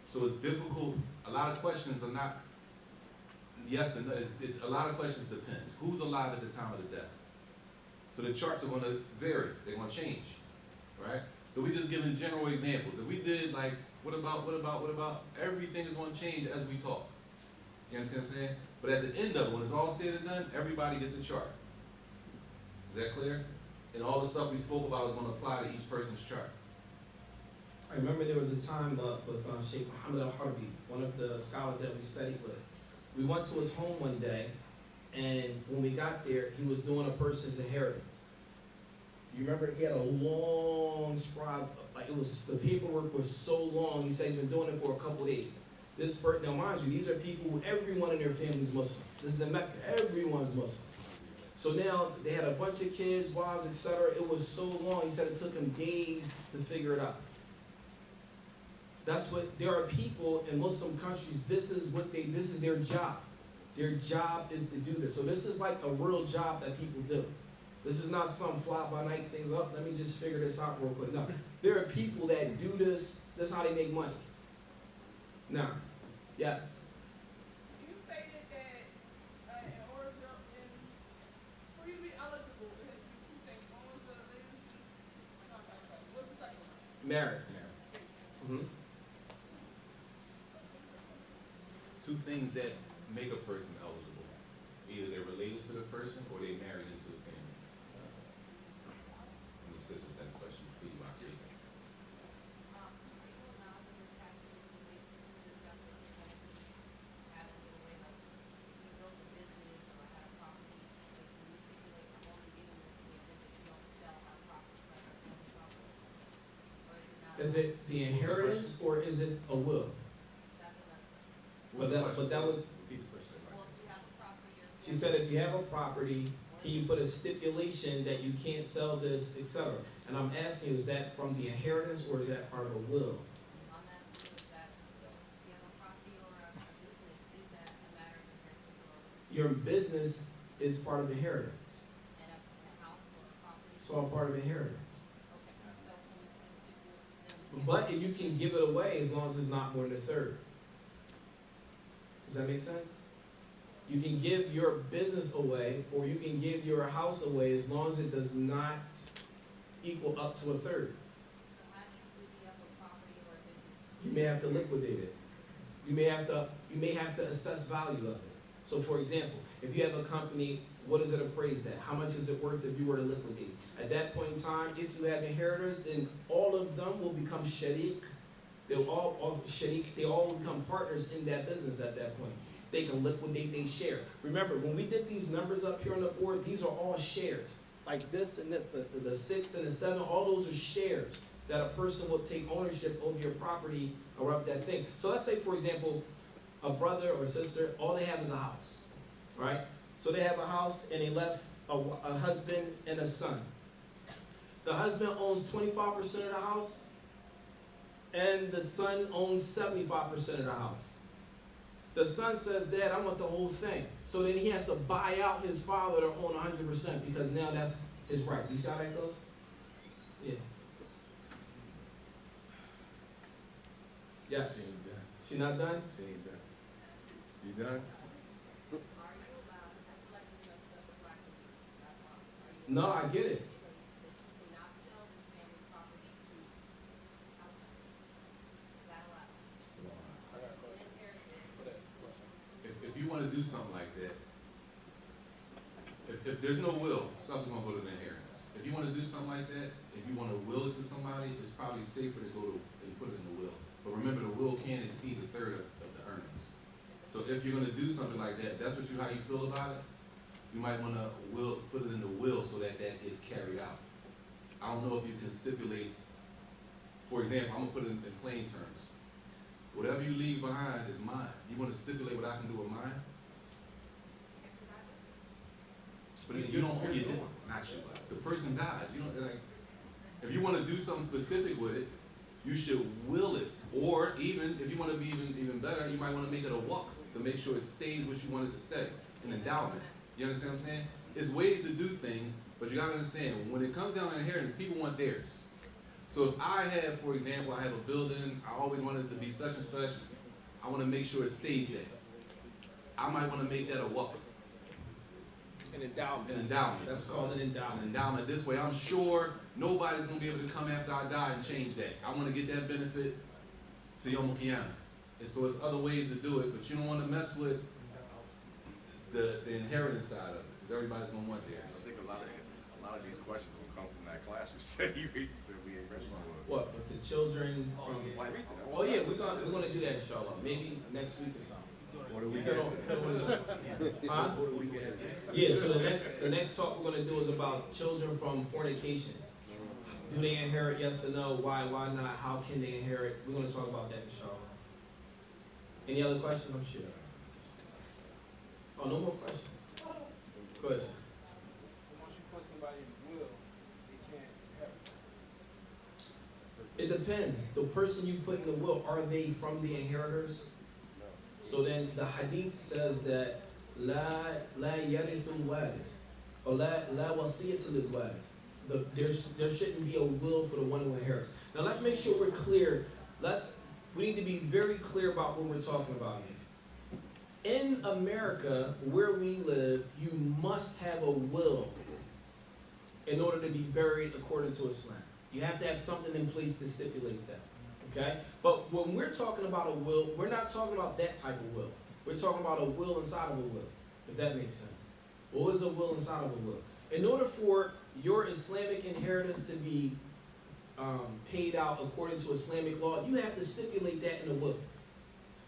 So it's difficult. A lot of questions are not yes and no. A lot of questions depends. Who's alive at the time of the death? So the charts are going to vary. They're going to change, right? So we just giving general examples. If we did like, what about, everything is going to change as we talk. You understand what I'm saying? But at the end of it, when it's all said and done, everybody gets a chart. Is that clear? And all the stuff we spoke about is going to apply to each person's chart. I remember there was a time with Sheikh Muhammad al-Harbi, one of the scholars that we studied with. We went to his home one day, and when we got there, he was doing a person's inheritance. You remember he had a long scribe, like it was, the paperwork was so long, he said he's been doing it for a couple days. This person, now mind you, these are people who everyone in their family is Muslim. This is in Mecca, everyone's Muslim. So now they had a bunch of kids, wives, etc. It was so long, he said it took him days to figure it out. That's what, there are people in Muslim countries, this is their job. Their job is to do this. So this is like a real job that people do. This is not some fly-by-night things up. Let me just figure this out real quick. No, there are people that do this. That's how they make money. Now, yes. You stated that in order for you to be eligible, it has to be two things. One was the relationship. What's the second one? Married. Mm-hmm. Two things that make a person eligible. Either they're related to the person or they married into the family. And the sisters had a question for you, Aki. Is it the inheritance or is it a will? But that would, Repeat the question. she said if you have a property, can you put a stipulation that you can't sell this, etc.? And I'm asking you, is that from the inheritance or is that part of a will? Your business is part of inheritance. It's all part of inheritance. But you can give it away as long as it's not more than a third. Does that make sense? You can give your business away or you can give your house away as long as it does not equal up to a third. You may have to liquidate it. You may have to assess value of it. So for example, if you have a company, what is it appraised at? How much is it worth if you were to liquidate? At that point in time, if you have inheritors, then all of them will become sharik. They'll all sharik, they all become partners in that business at that point. They can liquidate, they share. Remember, when we did these numbers up here on the board, these are all shares. Like this and this, the 6 and the 7, all those are shares that a person will take ownership over your property or of that thing. So let's say, for example, a brother or sister, all they have is a house, right? So they have a house and they left a husband and a son. The husband owns 25% of the house and the son owns 75% of the house. The son says, Dad, I want the whole thing. So then he has to buy out his father to own 100% because now that's his right. You see how that goes? Yeah. Yes. She ain't done. She not done? She ain't done. You done? No, I get it. I got a question for that question. If you want to do something like that, if there's no will, something's gonna go to the inheritance. If you want to do something like that, if you want to will it to somebody, it's probably safer to go to and put it in the will. But remember, the will can't exceed a third of the earnings. So if you're gonna do something like that, that's how you feel about it. You might want to put it in the will so that is carried out. I don't know if you can stipulate. For example, I'm gonna put it in plain terms. Whatever you leave behind is mine. You want to stipulate what I can do with mine? But you don't own it. Not you. The person died. You don't like. If you want to do something specific with it, you should will it. Or even if you want to be even better, you might want to make it a waqf to make sure it stays what you want it to stay. An endowment. You understand what I'm saying? It's ways to do things, but you gotta understand when it comes down to inheritance, people want theirs. So if I have, for example, I have a building, I always wanted it to be such and such, I want to make sure it stays there. I might want to make that a waqf. An endowment. An endowment. That's called an endowment. An endowment. This way, I'm sure nobody's gonna be able to come after I die and change that. I want to get that benefit to Yom Kippur. And so it's other ways to do it, but you don't want to mess with the inheritance side of it, because everybody's gonna want theirs. I think a lot of these questions will come from that class you said we ain't ready for. What, with the children? Like, Oh yeah, we're gonna do that inshallah. Maybe next week or something. What do we You got? know what it's- Huh? What do we got? Yeah, so the next talk we're gonna do is about children from fornication. Do they inherit, yes or no? Why not? How can they inherit? We're gonna talk about that, inshallah. Any other questions? I'm sure. Oh, no more questions. Question. Once you put somebody in the will, they can't inherit. It depends. The person you put in the will, are they from the inheritors? So then the hadith says that la yarithul warith, or la wasiyata lil warith. There shouldn't be a will for the one who inherits. Now let's make sure we're clear. We need to be very clear about what we're talking about here. In America, where we live, you must have a will in order to be buried according to Islam. You have to have something in place that stipulates that. Okay? But when we're talking about a will, we're not talking about that type of will. We're talking about a will inside of a will, if that makes sense. What is a will inside of a will? In order for your Islamic inheritance to be paid out according to Islamic law, you have to stipulate that in a will.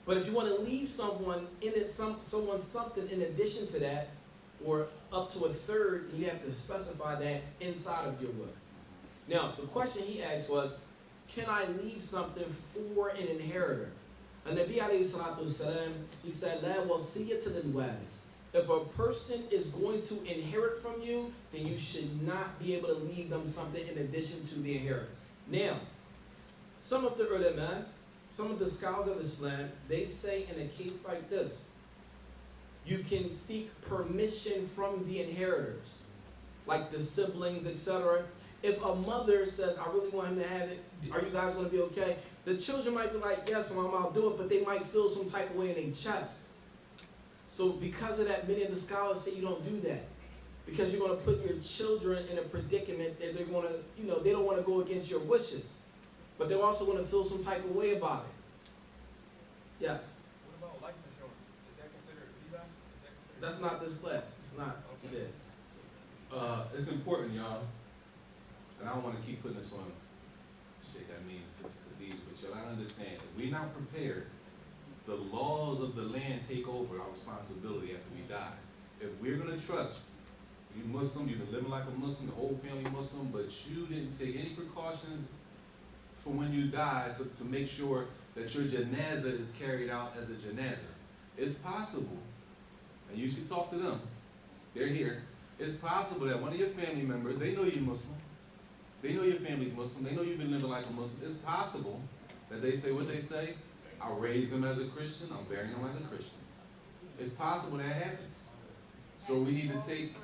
But if you want to leave someone something in addition to that, or up to a third, you have to specify that inside of your will. Now, the question he asked was, can I leave something for an inheritor? And Nabi alayhi salatu wasalam, he said, La wasiyata lil warith. If a person is going to inherit from you, then you should not be able to leave them something in addition to the inheritance. Now, some of the ulama, some of the scholars of Islam, they say in a case like this, you can seek permission from the inheritors, like the siblings, etc. If a mother says, I really want him to have it, are you guys going to be okay? The children might be like, yes, Mom, I'll do it, but they might feel some type of way in their chest. So because of that, many of the scholars say you don't do that. Because you're going to put your children in a predicament that they're going to, they don't want to go against your wishes. But they're also going to feel some type of way about it. Yes? What about life insurance? Is that considered riba? That's not this class. It's not. Okay. Yeah. It's important, y'all, and I don't want to keep putting this on shit that means Sister Khadija, but y'all understand, if we're not prepared, the laws of the land take over our responsibility after we die. If we're going to trust you Muslim, you've been living like a Muslim, the whole family Muslim, but you didn't take any precautions for when you die so to make sure that your janazah is carried out as a janazah. It's possible, and you should talk to them. They're here. It's possible that one of your family members, they know you're Muslim. They know your family's Muslim. They know you've been living like a Muslim. It's possible that they say what they say. I raised them as a Christian. I'm burying them like a Christian. It's possible that happens. So we need to take,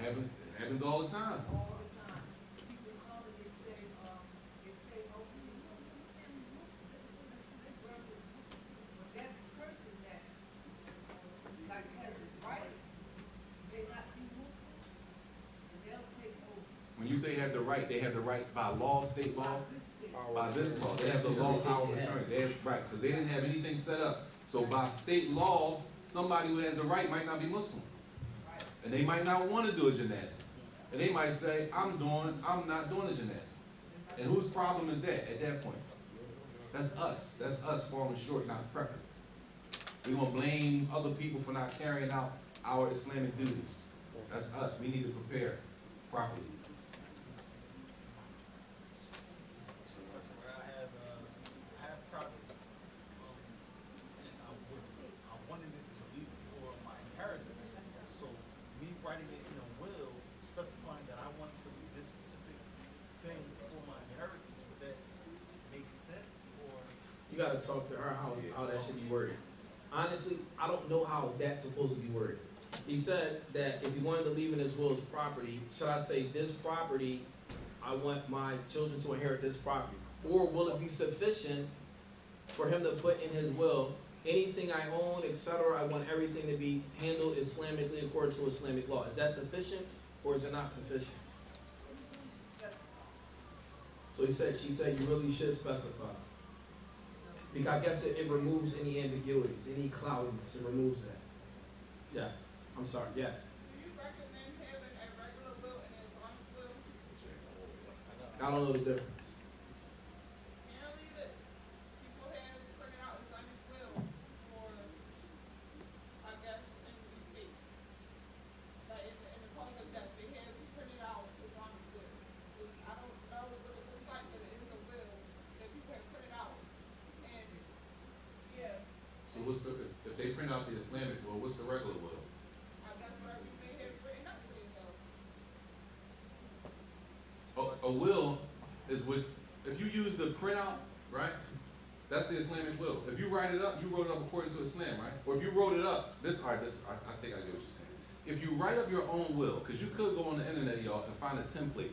it happens all the time. All the time. People call it, they say, oh, you know, your family's Muslim. When that person that's, like, has the right, may not be Muslim, and they'll take over. When you say have the right, they have the right by law, state law? This thing. By this law, they have the law power of attorney. They have, right, because they didn't have anything set up. So by state law, somebody who has the right might not be Muslim. And they might not want to do a janazah. And they might say, I'm not doing a janazah. And whose problem is that at that point? That's us. That's us falling short, not prepping. We want to blame other people for not carrying out our Islamic duties. That's us. We need to prepare properly. I have property, and I wanted it to leave for my inheritance. So me writing it in a will, specifying that I want to leave this specific thing for my inheritance, would that make sense, or? You got to talk to her how that should be worded. Honestly, I don't know how that's supposed to be worded. He said that if he wanted to leave in his will his property, should I say this property, I want my children to inherit this property? Or will it be sufficient for him to put in his will, anything I own, etc., I want everything to be handled Islamically according to Islamic law? Is that sufficient, or is it not sufficient? So she said you really should specify. Because I guess it removes any ambiguities, any cloudiness, it removes that. Yes, I'm sorry, yes. Do you recommend having a regular will and an Islamic will? I don't know the difference. Apparently, that people have printed out Islamic wills for So what's the, if they print out the Islamic will, what's the regular will? That's what we may have written up for yourself. A will is what, if you use the printout, right? That's the Islamic will. If you write it up, you wrote it up according to Islam, right? Or if you wrote it up, I think I get what you're saying. If you write up your own will, because you could go on the internet, y'all, and find a template.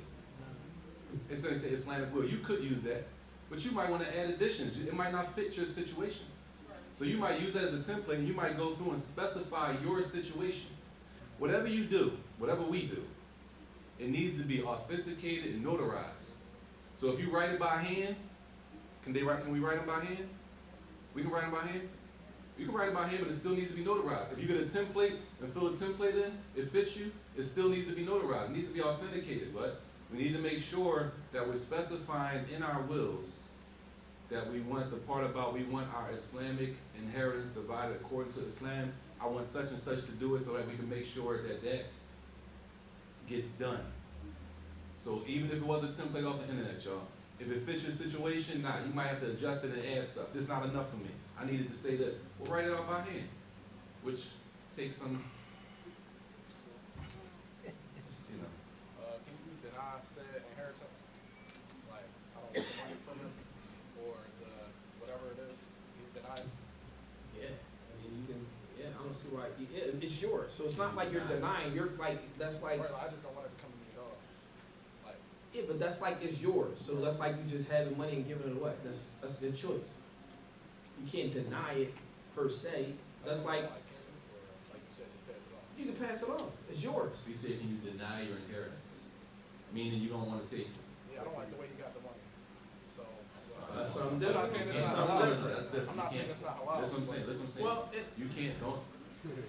Instead of say Islamic will, you could use that, but you might want to add additions. It might not fit your situation. So you might use that as a template, and you might go through and specify your situation. Whatever you do, whatever we do, it needs to be authenticated and notarized. So if you write it by hand, can we write them by hand? We can write them by hand? You can write it by hand, but it still needs to be notarized. If you get a template and fill a template in, it fits you, it still needs to be notarized. It needs to be authenticated, but we need to make sure that we're specifying in our wills that we want the part about we want our Islamic inheritance divided according to Islam. I want such and such to do it so that we can make sure that that gets done. So even if it was a template off the internet, y'all, if it fits your situation, you might have to adjust it and add stuff. This is not enough for me. I needed to say this. Well, write it out by hand, which takes some, you know. Can you deny said inheritance? Like, I don't get the money from him, or the, whatever it is, you deny it? Yeah, I mean, you can, I don't see why, it's yours. So it's not like you're denying, that's like. Right, I just don't want it to come to me at all. Like, Yeah, but that's like it's yours. So that's like you just having money and giving it away. That's their choice. You can't deny it per se. That's like you said, just pass it on. you can pass it off. It's yours. So you say, can you deny your inheritance? Meaning you don't want to take it. Yeah, I don't like the way you got the money. So, That's something different. I'm not saying it's That's not something allowed. different. That's different. I'm not You saying can't- it's not allowed. That's what I'm saying. That's what I'm saying. Well, You can't, don't.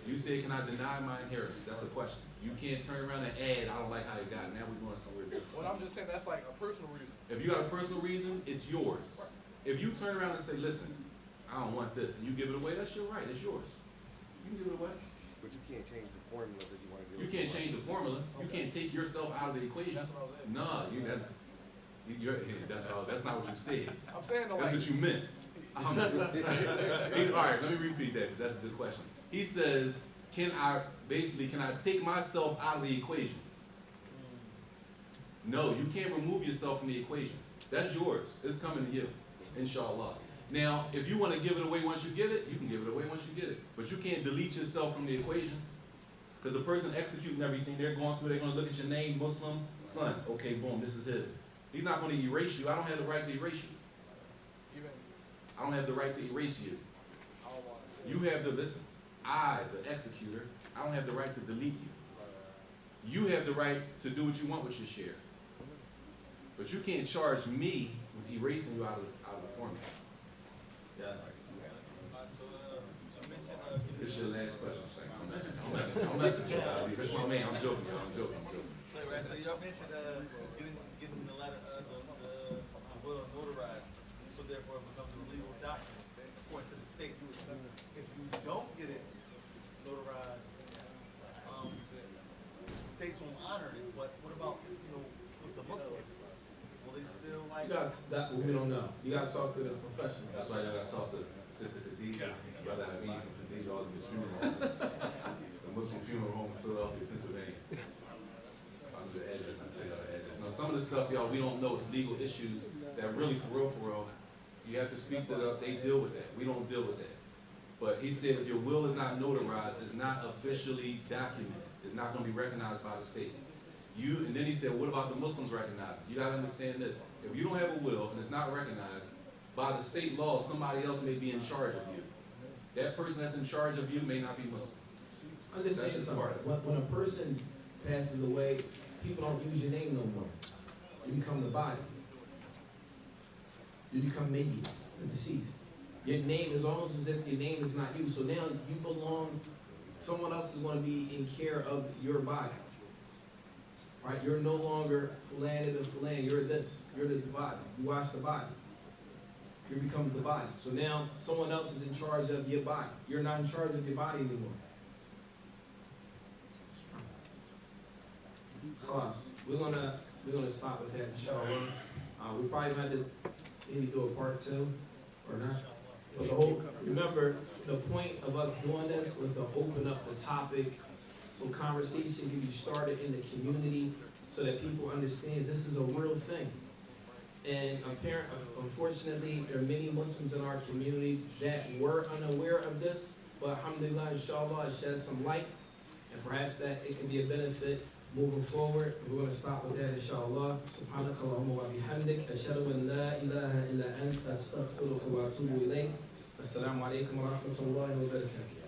You say, can I deny my inheritance? That's a question. You can't turn around and add, I don't like how you got it. Now we're going somewhere different. Well, I'm just saying that's like a personal reason. If you got a personal reason, it's yours. If you turn around and say, listen, I don't want this, and you give it away, that's your right. It's yours. You can give it away. But you can't change the formula that you want to do. You can't change the formula. You can't take yourself out of the equation. That's what I was asking. No, that's not what you said. I'm saying the That's like, what you meant. All right, let me repeat that because that's a good question. He says, can I take myself out of the equation? No, you can't remove yourself from the equation. That's yours. It's coming to you, inshallah. Now, if you want to give it away once you get it, you can give it away once you get it. But you can't delete yourself from the equation. Because the person executing everything, they're going to look at your name, Muslim, son. Okay, boom, this is his. He's not going to erase you. I don't have the right to erase you. even, I don't have the right to erase you. I don't want to say. You have the, listen, I, the executor, I don't have the right to delete you. You have the right to do what you want with your share. But you can't charge me with erasing you out of the formula. Yes. So, you mentioned, This is your last question, Shane. I'm messing with you. This is my man. I'm joking, y'all. I'm joking. right, so y'all mentioned getting the letter, the will notarized, so therefore it becomes a legal document according to the states. If you don't get it notarized, the states won't honor it. But what about with the Muslims? Will they still like? We don't know. You gotta talk to the professional. That's why y'all got to talk to Sister Khadija, Brother Habib from Khadija, all of his funeral home. The Muslim funeral home in Philadelphia, Pennsylvania. I'll do the address and tell y'all the address. Now, some of the stuff, y'all, we don't know. It's legal issues that really, for real, you have to speak to them. They deal with that. We don't deal with that. But he said if your will is not notarized, it's not officially documented. It's not going to be recognized by the state. And then he said, what about the Muslims recognized? You got to understand this. If you don't have a will and it's not recognized, by the state law, somebody else may be in charge of you. That person that's in charge of you may not be Muslim. Understand That's just something. part of it. When a person passes away, people don't use your name no more. You become the body. You become mayyit, the deceased. Your name is almost as if your name is not you. So now you belong, someone else is going to be in care of your body. Right? You're no longer Fulan ibn Fulan, you're this. You're the body. You watch the body. You become the body. So now someone else is in charge of your body. You're not in charge of your body anymore. Class. We're gonna stop with that, inshallah. We probably might have to maybe do a part 2 or not. But remember, the point of us doing this was to open up the topic so conversation can be started in the community so that people understand this is a real thing. And unfortunately, there are many Muslims in our community that were unaware of this, but alhamdulillah, inshallah, it sheds some light, and perhaps that it can be a benefit moving forward. We're going to stop with that, inshallah. Subhanakallahumma wa bihamdik, ashhadu an la ilaha illa anta, astaghfiruka wa atubu ilayk. Assalamu alaikum wa rahmatullahi wa barakatuh.